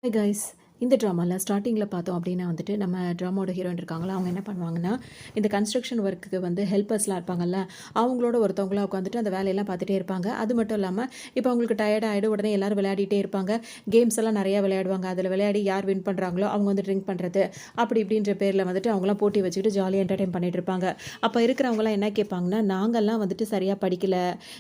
Hi guys. இந்த ட்ராமால ஸ்டார்ட்டிங்கில பார்த்தோம் அப்படின்னா வந்துட்டு, நம்ம ட்ராமாவோட ஹீரோயின் இருக்காங்கல்ல, அவங்க என்ன பண்ணுவாங்கன்னா, இந்த கன்ஸ்ட்ரக்ஷன் ஒர்க்குக்கு வந்து ஹெல்ப்பர்ஸ்லாம் இருப்பாங்கல்ல, அவங்களோட ஒருத்தவங்களா உட்காந்துட்டு அந்த வேலையெல்லாம் பார்த்துட்டே இருப்பாங்க. அது மட்டும் இல்லாம, இப்போ அவங்களுக்கு டயர்ட் ஆயிடும். உடனே எல்லாரும் விளையாடிட்டே இருப்பாங்க. கேம்ஸ் எல்லாம் நெறையா விளையாடுவாங்க. அதில விளையாடி யார் வின் பண்ணுறாங்களோ, அவங்க வந்து ட்ரிங்க் பண்ணுறது, அப்படி இப்படின்ற பேர்ல வந்துட்டு அவங்கலாம் போட்டி வச்சுக்கிட்டு ஜாலியா என்டர்டெயின் பண்ணிட்டு இருப்பாங்க. அப்ப இருக்கிறவங்கலாம் என்ன கேட்பாங்கன்னா, "நாங்கலாம் வந்துட்டு சரியா படிக்கல.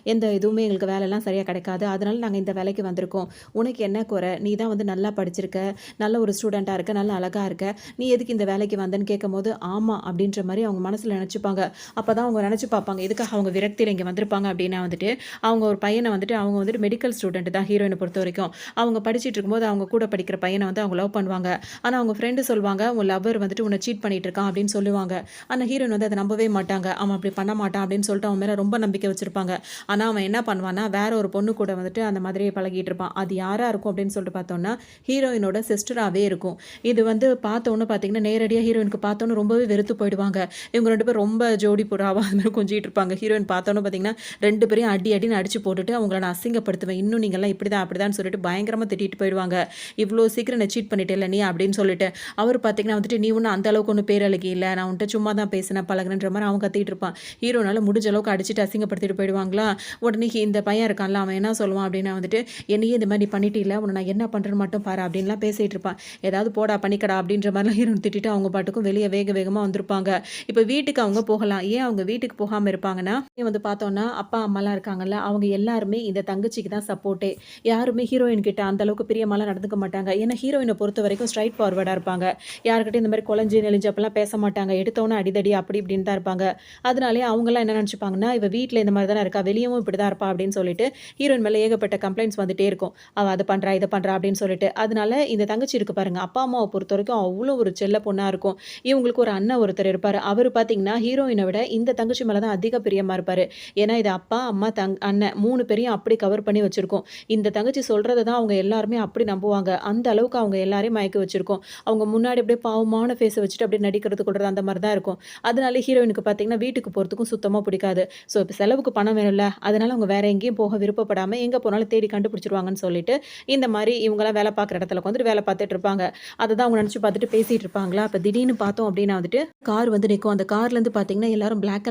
எந்த இதுவுமே எங்களுக்கு வேலைலாம் சரியா கிடைக்காது. அதனால நாங்க இந்த வேலைக்கு வந்திருக்கோம். உனக்கு என்ன குறை? நீ தான் வந்து நல்லா படிச்சிருக்க. நல்ல ஒரு ஸ்டூடெண்ட்டா இருக்க, நல்ல அழகா இருக்க. நீ எதுக்கு இந்த வேலைக்கு வந்தேன்னு கேட்கும்போது, ஆமா அப்படின்ற மாரி அவங்க மனசுல நெனச்சுப்பாங்க. அப்பதான் அவங்க நெனச்சு பார்ப்பாங்க, எதுக்காக அவங்க விரக்தியில இங்க வந்திருப்பாங்க அப்படின்னா வந்துட்டு, அவங்க ஒரு பையன வந்துட்டு அவங்க வந்துட்டு மெடிக்கல் ஸ்டூடெண்ட் தான் ஹீரோயின பொறுத்தவரைக்கும். அவங்க படிச்சுட்டு இருக்கும்போது அவங்க கூட படிக்கிற பையன வந்து அவங்க லவ் பண்ணுவாங்க. ஆனா அவங்க ஃப்ரெண்டு சொல்வாங்க, உன் லவ்வர் வந்துட்டு உன்ன சீட் பண்ணிட்டு இருக்கான் அப்படின்னு சொல்லுவாங்க. ஆனா ஹீரோயின் வந்து அத நம்பவே மாட்டாங்க. அவன் அப்படி பண்ண மாட்டான் அப்படின்னு சொல்லிட்டு அவன் மேல ரொம்ப நம்பிக்கை வச்சிருப்பாங்க. ஆனா அவன் என்ன பண்ணுவான்னா, வேற ஒரு பொண்ணு கூட வந்துட்டு அந்த மாதிரியே பழகிட்டு இருப்பான். அது யாரா இருக்கும் அப்படின்னு சொல்லிட்டு பார்த்தோம்னா, ஹீரோயினோட சிஸ்டராவே இருக்கும். இது வந்து பார்த்தோன்னே பார்த்தீங்கன்னா, நேரடியா ஹீரோயினுக்கு பார்த்தோன்னே ரொம்பவே வெறுத்து போயிடுவாங்க. இவங்க 2 பேரும் ரொம்ப ஜோடி புறாவா அது மாரி கொஞ்சிட்டு இருப்பாங்க. ஹீரோயின் பார்த்தோன்னே பார்த்தீங்கன்னா, 2 பேரையும் அடி அடின்னு அடிச்சு போட்டுட்டு, அவங்கள நான் அசிங்கப்படுத்துவேன். இன்னும் நீங்கலாம் இப்படிதான் அப்படிதான்னு சொல்லிட்டு பயங்கரமா திட்டிட்டு போயிடுவாங்க. "இவ்ளோ சீக்கிரம் என்ன சீட் பண்ணிட்டேல்ல நீ" அப்படின்னு சொல்லிட்டு. அவரு பார்த்தீங்கன்னா வந்துட்டு, "நீ ஒண்ணும் அந்த அளவுக்கு ஒண்ணும் பேரழகி இல்ல. நான் உன்ட்ட சும்மா தான் பேசினேன், பழகுனேன்ற" மாரி அவன் கத்திட்டு இருப்பான். ஹீரோனால முடிஞ்ச அளவுக்கு அடிச்சுட்டு அசிங்கப்படுத்திட்டு போயிடுவாங்களா. உடனே இந்த பையன் இருக்கான்ல, அவன் என்ன சொல்லுவான் அப்படின்னா வந்துட்டு, "என்னையே இந்த மாரி நீ பண்ணிட்டீல்ல, உன்ன நான் என்ன பண்றேன்னு மட்டும் பாரு" அப்படின்லாம் பேசிட்டு இருப்பான். ஏதாவது போடா பண்ணிக்கடா அப்படின்ற மாதிரிலாம் ஹீரோயின் திட்டிட்டு அவங்க பாட்டுக்கும் வெளியே வேக வேகமாக வந்திருப்பாங்க. இப்போ வீட்டுக்கு அவங்க போகலாம். ஏன் அவங்க வீட்டுக்கு போகாமல் இருப்பாங்கன்னா, வந்து பார்த்தோன்னா அப்பா அம்மாலாம் இருக்காங்கல்ல, அவங்க எல்லாருமே இந்த தங்கச்சிக்கு தான் சப்போர்ட்டே. யாருமே ஹீரோயின் கிட்ட அந்த அளவுக்கு பிரியமாலாம் நடந்துக்க மாட்டாங்க. ஏன்னா ஹீரோயினை பொறுத்த வரைக்கும் ஸ்ட்ரைட் ஃபார்வர்டாக இருப்பாங்க. யார்கிட்டயும் இந்த மாதிரி குழஞ்சி நெளிஞ்சு அப்பெல்லாம் பேச மாட்டாங்க. எடுத்தோன்னே அடிதடி அப்படி இப்படின்னு தான் இருப்பாங்க. அதனாலே அவங்கலாம் என்ன நினச்சிப்பாங்கன்னா, இவ வீட்டில் இந்த மாதிரி தானே இருக்கா, வெளியவும் இப்படி தான் இருப்பா அப்படின்னு சொல்லிட்டு ஹீரோயின் மேலே ஏகப்பட்ட கம்ப்ளைண்ட்ஸ் வந்துட்டே இருக்கும். அவ அது பண்றா, இத பண்றா அப்படின்னு சொல்லிட்டு. அதனால இந்த தங்கச்சி இருக்கு பாருங்க, அப்பா அம்மாவ பொறுத்தவரைக்கும் அவ்ளோ ஒரு செல்ல பொண்ணா இருக்கும். இவங்களுக்கு ஒரு அண்ணன் ஒருத்தர் இருப்பாரு. அவரு பார்த்தீங்கன்னா, ஹீரோயின விட இந்த தங்கச்சி மேல தான் அதிக பிரியமா இருப்பாரு. ஏன்னா இது அப்பா, அம்மா, அண்ணன் 3 பேரையும் அப்படி கவர் பண்ணி வச்சிருக்கும். இந்த தங்கச்சி சொல்றத தான் அவங்க எல்லாருமே அப்படி நம்புவாங்க. அந்த அளவுக்கு அவங்க எல்லாரையும் மயக்க வச்சிருக்கும். அவங்க முன்னாடி அப்படியே பாவமான ஃபேஸ வச்சுட்டு அப்படியே நடிக்கிறது, கொள்றது அந்த மாரி தான் இருக்கும். அதனால ஹீரோயினுக்கு பார்த்தீங்கன்னா, வீட்டுக்கு போறதுக்கும் சுத்தமா பிடிக்காது. ஸோ இப்ப செலவுக்கு பணம் வேணும்ல, அதனால அவங்க வேற எங்கேயும் போக விருப்பப்படாம, எங்க போனாலும் தேடி கண்டுபிடிச்சுருவாங்கன்னு சொல்லிட்டு, இந்த மாரி இவங்கலாம் வேலை பார்க்குற இடத்துல உட்காந்துட்டு வேலை பார்த்துட்டு இருப்பாங்க. அததான் அவங்க நினச்சு பார்த்துட்டு பேசிட்டு இருப்பாங்களா, அப்ப திடீர்னு பார்த்தோம் அப்படின்னா வந்துட்டு, கார் வந்து நிக்கும். அந்த கார்லேருந்து பார்த்தீங்கன்னா, எல்லாரும் பிளாக்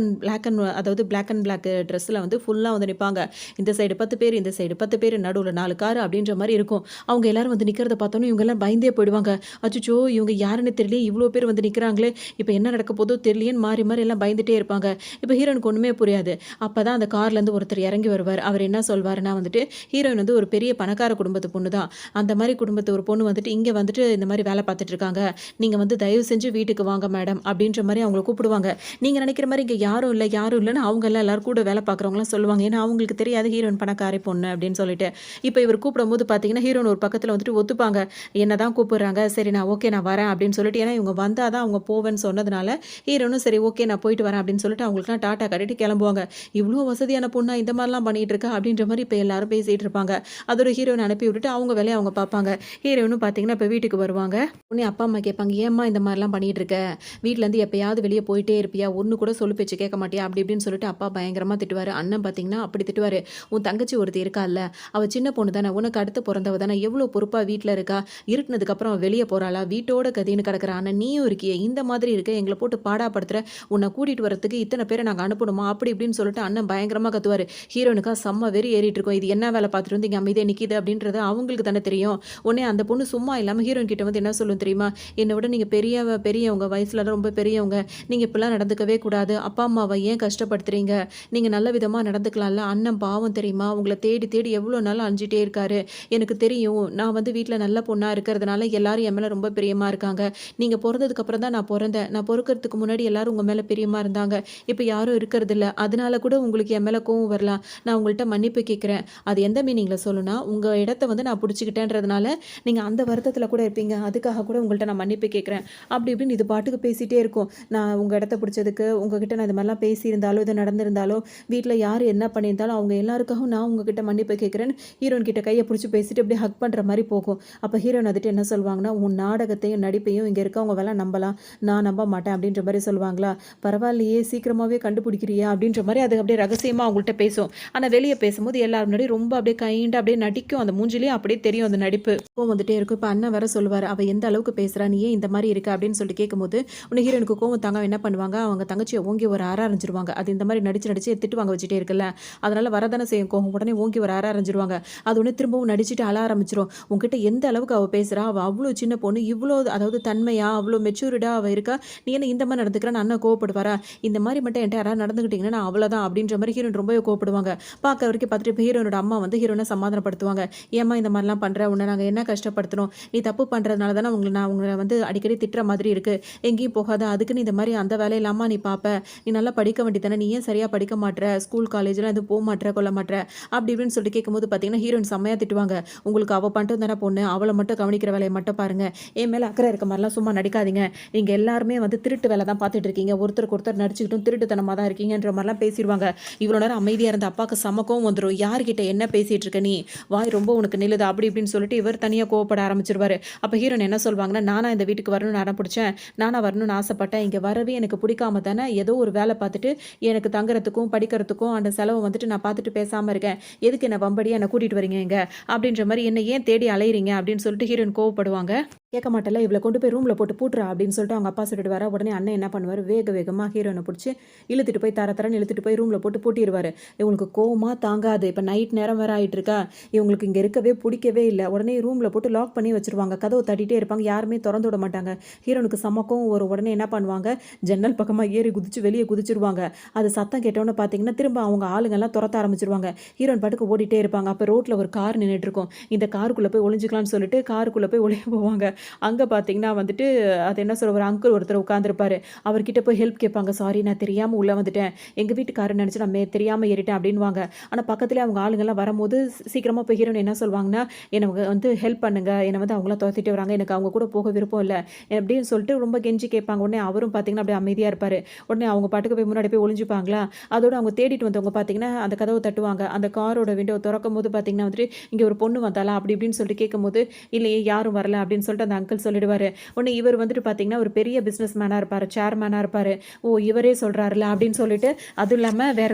அண்ட் பிளாக் ட்ரெஸ்ல வந்து ஃபுல்லா வந்து நிப்பாங்க. இந்த சைடு 10 பேர், இந்த சைடு 10 பேர், நடுவுல 4 கார் அப்படின்ற மாரி இருக்கும். அவங்க எல்லாரும் வந்து நிக்கிறத பார்த்தோனே இவங்க எல்லாம் பயந்தே போயிடுவாங்க. அச்சச்சோ! இவங்க யாருன்னு தெரியலையே, இவ்ளோ பேர் வந்து நிக்கிறாங்களே, இப்ப என்ன நடக்க போதோ தெரியலையேன்னு மாறி மாறி எல்லாம் பயந்துட்டே இருப்பாங்க. இப்ப ஹீரோயினுக்கு ஒண்ணுமே புரியாது. அப்பதான் அந்த கார்லேருந்து ஒருத்தர் இறங்கி வருவார். அவர் என்ன சொல்வாருன்னா வந்துட்டு, ஹீரோயின் வந்து ஒரு பெரிய பணக்கார குடும்பத்து பொண்ணு தான். அந்த மாரி குடும்பத்து ஒரு பொண்ணு வந்துட்டு இங்க வந்துட்டு இந்த மாரி வேலை பார்த்துட்டு இருக்காங்க. நீங்க வந்து தயவு செஞ்சு வீட்டுக்கு வாங்க மேடம் அப்படின்ற மாரி அவங்கள கூப்பிடுவாங்க. நீங்க நினைக்கிற மாரி இங்க யாரும் இல்ல, யாரும் இல்லன்னு அவங்க எல்லாம் எல்லாரும் கூட வேலை பார்க்குறவங்கலாம் சொல்லுவாங்க. ஏன்னா அவங்களுக்கு தெரியாது ஹீரோயின் பணக்காரி பொண்ணு அப்படின்னு சொல்லிட்டு. இப்ப இவர் கூப்பிடும்போது பார்த்தீங்கன்னா, ஹீரோயின் ஒரு பக்கத்துல வந்துட்டு ஒத்துப்பாங்க. என்னதான் கூப்பிடுறாங்க. சரி நான் ஓகே நான் வரேன் அப்படின்னு சொல்லிட்டு ஏன்னா இவங்க வந்தா தான் அவங்க போவேன்னு சொன்னதுனால, ஹீரோனும் சரி ஓகே நான் போயிட்டு வரேன் அப்படின்னு சொல்லிட்டு அவங்களுக்குலாம் டாட்டா காட்டிட்டு கிளம்புவாங்க. இவ்ளோ வசதியான பொண்ணா இந்த மாரிலாம் பண்ணிட்டு இருக்கா அப்படின்ற மாரி இப்ப எல்லாரும் பேசிட்டு இருப்பாங்க. அதோட ஹீரோயின் அனுப்பி விட்டுட்டு அவங்க வேலைய அவங்க பார்ப்பாங்க. ஹீரோயினும் பார்த்தீங்கன்னா, இப்ப வீட்டுக்கு வருவாங்க. உடனே அப்பா, அம்மா கேட்பாங்க, "ஏம்மா இந்த மாரிலாம் பண்ணிட்டு இருக்க? வீட்லேருந்து எப்பயாவது வெளிய போயிட்டே இருப்பியா? ஒண்ணு கூட சொல்லு பேச்சு கேட்க மாட்டியா?" அப்படி இப்படின்னு சொல்லிட்டு அப்பா பயங்கரமா திட்டுவாரு. அண்ணன் பார்த்தீங்கன்னா, அப்படி திட்டுவாரு. "உன் தங்கச்சி ஒருத்தி இருக்கால்ல, அவ சின்ன பொண்ணு தானே, உனக்கு அடுத்து பொறந்தவ தானே, எவ்வளோ பொறுப்பா வீட்ல இருக்கா? இருட்டுனதுக்கு அப்புறம் அவ வெளிய போறாளா? வீட்டோட கதின்னு கிடக்குறா. ஆனா நீயும் இருக்கியே, இந்த மாதிரி இருக்க, எங்கள போட்டு பாடாப்படுத்துற, உன்ன கூட்டிட்டு வரதுக்கு இத்தன பேர நாங்க அனுப்பணுமா?" அப்படி இப்படின்னு சொல்லிட்டு அண்ணன் பயங்கரமா கத்துவாரு. ஹீரோயினுக்கா செம்ம வெறி ஏறிட்டு இருக்கும். இது என்ன வேலை பார்த்துட்டு வந்து இங்க அமைதியா நிக்கிது அப்படின்றது அவங்களுக்கு தானே தெரியும். உடனே அந்த பொண்ணு சும்மா இல்லாம ஹீரோயின் கிட்ட வந்து என்ன சொல்லும் தெரியுமா? "என்ன விட நீங்க பெரியவங்க, வயசுலலாம் ரொம்ப பெரியவங்க. நீங்க இப்படிலாம் நடந்துக்கவே கூடாது. அப்பா, அம்மாவ ஏன் கஷ்டப்படுத்துறீங்க? நீங்க நல்ல விதமா நடந்துக்கலாம்ல. அண்ணன் பாவம் தெரியுமா? உங்கள தேடி தேடி எவ்வளோ நாள் அலைஞ்சுட்டே இருக்காரு. எனக்கு தெரியும். நான் வந்து வீட்ல நல்ல பொண்ணா இருக்கிறதுனால எல்லாரும் என் மேல ரொம்ப பிரியமா இருக்காங்க. நீங்க பொறந்ததுக்கு அப்புறம் தான் நான் பொறந்தேன். நான் பொறக்கறதுக்கு முன்னாடி எல்லாரும் உங்க மேல பிரியமா இருந்தாங்க. இப்ப யாரும் இருக்கிறதில்ல. அதனால கூட உங்களுக்கு என் மேல கோவம் வரலாம். நான் உங்கள்ட்ட மன்னிப்பு கேட்கிறேன். அது எந்த மீனிங்ல சொல்லணும்னா, உங்க இடத்த வந்து நான் புடிச்சுக்கிட்டேன்றதுனால நீங்க அந்த வருத்தத்தில கூட இருப்பீங்க. அதுக்காக கூட உங்கள்ட்ட நான் மன்னிப்பு கேட்கிறேன். அப்படி இப்படின்னு இது பாட்டுக்கு பேசிட்டே இருக்கும். நான் உங்க இடத்த பிடிச்சதுக்கு, உங்ககிட்ட நான் இது மாரிலாம் பேசியிருந்தாலோ, இது நடந்திருந்தாலோ, வீட்ல யார் என்ன பண்ணியிருந்தாலும் அவங்க எல்லாருக்காகவும் நான் உங்ககிட்ட மன்னிப்பு கேட்கிறேன்னு ஹீரோயின் கிட்ட கைய பிடிச்சு பேசிட்டு அப்படியே ஹக் பண்ற மாரி போகும். அப்ப ஹீரோயின் வந்துட்டு என்ன சொல்வாங்கன்னா, "உன் நாடகத்தையும், நடிப்பையும் இங்க இருக்கவங்க வேணா நம்பலாம். நான் நம்ப மாட்டேன்." அப்படின்ற மாரி சொல்லுவாங்களா? "பரவாயில்லையே சீக்கிரமாவே கண்டுபிடிக்கிறியா?" அப்படின்ற மாரி அது அப்படியே ரகசியமா அவங்கள்ட்ட பேசும். ஆனா வெளிய பேசும்போது எல்லார் முன்னாடியும் ரொம்ப அப்படியே கைண்டா அப்படியே நடிக்கும். அந்த மூஞ்சிலயும் அப்படியே தெரியும் அந்த நடிப்பு. கோவம் வந்துட்டே இருக்கும். இப்ப அண்ணன் வேற சொல்லுவாரு, "அவ எந்த அளவுக்கு பேசுறா? நீ ஏன் இந்த மாரி இருக்க?" அப்படின்னு சொல்லிட்டு கேட்கும்போது, உடனே ஹீரோயினுக்கு கோவம் தாங்காம என்ன பண்ணுவாங்க, அவங்க தங்கச்சிய ஓங்கி ஒரு அற அரைஞ்சிருவாங்க. அது இந்த மாரி நடிச்சு நடிச்சு திட்டு வாங்க வச்சுட்டே இருக்குல்ல, அதனால வரதானே செய்யும் கோவம். உடனே ஓங்கி ஒரு அற அரைஞ்சிருவாங்க. அது உடனே திரும்பவும் நடிச்சுட்டு அழ ஆரம்பிச்சுரும். "உன்கிட்ட எந்த அளவுக்கு அவ பேசுறா? அவ அவ்ளோ சின்ன பொண்ணு. இவ்ளோ அதாவது தன்மையா, அவ்ளோ மெச்சூர்டா அவ இருக்கா. நீ என்ன இந்த மாரி நடந்துக்கிறன்னு" அண்ணன் கோவப்படுவாரா? "இந்த மாரி மட்டும் என்ட்ட யாராவது நடந்துக்கிட்டீங்கன்னா நான் அவ்வளோதான்" அப்படின்ற மாரி ஹீரோயின் ரொம்பவே கோவப்படுவாங்க. பார்க்குற வரைக்கும் பார்த்துட்டு இப்ப ஹீரோயினோட அம்மா வந்து ஹீரோயின சமாதானப்படுத்துவாங்க. "ஏம்மா இந்த மாரிலாம் பண்ற? உன்ன நாங்க என்ன கஷ்டப்படுத்துனோம்? நீ தப்பு பண்றதுனால தானே உங்கள வந்து அடிக்கடி திட்டுற மாதிரி இருக்கு. எங்கேயும் போகாத. அதுக்குன்னு இந்த மாரி அந்த வேலையெல்லாமா நீ பார்ப்ப? நீ நல்லா படிக்க வேண்டியது தானே. நீ ஏன் சரியா படிக்க மாட்ற? ஸ்கூல், காலேஜ்லாம் எதுவும் மாட்ற, கொள்ள மாட்ற?" அப்படி இப்படின்னு சொல்லிட்டு கேட்கும்போது பார்த்தீங்கன்னா, ஹீரோயின் செம்மையா திட்டுவாங்க. "உங்களுக்கு அவ மட்டும் தானே பொண்ணு. அவள மட்டும் கவனிக்கிற வேலைய மட்டும் பாருங்க. என் மேல அக்கறை இருக்க மாரிலாம் சும்மா நடிக்காதீங்க. நீங்க எல்லாருமே வந்து திருட்டு வேல தான் பார்த்துட்டு இருக்கீங்க. ஒருத்தருக்கு ஒருத்தர் நடிச்சுக்கிட்டும் திருட்டுத்தனமா தான் இருக்கீங்கன்ற மாரிலாம் பேசிருவாங்க. இவ்வளோ நேரம் அமைதியா இருந்த அப்பாவுக்கு செம கோவம் வந்துரும். "யார்கிட்ட என்ன பேசிட்டு இருக்க நீ? வாய் ரொம்ப உனக்கு நில்லுது" அப்படி இப்படின்னு சொல்லிட்டு இவர் தனியா கோவப்பட ஆரம்பிச்சுருவாரு. அப்ப ஹீரோயின் என்ன சொல்வாங்கன்னா, "நானா இந்த வீட்டுக்கு வரணும்னு அடம் பிடிச்சேன். நானா வரணும்னு ஆசைப்பட்டேன். இங்க வரவே எனக்கு பிடிக்காம தானே ஏதோ ஒரு வேல பார்த்துட்டு எனக்கு தங்குறதுக்கும், படிக்கிறதுக்கும் அந்த செலவ வந்துட்டு நான் பார்த்துட்டு பேசாம இருக்கேன். எதுக்கு என்ன வம்படியா என்ன கூட்டிட்டு வரீங்க இங்க? அப்படின்ற மாரி என்ன ஏன் தேடி அலையிறீங்க?" அப்படின்னு சொல்லிட்டு ஹீரோயின் கோவப்படுவாங்க. கேட்க மாட்டல்ல, "இவள கொண்டு போய் ரூம்ல போட்டு பூட்டுறா" அப்படின்னு சொல்லிட்டு அவங்க அப்பா சொல்லிடுவாரா. உடனே அண்ணன் என்ன பண்ணுவாரு, வேக வேகமா ஹீரோயின புடிச்சு இழுத்துட்டு போய் தர தரன்னு இழுத்துட்டு போய் ரூம்ல போட்டு பூட்டிருவாரு. இவங்களுக்கு கோவமா தாங்காது. இப்ப நைட் நேரம் வேற ஆயிட்டு இருக்கா. இவங்களுக்கு இங்க இருக்கவே புடிக்கவே இல்ல. உடனே ரூம்ல போட்டு லாக் பண்ணி வச்சுருவாங்க. கதவு தட்டிட்டே இருப்பாங்க. யாருமே தொறந்து விட மாட்டாங்க. ஹீரோனுக்கு செம கோவம் வரும். உடனே என்ன பண்ணுவாங்க, ஜன்னல் பக்கமா ஏறி குதிச்சு வெளிய குதிச்சுருவாங்க. அது சத்தம் கேட்டோனே பார்த்தீங்கன்னா, திரும்ப அவங்க ஆளுங்கலாம் தொரத்த ஆரம்பிச்சுருவாங்க. ஹீரோயின் பாட்டுக்கு ஓடிட்டே இருப்பாங்க. அப்ப ரோட்ல ஒரு கார் நின்னுட்டு இருக்கும். இந்த காருக்குள்ள போய் ஒளிஞ்சுக்கலாம்னு சொல்லிட்டு காருக்குள்ள போய் ஒளிய போவாங்க. அங்க பார்த்தீங்கன்னா வந்துட்டு, அது என்ன சொல்ல ஒரு அங்கிள் ஒருத்தர் உட்கார்ந்திருப்பாரு. அவர்கிட்ட போய் ஹெல்ப் கேட்பாங்க. "சாரி நான் தெரியாம உள்ள வந்துட்டேன். எங்க வீட்டுக்காரன்னு நெனச்சு நான் தெரியாம ஏறிட்டேன்" அப்படின்னுவாங்க. ஆனா பக்கத்திலேயே அவங்க ஆளுங்கலாம் வரும்போது சீக்கிரமா போய் ஹீரோயின் என்ன சொல்வாங்கன்னா, "எனக்கு வந்து ஹெல்ப் பண்ணுங்க. என்ன வந்து அவங்கலாம் தொரத்திட்டு வராங்க. எனக்கு அவங்க கூட போக விருப்பம் இல்ல" அப்படின்னு சொல்லிட்டு ரொம்ப கெஞ்சி கேட்பாங்க. உடனே அவரும் பார்த்தீங்கன்னா, அப்படியே அமைதியா இருப்பாரு. உடனே அவங்க பாட்டுக்கு போய் முன்னாடி போய் ஒளிஞ்சுப்பாங்களா, அதோட அவங்க தேடிட்டு வந்தவங்க பார்த்தீங்கன்னா, அந்த கதவ தட்டுவாங்க. அந்த காரோட விண்டோ தொறக்கும்போது பார்த்தீங்கன்னா வந்துட்டு, "இங்க ஒரு பொண்ணு வந்தாளா?" அப்படி இப்படின்னு சொல்லிட்டு கேட்கும்போது, "இல்லையே யாரும் வரல" அப்படின்னு சொல்லிட்டு அந்த அங்கிள் சொல்லிடுவாரு. உடனே இவர் வந்துட்டு பார்த்தீங்கன்னா, ஒரு பெரிய பிசினஸ் மேனா இருப்பாரு. சேர்மேனா இருப்பாரு. "ஓ! இவரே சொல்றாருல்ல" அப்படின்னு சொல்லிட்டு, அதுவும் இல்லாம வேற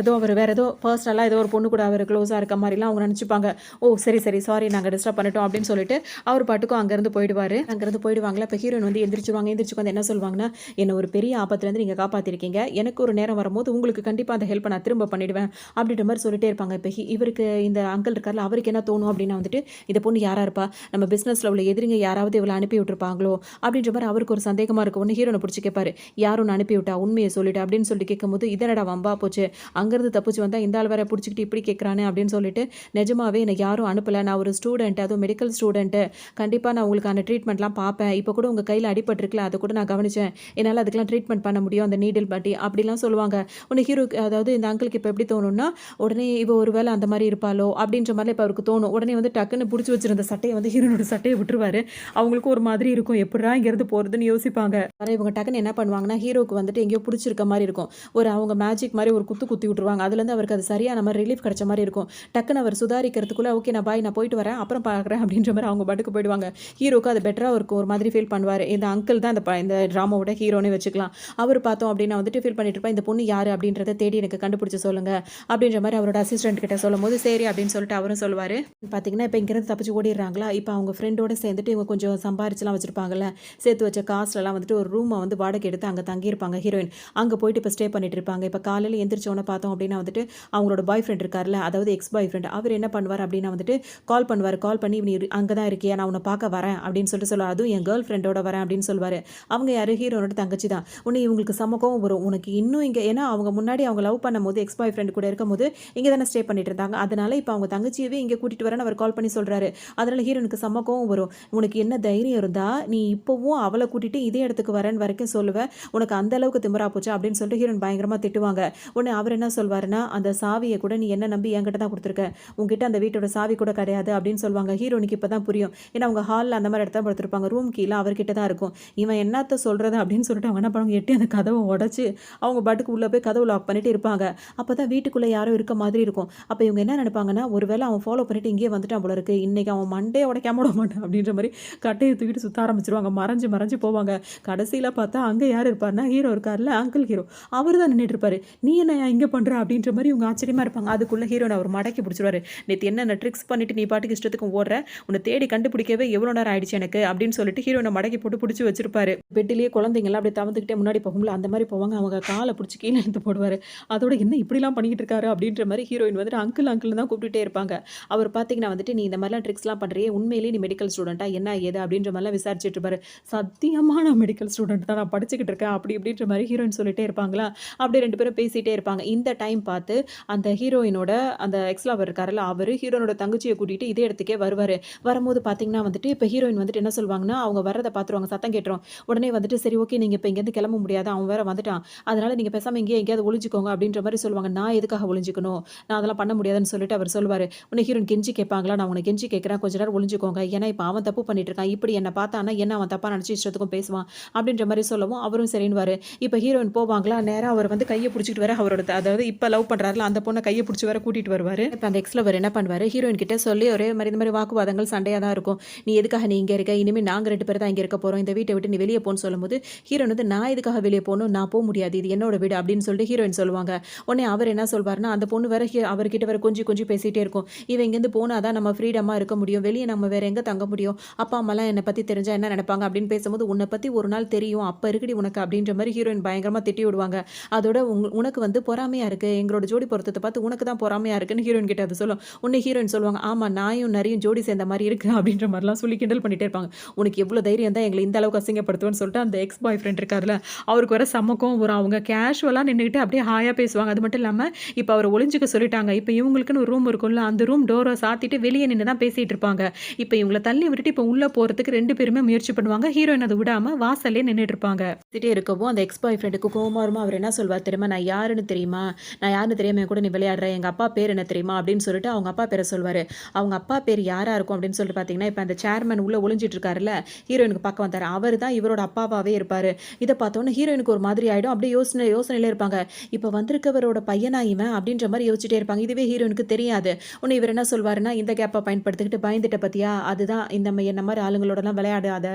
ஏதோ பர்சனலா ஏதோ ஒரு பொண்ணு கூட அவரு க்ளோஸா இருக்க மாரிலாம் அவங்க நெனச்சுப்பாங்க. "ஓ! சரி, சரி. சாரி நாங்க டிஸ்டர்ப் பண்ணிட்டோம்" அப்படின்னு சொல்லிட்டு, அவர் பாட்டுக்கும் அங்கருந்து போயிடுவாரு. அங்கருந்து போயிடுவாங்களா, இப்ப ஹீரோயின் வந்து எந்திரிச்சுருவாங்க. எந்திரிச்சு வந்து என்ன சொல்வாங்கன்னா, "என்ன ஒரு பெரிய ஆபத்துலேருந்து நீங்க காப்பாத்தியிருக்கீங்க. எனக்கு ஒரு நேரம் வரும்போது உங்களுக்கு கண்டிப்பா அந்த ஹெல்ப்ப நான் திரும்ப பண்ணிடுவேன்" அப்படின்ற மாரி சொல்லிட்டே இருப்பாங்க. இப்ப இவருக்கு இந்த அங்கிள் இருக்கார்ல, அவருக்கு என்ன தோணும் அப்படின்னா வந்துட்டு, "இந்த பொண்ணு யாரா இருப்பா? நம்ம பிசினஸ்ல உள்ள எதிரிங்க யாராவது இவள அனுப்பி விட்டுருப்பாங்களோ?" அப்படின்ற மாரி அவருக்கு ஒரு சந்தேகமா இருக்கும். உடனே ஹீரோன புடிச்சு கேட்பாரு. "யார் உன்ன அனுப்பி விட்டா? உண்மைய சொல்லிடு" அப்படின்னு சொல்லிட்டு கேட்கும்போது, "இது என்னடா வம்பா போச்சு. அங்கருந்து தப்பிச்சு வந்தா இந்த ஆள் வேற புடிச்சுக்கிட்டு இப்படி கேட்குறானே" அப்படின்னு சொல்லிட்டு, "நிஜமாவே என்ன யாரும் அனுப்பல. நான் ஒரு ஸ்டூடண்ட். அதுவும் மெடிக்கல் ஸ்டூடண்ட். கண்டிப்பா நான் உங்களுக்கான ட்ரீட்மெண்ட்லாம் பார்ப்பேன். இப்ப கூட உங்க கையில அடிபட்டுருக்குல, அத கூட நான் கவனிச்சேன். என்னால அதுக்கெல்லாம் ட்ரீட்மெண்ட் பண்ண முடியும். அந்த நீடில் பட்டி" அப்படிலாம் சொல்லுவாங்க. உடனே ஹீரோக்கு அதாவது இந்த அங்கிளுக்கு இப்ப எப்படி தோணும்னா, உடனே இவ ஒரு வேள அந்த மாரி இருப்பாளோ அப்படின்ற மாரிலாம் இப்ப அவருக்கு தோணும். உடனே வந்து டக்குன்னு புடிச்சு வச்சிருந்த சட்டைய வந்து ஹீரோனோட சட்டைய விட்டுருவாரு. அவங்களுக்கும் ஒரு மாதிரி இருக்கும். எப்புட்றா இங்கேருந்து போறதுன்னு யோசிப்பாங்க. ஆனா இவங்க டக்குன்னு என்ன பண்ணுவாங்கன்னா, ஹீரோக்கு வந்துட்டு எங்கேயோ புடிச்சிருக்க மாரி இருக்கும். அவங்க மேஜிக் மாரி ஒரு குத்து குத்தி விட்டுருவாங்க. அதுலேருந்து அவருக்கு அது சரியான மாரி ரிலீஃப் கிடைச்ச மாரி இருக்கும். டக்குன்னு அவர் சுதாரிக்கிறதுக்குள்ள, "ஓகே நான் பாய் நான் போயிட்டு வரேன். அப்புறம் பார்க்குறேன்" அப்படின்ற மாரி அவங்க பாட்டுக்கு போயிடுவாங்க. ஹீரோக்கு அது பெட்டரா இருக்கும். ஒரு மாதிரி ஃபீல் பண்ணுவாரு. இந்த அங்கிள் தான் இந்த ட்ராமாவோட ஹீரோன்னே வச்சுக்கலாம். அவரு பார்த்தோம் அப்படின்னா வந்துட்டு ஃபீல் பண்ணிட்டு இருப்பா. "இந்த பொண்ணு யாரு அப்படின்றத தேடி எனக்கு கண்டுபிடிச்சு சொல்லுங்க" அப்படின்ற மாரி அவரோட அசிஸ்டன்ட் கிட்ட சொல்லும்போது, "சரி" அப்படின்னு சொல்லிட்டு அவரும் சொல்லுவாரு. பார்த்தீங்கன்னா, இப்ப இங்கேருந்து தப்பிச்சு ஓடிடுறாங்களா, இப்ப அவங்க ஃப்ரெண்டோட சேர்ந்துட்டு இவங்க கொஞ்சம் சம்பாரிச்சுலாம் வச்சிருப்பாங்கல்ல, சேர்த்து வச்ச காசுலலாம் வந்துட்டு ஒரு ரூம வந்து வாடகை எடுத்து அங்க தங்கியிருப்பாங்க ஹீரோயின். அங்க போயிட்டு இப்ப ஸ்டே பண்ணிட்டு இருப்பாங்க. இப்ப காலையில எந்திரிச்சோன பார்த்தோம் அப்படின்னா வந்துட்டு, அவங்களோட பாய் ஃப்ரெண்ட் இருக்கார்ல, அதாவது எக்ஸ் பாய் ஃப்ரெண்ட். அவரு என்ன பண்ணுவாரு அப்படின்னா வந்துட்டு, கால் பண்ணுவாரு. கால் பண்ணி, "நீ அங்க தான் இருக்கியா? நான் உன்ன பார்க்க வரேன்" அப்படின்னு சொல்லிட்டு சொல்லுவாரு. அதுவும் என் கேர்ள் ஃப்ரெண்டோட வரேன் அப்படின்னு சொல்லுவாரு. அவங்க யாரு? ஹீரோனோட தங்கச்சி தான். உடனே இவங்களுக்கு செம கோவம் வரும். உனக்கு இன்னும் இங்க ஏன்னா அவங்க முன்னாடி அவங்க லவ் பண்ணும்போது எக்ஸ் பாய் ஃப்ரெண்ட் கூட இருக்கும்போது இங்க தானே ஸ்டே பண்ணிட்டு இருந்தாங்க. அதனால இப்ப அவங்க தங்கச்சியவே இங்க கூட்டிட்டு வரேன்னு அவர் கால் பண்ணி சொல்றாரு. அதனால ஹீரோனுக்கு செம கோவம் வரும். "உனக்கு என்ன தைரியம் இருந்தா, நீ இப்பவும் அவள கூட்டிட்டு இதே இடத்துக்கு வரேன்னு வரைக்கும் சொல்லுவ. உனக்கு அந்த அளவுக்கு திமிரா போச்சா?" அப்படின்னு சொல்லிட்டு ஹீரோயின் பயங்கரமா திட்டுவாங்க. உடனே அவர் என்ன சொல்வாருன்னா, "அந்த சாவிய கூட நீ என்ன நம்பி என்கிட்ட தான் குடுத்துருக்க. உன்கிட்ட அந்த வீட்டோட சாவி கூட கிடையாது" அப்படின்னு சொல்வாங்க. ஹீரோனுக்கு இப்ப தான் புரியும். ஏன்னா அவங்க ஹால்ல அந்த மாரி இடத்துல படுத்திருப்பாங்க. ரூம் கீல அவர்கிட்ட தான் இருக்கும். இவன் என்னத்த சொல்றது அப்படின்னு சொல்லிட்டு அவங்க என்ன பண்ணுவாங்க, எட்டி அந்த கதவ உடைச்சு அவங்க பாட்டுக்கு உள்ள போய் கதவு லாக் பண்ணிட்டு இருப்பாங்க. அப்பதான் வீட்டுக்குள்ள யாரோ இருக்க மாதிரி இருக்கும். அப்ப இவங்க என்ன நினைப்பாங்கன்னா, ஒருவேளை அவன் ஃபாலோ பண்ணிட்டு இங்கேயே வந்துட்டான் போல இருக்கு. இன்னைக்கு அவன் மண்டைய உடைக்காம விட மாட்டான் அப்படின்ற மாரி கட்டைய தூக்கிட்டு சுத்த ஆரம்பிச்சுருவாங்க. மறைஞ்சு மறைஞ்சு போவாங்க. கடைசியில பார்த்தா அங்க யார் இருப்பாருன்னா, ஹீரோ இருக்கார்ல, அங்கிள் ஹீரோ. அவரு தான் நின்னுட்டு இருப்பாரு. "நீ என்னய்யா இங்க பண்ற?" அப்படின்ற மாரி இவங்க ஆச்சரியமா இருப்பாங்க. அதுக்குள்ள ஹீரோன அவரு மடக்கி புடிச்சுருவாரு. "நேத்து என்னென்ன ட்ரிக்ஸ் பண்ணிட்டு நீ பாட்டுக்கு இஷ்டத்துக்கு ஓடுற? உன்ன தேடி கண்டுபிடிக்கவே எவ்வளோ நேரம் ஆயிடுச்சு எனக்கு." அப்படின்னு சொல்லிட்டு ஹீரோயின மடக்கி போட்டு புடிச்சு வச்சிருப்பாரு. பெட்டிலேயே குழந்தைங்கலாம் அப்படியே தவந்துக்கிட்டே முன்னாடி போகும்ல, அந்த மாரி போவாங்க. அவங்க கால புடிச்சு கீழ இழுத்து போடுவாரு. அதோட என்ன இப்படிலாம் பண்ணிக்கிட்டு இருக்காரு அப்படின்ற மாரி ஹீரோயின் வந்துட்டு அங்கிள் அங்கிள்னு தான் கூப்பிட்டுட்டே இருப்பாங்க. அவர் பார்த்தீங்கன்னா வந்துட்டு, "நீ இந்த மாரிலாம் ட்ரிக்ஸ்லாம் பண்றியே, உண்மையிலேயே நீ மெடிக்கல் ஸ்டூடெண்ட்டா? என்ன ஏது?" அப்படின்ற மாரிலாம் விசாரிச்சுட்டு இருப்பாரு. "சத்தியமா நான் மெடிக்கல் ஸ்டூடெண்ட் தான். நான் படிச்சுக்கிட்டு இருக்கேன்." அப்படி இப்படின்ற மாரி ஹீரோயின் சொல்லிட்டே இருப்பாங்களா, அப்படியே 2 பேரும் பேசிட்டே இருப்பாங்க. இந்த டைம் பார்த்து அந்த ஹீரோயினோட அந்த எக்ஸ் லவர் இருக்காருல்ல, அவரு ஹீரோயினோட தங்கச்சிய கூட்டிட்டு இதே இடத்துக்கே வருவாரு. வரும்போது பார்த்தீங்கன்னா வந்துட்டு, இப்ப ஹீரோயின் வந்துட்டு என்ன சொல்வாங்கன்னா, அவங்க வர்றத பார்த்துருவாங்க. சத்தம் கேட்டுரும். உடனே வந்துட்டு, "சரி ஓகே, நீங்க இப்ப இங்கேருந்து கிளம்ப முடியாது. அவன் வேற வந்துட்டான். அதனால நீங்க பேசாம இங்கேயே எங்கேயாவது ஒளிஞ்சுக்கோங்க." அப்படின்ற மாரி சொல்லுவாங்க. "நான் எதுக்காக ஒளிஞ்சுக்கணும்? நான் அதெல்லாம் பண்ண முடியாதுன்னு" சொல்லிட்டு அவர் சொல்லுவாரு. உடனே ஹீரோயின் கெஞ்சி கேட்பாங்களா, "நான் உன்ன கெஞ்சி கேட்கிறேன். கொஞ்ச நேரம் ஒளிஞ்சுக்கோங்க. ஏன்னா இப்ப அவன் தப்பு பண்ணிட்டு இருக்கான். இப்படி என்ன பார்த்தான்னா என்ன அவன் தப்பா நினைச்சு இஷ்டத்துக்கும் பேசுவான்." அப்படின்ற மாரி சொல்லவும் அவரும் சரின்னுவாரு. இப்ப ஹீரோயின் போவாங்களா, நேரா அவர் வந்து கைய புடிச்சுக்கிட்டு வேற அவரோட அதாவது இப்ப லவ் பண்றாருல்ல, அந்த பொண்ண கைய புடிச்சு வேற கூட்டிட்டு வருவாரு. இப்ப அந்த எக்ஸ் லவர் என்ன பண்ணுவாரு, ஹீரோயின் கிட்ட சொல்லி ஒரே மாரி இந்த மாரி வாக்குவாதங்கள், சண்டையா தான் இருக்கும். "நீ எதுக்காக நீ இங்க இருக்க? இனிமே நாங்க 2 பேர் தான் இங்க இருக்க போறோம். இந்த வீட்ட விட்டு நீ வெளிய போன்னு" சொல்லும்போது, ஹீரோயின் வந்து, "நான் எதுக்காக வெளிய போணும்? நான் முடியாது. இது என்னோட வீடு." அப்படின்னு சொல்லிட்டு ஹீரோயின் சொல்லுவாங்க. உடனே அவர் என்ன சொல்வாருன்னா, அந்த பொண்ணு வேற அவர்கிட்ட வேற கொஞ்சி கொஞ்சி பேசிட்டே இருக்கும். "இவன் இங்கேருந்து போனா தான் நம்ம ஃப்ரீடமா இருக்க முடியும். வெளிய நம்ம வேற எங்க தங்க முடியும்? அப்பா, அம்மாலாம் என்ன பத்தி தெரிஞ்சா என்ன நெனைப்பாங்க?" அப்படின்னு பேசும்போது, "உன்ன பத்தி ஒரு நாள் தெரியும். அப்ப இருக்குடி உனக்கு." அப்படின்ற மாரி ஹீரோயின் பயங்கரமா திட்டி விடுவாங்க. அதோட "உனக்கு வந்து பொறாமையா இருக்கு. எங்களோட ஜோடி பொருத்தத்த பார்த்து உனக்கு தான் பொறாமையா இருக்குன்னு" ஹீரோயின் கிட்ட அத சொல்லும். உடனே ஹீரோயின் சொல்லுவாங்க, "ஆமா, நாயும் நரியும் ஜோடி சேர்ந்த மாரி இருக்கு." அப்படின்ற மாரிலாம் சொல்லி கிண்டல் பண்ணிட்டே இருப்பாங்க. "உனக்கு எவ்ளோ தைரியம் தான் எங்கள இந்த அளவுக்கு அசிங்கப்படுத்துவேன்னு" சொல்லிட்டு அந்த எக்ஸ் பாய் ஃப்ரெண்ட் இருக்கார்ல, அவருக்கு வேற செம்ம கோவம் வரும். அவங்க கேஷுவலா நின்னுகிட்டு அப்படியே ஹாயா பேசுவாங்க. அது மட்டும் இல்லாம, இப்ப அவர ஒளிஞ்சுக்க சொல்லிட்டாங்க. இப்ப இவங்களுக்குன்னு ஒரு ரூம் இருக்கும்ல, அந்த ரூம் டோர சாத்திட்டு வெளிய நின்னு தான் பேசிட்டு இருப்பாங்க. இப்ப இவங்கள தள்ளி விட்டுட்டு இப்ப உள்ள போறதுக்கு 2 பேருமே முயற்சி பண்ணுவாங்க. ஹீரோயின் அத விடாம வாசல்லயே நின்னுட்டு இருப்பாங்க. பேசிட்டே இருக்கவும் அந்த எக்ஸ் பாய் ஃப்ரெண்டுக்கு கோவமா வருமா, அவர் என்ன சொல்வார் தெரியுமா? "நான் யாருன்னு தெரியுமா? நான் யாருன்னு தெரியாம என் கூட நீ விளையாடுற? எங்க அப்பா பேர் என்ன தெரியுமா?" அப்படின்னு சொல்லிட்டு அவங்க அப்பா பேர சொல்வாரு. அவங்க அப்பா பேர் யாரா இருக்கும் அப்படின்னு சொல்லிட்டு பார்த்தீங்கன்னா, இப்ப அந்த சேர்மன் உள்ள ஒளிஞ்சிட்டு இருக்காருல்ல, ஹீரோயினுக்கு பார்க்க வந்தாரு. அவரு தான் இவரோட அப்பாவாவே இருப்பாரு. இத பார்த்தோனே ஹீரோயினுக்கு ஒரு மாதிரி ஆயிடும். அப்படியே யோசனையிலே இருப்பாங்க. இப்ப வந்திருக்கவரோட பையனா இவன்? அப்படின்ற மாரி யோசிச்சுட்டே இருப்பாங்க. இதுவே ஹீரோயினுக்கு தெரியாது. உடனே இவர் என்ன சொல்வாருன்னா, இந்த கேப்ப பயன்படுத்திக்கிட்டு, "பயந்துட்ட பாத்தியா? அதுதான் என்ன மாரி ஆளுங்களோடலாம் விளையாடாத.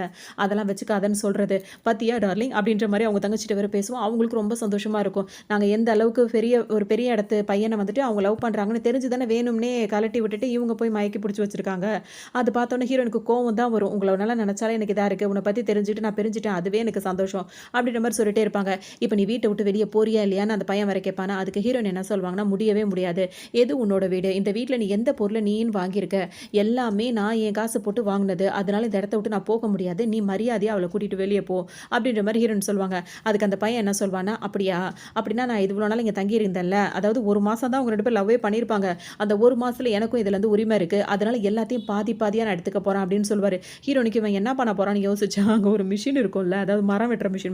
அதெல்லாம் வச்சுக்காதன்னு சொல்றது. பாத்தியா டார்லிங்?" அப்படின்ற மாரி அவங்க தங்கச்சிட்ட வேற பேசுவோம். அவங்களுக்கு ரொம்ப சந்தோஷமா இருக்கும். நாங்க எந்த அளவுக்கு ஒரு பெரிய இடத்து பையன வந்துட்டு அவங்க லவ் பண்றாங்கன்னு தெரிஞ்சு தானே வேணும்னே கழட்டி விட்டுட்டு இவங்க போய் மயக்கி புடிச்சு வச்சிருக்காங்க. அது பார்த்தோனே ஹீரோயினுக்கு கோவம் தான் வரும். "உங்கள நல்லா நெனச்சாலே எனக்கு இதா இருக்கு. உன்ன பத்தி தெரிஞ்சுட்டு நான் பிரிஞ்சுட்டேன். அதுவே எனக்கு சந்தோஷம்." அப்படின்ற மாரி சொல்லிட்டே இருப்பாங்க. "இப்ப நீ வீட்ட விட்டு வெளிய போறியா இல்லையான்னு?" அந்த பையன் வேற கேட்பானா. அதுக்கு ஹீரோயின் என்ன சொல்வாங்கன்னா, "முடியவே முடியாது. எது உன்னோட வீடு? இந்த வீட்ல நீ எந்த பொருள நீன்னு வாங்கியிருக்க? எல்லாமே நான் என் காசு போட்டு வாங்குனது. அதனால இந்த இடத்த விட்டு நான் போக முடியாது. நீ மரியாதையா அவள கூட்டிட்டு வெளிய போ." அப்படின்ற மாரி ஹீரோயின் சொல்வாங்க. அதுக்கு அந்த பையன் என்ன சொல்வான்னா, "அப்படியா? அப்படின்னா நான் இவ்வளோ நாள் இங்க தங்கி இருந்தேன்ல, அதாவது 1 மாசம் தான் அவங்க 2 பேரும் லவ்வே பண்ணியிருப்பாங்க. அந்த 1 மாசத்துல எனக்கும் இதுல வந்து உரிமை இருக்கு. அதனால எல்லாத்தையும் பாதி பாதியா நான் எடுத்துக்க போறேன்." அப்படின்னு சொல்வாரு. ஹீரோயினுக்கு இவன் என்ன பண்ண போறான்னு யோசிச்சா, அங்க ஒரு மிஷின் இருக்கும்ல, அதாவது மரம் வெட்டுற மிஷின்.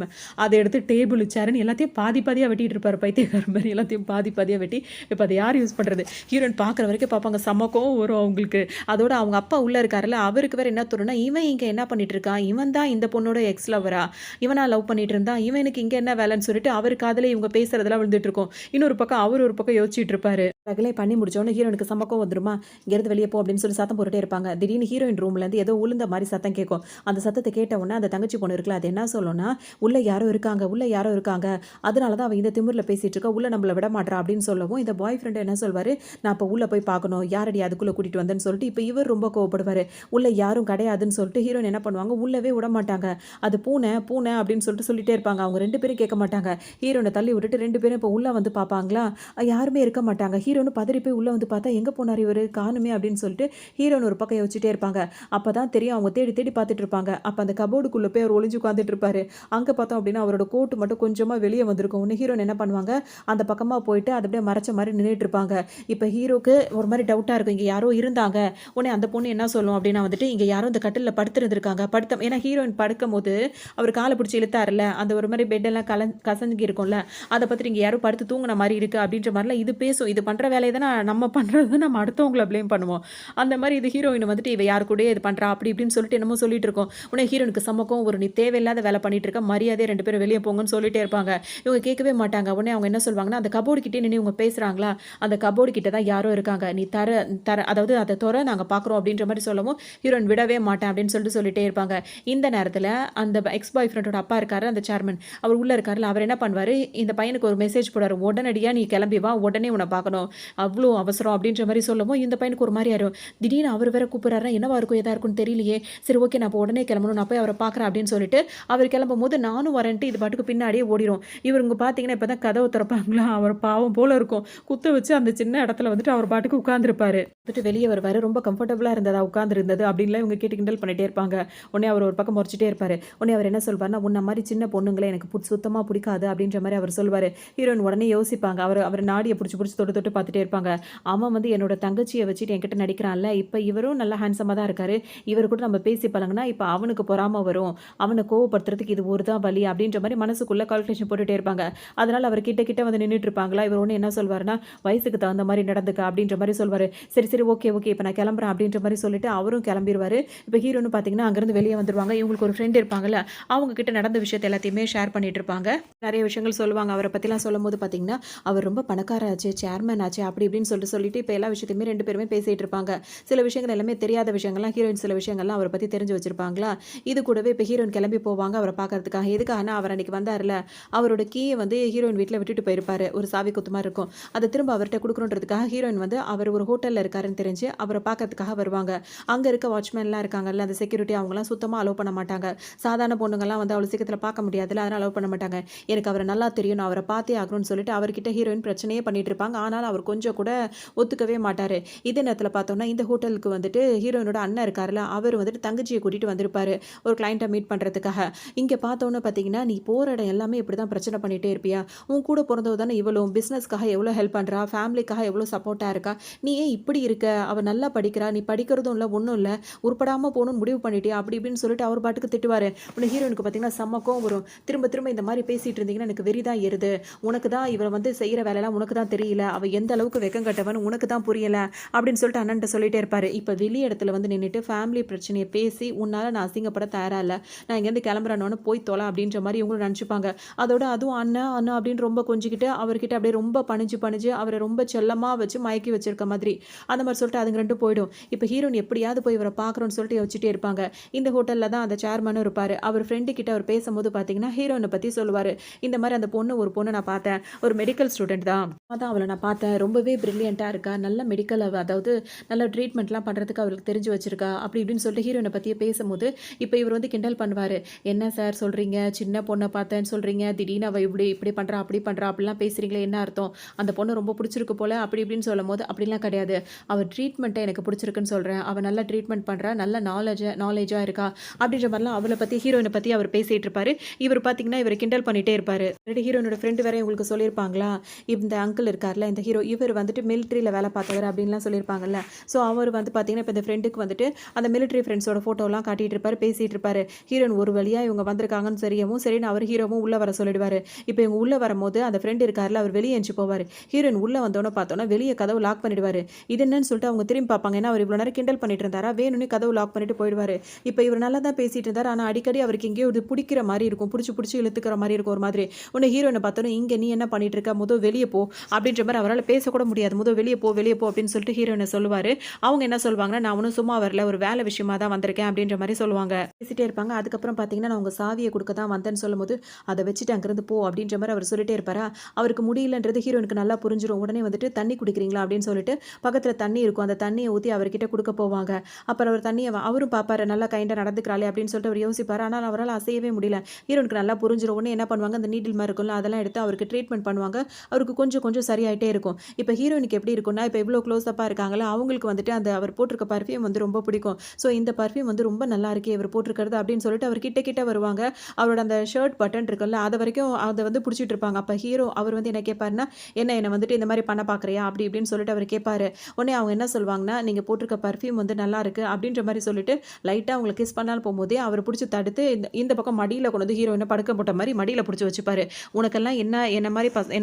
அத எடுத்து டேபிள், சேர்ன்னு எல்லாத்தையும் பாதி பாதியா வெட்டிட்டு இருப்பாரு. பைத்தியக்காரன் மாரி எல்லாத்தையும் பாதி பாதியா வெட்டி, இப்ப அத யார் யூஸ் பண்றது? ஹீரோயின் பார்க்குற வரைக்கும் பார்ப்பாங்க. செம கோவம் வரும் அவங்களுக்கு. அதோட அவங்க அப்பா உள்ள இருக்காருல்ல, அவருக்கு வேற என்ன தோணும்னா, இவன் இங்க என்ன பண்ணிட்டு இருக்கான்? இவன் தான் இந்த பொண்ணோட எக்ஸ் லவ்வரா? இவனா லவ் பண்ணிட்டு இருந்தான்? இவனுக்கு இங்க என்ன வேலைன்னு சொல்லிட்டு அவர் காதுல இவங்க பேசுறதெல்லாம் விழுந்துட்டு இருக்கும். இன்னொரு பக்கம் அவர் ஒரு பக்கம் யோசிச்சுட்டு இருப்பாரு. ரகலே பண்ணி முடிச்சோனே ஹீரோயினுக்கு செம கோவம் வந்துருமா, "இங்கேருந்து வெளிய போ" அப்படின்னு சொல்லி சத்தம் போட்டுட்டே இருப்பாங்க. திடீர்னு ஹீரோயின் ரூம்லேருந்து ஏதோ உளுந்த மாரி சத்தம் கேட்கும். அந்த சத்தத்த கேட்ட உடனே அந்த தங்கச்சி பொண்ணு இருக்குல்ல, அது என்ன சொல்லும்னா, "உள்ள யாரோ இருக்காங்க, உள்ள யாரோ இருக்காங்க. அதனால தான் அவ இந்த திமிர்ல பேசிட்டு இருக்கா. உள்ள நம்மள விட மாட்றா." அப்படின்னு சொல்லவும் இந்த பாய் ஃப்ரெண்ட் என்ன சொல்வாரு, "நான் அப்ப உள்ள போய் பார்க்கணும். யாரடி அதுக்குள்ள கூட்டிட்டு வந்தேன்னு" சொல்லிட்டு இப்ப இவர் ரொம்ப கோவப்படுவாரு. உள்ள யாரும் கிடையாதுன்னு சொல்லிட்டு ஹீரோயின் என்ன பண்ணுவாங்க, உள்ளவே விடமாட்டாங்க. "அது பூனை, பூனை" அப்படின்னு சொல்லிட்டே இருப்பாங்க. அவங்க 2 பேரும் கேட்க மாட்டாங்க. ஹீரோயின தள்ளி விட்டுட்டு 2 பேரும் இப்ப உள்ள வந்து பார்ப்பாங்களா, யாருமே இருக்க மாட்டாங்க. ஹீரோன்னு பதறி போய் உள்ள வந்து பார்த்தா, "எங்க போனாரு இவரு? காணுமே" அப்படின்னு சொல்லிட்டு ஹீரோயின் ஒரு பக்கம் யோசிச்சுட்டே இருப்பாங்க. அப்பதான் தெரியும் அவங்க தேடி தேடி பார்த்துட்டு இருப்பாங்க. அப்ப அந்த கபோர்டுக்குள்ள போய் அவர் ஒளிஞ்சு உட்கார்ந்துட்டு இருப்பாரு. அங்க பார்த்தோம் அப்படின்னா அவரோட கோட் மட்டும் கொஞ்சமா வெளிய வந்திருக்கும். உடனே ஹீரோயின் என்ன பண்ணுவாங்க, அந்த பக்கமா போயிட்டு அத அப்படியே மறைச்ச மாரி நின்னுட்டு இருப்பாங்க. இப்ப ஹீரோக்கு ஒரு மாரி டவுட்டா இருக்கும். இங்க யாரோ இருந்தாங்க. உடனே அந்த பொண்ணு என்ன சொல்லும் அப்படின்னா வந்துட்டு, "இங்க யாரோ இந்த கட்டில்ல படுத்திருந்திருக்காங்க." ஏன்னா ஹீரோயின் படுக்கும்போது அவர் கால பிடிச்சு இழுத்தாருல்ல, அந்த ஒரு மாரி பெட் எல்லாம் கசங்கி இருக்கும்ல, அத பார்த்துட்டு "இங்க யாரோ படுத்து தூங்குன மாரி இருக்கு." அப்படின்ற மாரிலாம் இது பேசும். இது பண்ற வேலைய தான நம்ம பண்றது, நம்ம அடுத்தவங்கள ப்ளேம் பண்ணுவோம். அந்த மாரி இது ஹீரோயின் வந்துட்டு, "இவ யார் கூடயோ இது பண்றா." அப்படி இப்படின்னு சொல்லிட்டு என்னமோ சொல்லிட்டு இருக்கும். உடனே ஹீரோயினுக்கு செம கோவம் வரும். "நீ தேவையில்லாத வேலை பண்ணிட்டு இருக்க. மரியாதையா 2 பேரும் வெளிய போங்கன்னு" சொல்லிட்டே இருப்பாங்க. இவங்க கேட்கவே மாட்டாங்க. உடனே அவங்க என்ன சொல்வாங்கன்னா, அந்த கபோர்டு கிட்டயே நின்னு இவங்க பேசுறாங்களா, அந்த கபோர்டு கிட்ட தான் யாரோ இருக்காங்க. "நீ தர தர அதாவது அத தொற, நாங்க பார்க்குறோம்." அப்படின்ற மாரி சொல்லவும், ஹீரோயின் "விடவே மாட்டேன்." அப்படின்னு சொல்லிட்டு சொல்லிட்டு சொல்லிட்டே இருப்பாங்க. இந்த நேரத்தில அந்த எக்ஸ் பாய் ஃப்ரெண்டோட அப்பா இருக்காரு, அந்த சேர்மன். அவர் உள்ள இருக்காருல்ல, அவர் என்ன பண்ணுவாரு, இந்த பையனுக்கு ஒரு மெசேஜ் போடுவாரு. "உடனடியா நீ கிளம்பி வா, உடனே உன்ன பார்க்கணும். அவ்ளோ அவசரம்." அப்படின்ற மாரி சொல்லவும், இந்த பையனுக்கு ஒரு மாரி ஆயிரும். திடீர்னு அவர் வேற கூப்பிடுறாருன்னா, என்னவா இருக்கும், எதா இருக்கும்னு தெரியலையே. சரி ஓகே நான் அப்ப உடனே கிளம்பணும். நான் போய் அவர பார்க்குறேன் அப்படின்னு சொல்லிட்டு, அவர் கிளம்பும்போது நானும் வரேன்ட்டு இது பாட்டுக்கு பின்னாடியே ஓடிரும். இவருங்க பார்த்தீங்கன்னா, இப்ப தான் கதவ திறப்பாங்களா, அவர் பாவம் போல இருக்கும். குத்த வச்சு அந்த சின்ன இடத்துல வந்துட்டு அவர் பாட்டுக்கு உட்கார்ந்திருப்பாரு. வந்துட்டு வெளிய வருவாரு. ரொம்ப கம்ஃபர்டபுளா இருந்ததா உட்கார்ந்திருந்தது அப்படின்லாம் இவங்க கேட்டு கிண்டல் பண்ணிட்டே இருப்பாங்க. உடனே அவர் ஒரு பக்கம் முறைச்சிட்டே இருப்பாரு. உடனே அவர் என்ன சொல்வாருன்னா, "உன்ன மாரி சின்ன பொண்ணுங்கள எனக்கு சுத்தமா புடிக்காது." அப்படின்ற மாரி அவர் சொல்வாரு. ஹீரோயின் உடனே யோசிப்பாங்க. அவர் நாடிய புடிச்சு புடிச்சு தொட்டு தொட்டு பார்த்துட்டே இருப்பாங்க. அவன் வந்து என்னோட தங்கச்சிய வச்சுட்டு என்கிட்ட நடிக்கிறான்ல, இப்ப இவரும் நல்லா ஹேண்ட்ஸமா தான் இருக்காரு. இவரு கூட நம்ம பேசி பழகுனா, இப்ப அவனுக்கு பொறாம வரும். அவன கோவப்படுத்துறதுக்கு இது ஒரு தான் வழி அப்படின்ற மாரி மனசுக்குள்ள கால்குலேஷன் போட்டுட்டே இருப்பாங்க. அதனால அவர் கிட்ட கிட்ட வந்து நின்னுட்டு இருப்பாங்களா, இவர் ஒண்ணு என்ன சொல்வாருன்னா, "வயசுக்கு தகுந்த மாரி நடந்துக்க" அப்படின்ற மாரி சொல்வாரு. சரி, சரி. Okay, okay. இப்ப நான் கிளம்புறேன் அப்படின்ற மாரி சொல்லிட்டு அவரும் கிளம்பிருவாரு. இப்ப ஹீரோன்னு பார்த்தீங்கன்னா, அங்கருந்து வெளிய வந்துருவாங்க. இவங்களுக்கு ஒரு ஃப்ரெண்ட் இருப்பாங்கல்ல, அவங்க கிட்ட நடந்த விஷயத்த எல்லாத்தையுமே ஷேர் பண்ணிட்டு இருப்பாங்க. நெறைய விஷயங்கள் சொல்லுவாங்க. அவர பத்திலாம் சொல்லும்போது பார்த்தீங்கன்னா, அவர் ரொம்ப பணக்காரராச்சே, சேர்மன் ஆச்சே அப்படி இப்படின்னு சொல்லிட்டு இப்ப எல்லா விஷயத்தையுமே 2 பேருமே பேசிட்டு இருப்பாங்க. சில விஷயங்கள் எல்லாமே தெரியாத விஷயங்கள்லாம் ஹீரோயின் சில விஷயங்கள்லாம் அவர பத்தி தெரிஞ்சு வச்சிருப்பாங்களா. இது கூடவே இப்ப ஹீரோயின் கிளம்பி போவாங்க அவர பார்க்கறதுக்காக. எதுக்காகன்னா, அவர் அன்னைக்கு வந்தாருல்ல, அவரோட கீய வந்து ஹீரோயின் வீட்ல விட்டுட்டு போயிருப்பாரு. ஒரு சாவி குத்து மாரி இருக்கும். அத திரும்ப அவர்ட்ட குடுக்கணுன்றதுக்காக ஹீரோயின் வந்து அவர் ஒரு ஹோட்டல்ல இருக்காருன்னு தெரிஞ்சு அவர பார்க்கறதுக்காக வருவாங்க. அங்க இருக்க வாட்ச்மேன்லாம் இருக்காங்கல்ல, அந்த செக்யூரிட்டி அவங்கலாம் சுத்தமா அலோவ் பண்ண மாட்டாங்க. சாதாரண பொண்ணுங்கலாம் வந்து அவ்வளோ சீக்கிரத்தில பார்க்க முடியாதுல்ல, அதனால அலோவ் பண்ண மாட்டாங்க. எனக்கு அவர நல்லா தெரியும். நான் அவர பார்த்தே ஆகணும்னு சொல்லிட்டு அவர்கிட்ட ஹீரோயின் பிரச்சனையே பண்ணிட்டு இருப்பாங்க. ஆனாலும் அவர் கொஞ்சம் கூட ஒத்துக்கவே மாட்டாரு. இதே நேரத்தில பார்த்தோம்னா, இந்த ஹோட்டலுக்கு வந்துட்டு ஹீரோயினோட அண்ணன் இருக்காருல்ல, அவர் வந்துட்டு தங்கச்சிய கூட்டிட்டு வந்திருப்பாரு. ஒரு கிளையண்ட்ட மீட் பண்றதுக்காக. இங்க பார்த்தோம்னு பார்த்தீங்கன்னா, "நீ போற இடம் எல்லாமே இப்படிதான் பிரச்சனை பண்ணிட்டே இருப்பியா? உன் கூட பொறந்தவ தானே இவளும். பிசினஸ்க்காக எவ்வளோ ஹெல்ப் பண்றா, ஃபேமிலிக்காக எவ்வளோ சப்போர்ட்டா இருக்கா. நீ ஏன் இப்படி இருக்க? அவ நல்லா படிக்கிறா. நீ படிக்கிறதும் இல்ல, ஒண்ணும் இல்ல. உருப்படாம போணும்னு முடிவு பண்ணிட்டியா?" அப்படி இப்படின்னு சொல்லிட்டு அவர் பாட்டுக்கு திட்டுவாரு. உடனே ஹீரோயினுக்கு பார்த்தீங்கன்னா, செம்ம கோவம் வரும். திரும்ப திரும்ப இந்த மாரி பேசிட்டு இருந்தீங்கன்னா, எனக்கு வெறி தான் ஏறுது. உனக்கு தான் இவ வந்து செய்ற வேலைலாம் உனக்கு தான் தெரியல. அவ எந்த அளவுக்கு வெக்கம் கெட்டவன்னு உனக்கு தான் புரியல. அப்படின்னு சொல்லிட்டு அண்ணன்ட்ட சொல்லிட்டே இருப்பாரு. இப்ப வெளி இடத்துல வந்து நின்னுட்டு ஃபேமிலி பிரச்சனைய பேசி, உன்னால நான் அசிங்கப்பட தயாரா இல்ல. நான் இங்கேருந்து கிளம்புறேன்னோன போய் தொல அப்படின்ற மாரி இவங்களும் நெனச்சுப்பாங்க. அதோட அதுவும் அண்ணா, அண்ணா அப்படின்னு ரொம்ப கொஞ்சிக்கிட்டு, அவர்கிட்ட அப்படியே ரொம்ப பணிஞ்சு பணிஞ்சு அவர ரொம்ப செல்லமா வச்சு மயக்கி வச்சிருக்க மாதிரி. அந்த மாரி சொல்லிட்டு அதுங்க 2 போயிடும். இப்ப ஹீரோயின் எப்படியாவது போய் இவர பார்க்கணும்னு சொல்லிட்டு யோசிச்சுட்டே இருப்பாங்க. இந்த ஹோட்டல்ல தான் அந்த சேர்மனும் இருப்பாரு. அவர் ஃப்ரெண்டு கிட்ட அவர் பேசும்போது பார்த்தீங்கன்னா, ஹீரோயின பத்தி சொல்லுவாரு. இந்த மாரி அந்த ஒரு பொண்ணு நான் பார்த்தேன். ஒரு மெடிக்கல் ஸ்டூடண்ட் தான். அதான் அவள நான் பார்த்தேன். ரொம்பவே பிரில்லியன்ட்டா இருக்கா. நல்ல மெடிக்கல் அதாவது நல்ல ட்ரீட்மெண்ட்லாம் பண்றதுக்கு அவளுக்கு தெரிஞ்சு வச்சிருக்கா. அப்படி இப்படின்னு சொல்லிட்டு ஹீரோயின பத்தியே பேசும்போது, இப்ப இவர் வந்து கிண்டல் பண்ணுவாரு. "என்ன சார் சொல்றீங்க? சின்ன பொண்ண பார்த்தேன்னு சொல்றீங்க. திடீர்னு அவ இப்படி இப்படி பண்றா, அப்படி பண்றா அப்படிலாம் பேசுறீங்களே என்ன அர்த்தம்? அந்த பொண்ணு ரொம்ப புடிச்சிருக்கு போல." அப்படி இப்படின்னு சொல்லும்போது, "அப்படிலாம் கிடையாது. அவ ட்ரீட்மெண்ட்ட எனக்கு புடிச்சிருக்குன்னு சொல்றேன். அவ நல்லா ட்ரீட்மெண்ட் பண்றா. நல்ல நாலேஜா இருக்கா." அப்படின்ற மாரிலாம் அவள பத்தி ஹீரோயின பத்தி அவர் பேசிட்டு இருப்பாரு. இவர் பார்த்தீங்கன்னா, இவர கிண்டல் பண்ணிட்டே இருப்பாரு. ஆல்ரெடி ஹீரோயினோட ஃப்ரெண்ட் வேற உங்களுக்கு சொல்லியிருப்பாங்களா? இந்த அங்கிள் இருக்கார்ல, இந்த ஹீரோ இவர் வந்துட்டு மிலிட்டரியில வேலை பார்த்தவர் அப்படின்லாம் சொல்லியிருப்பாங்கல்ல. ஸோ அவர் வந்து பார்த்தீங்கன்னா, இப்ப இந்த ஃப்ரெண்டுக்கு வந்துட்டு அந்த மிலிட்டரி ஃப்ரெண்ட்ஸோட ஃபோட்டோலாம் காட்டிட்டு இருப்பாரு, பேசிட்டு இருப்பாரு. ஹீரோயின் ஒரு வழியா இவங்க வந்திருக்காங்கன்னு தெரியவும், சரின்னு அவர் ஹீரோவும் உள்ள வர சொல்லிடுவாரு. இப்ப இவங்க உள்ள வரும்போது அந்த ஃப்ரெண்ட் இருக்கார்ல, அவர் வெளிய எந்திச்சு போவாரு. ஹீரோயின் உள்ள வந்தோனே பார்த்தோம்னா, வெளிய கதவு லாக் பண்ணிடுவாரு. இது என்னன்னு சொல்லிட்டு அவங்க திரும்பி பார்ப்பாங்க. ஏன்னா, அவர் இவ்வளோ நேரம் கிண்டல் பண்ணிட்டு இருந்தாரா, வேணும்னே கதவு லாக் பண்ணிட்டு போயிடுவாரு. இப்ப இவர் நல்லா தான் பேசிட்டு இருந்தாரு. ஆனா, அடிக்கடி அவருக்கு எங்கேயோ இது புடிக்கிற மாரி இருக்கும். புடிச்சு புடிச்சு இழுத்துக்கிற மாரி இருக்கும் ஒரு மாதிரி. உடனே ஹீரோயின பார்த்தோனே, "இங்க நீ என்ன பண்ணிட்டு இருக்க? வெளிய போ." அப்படின்ற மாரி அவரால பேசக்கூட முடியாது. வெளிய போ, வெளிய போ அப்படின்னு சொல்லிட்டு ஹீரோயின சொல்லுவாரு. அவங்க என்ன சொல்வாங்கன்னா, "நான் ஒண்ணும் சும்மா வரல. ஒரு வேலை விஷயமா தான் வந்திருக்கேன்." அப்படின்ற மாரி சொல்லுவாங்க. பேசிட்டே இருப்பாங்க. அதுக்கப்புறம் பார்த்தீங்கன்னா, "நான் உங்க சாவிய குடுக்க தான் வந்தேன்னு" சொல்லும்போது, "அத வச்சுட்டு அங்கிருந்து போ." அப்படின்ற மாரி அவர் சொல்லிட்டே இருப்பாரா, அவருக்கு முடியலன்றது ஹீரோயினுக்கு நல்லா புரிஞ்சிரும். உடனே வந்துட்டு, "தண்ணி குடிக்கிறீங்களா?" அப்படின்னு சொல்லிட்டு பக்கத்துல தண்ணி இருக்கும். அந்த தண்ணிய ஊத்தி அவர்கிட்ட குடுக்க போவாங்க. அப்புறம் அவர் தண்ணிய அவரும் பார்ப்பாரு. நல்லா கைண்டா நடந்துக்கிறாளே அப்படின்னு சொல்லிட்டு அவர் யோசிப்பாரு. ஆனா அவரால அசையவே முடியல. ஹீரோயினுக்கு நல்லா புரிஞ்சிரும். உடனே என்ன பண்ணுவாங்க, அந்த நீடில் மாரி இருக்கும்ல, அதெல்லாம் எடுத்து அவருக்கு ட்ரீட்மெண்ட் பண்ணுவாங்க. அவருக்கு கொஞ்சம் கொஞ்சம் சரியாயிட்டே இருக்கும். இப்ப ஹீரோயினுக்கு எப்படி இருக்கும்னா, இப்ப இவ்ளோ க்ளோஸ் அப்பா இருக்காங்கல்ல, அவங்களுக்கு வந்துட்டு அந்த அவர் போட்டிருக்க பர்ஃப்யூம் வந்து ரொம்ப பிடிக்கும். ஸோ இந்த பர்ஃப்யூம் வந்து ரொம்ப நல்லா இருக்கே இவர் போட்டிருக்கிறது அப்படின்னு சொல்லிட்டு அவர் கிட்ட கிட்ட வருவாங்க. அவரோட அந்த ஷர்ட் பட்டன் இருக்குல்ல, அது வரைக்கும் அத வந்து புடிச்சிட்டு இருப்பாங்க. அப்ப ஹீரோ அவர் வந்து என்ன கேட்பாருன்னா, என்ன வந்துட்டு இந்த மாரி பண்ண பார்க்குறியா? அப்படி இப்படின்னு சொல்லிட்டு அவர் கேட்பாரு. உடனே அவங்க என்ன சொல்வாங்கன்னா, "நீங்க போட்டிருக்க பர்ஃப்யூம் வந்து நல்லா இருக்கு." அப்படின்ற மாரி சொல்லிட்டு லைட்டா அவங்கள கிஸ் பண்ணலான்னு போம்போதே, அவர் புடிச்சு தடுத்து இந்த இந்த பக்கம் மடியில கொண்டு வந்து ஹீரோயின படுக்க போட்ட மாரி மடியில புடிச்சு வச்சுப்பாரு. "உனக்கெல்லாம் என்ன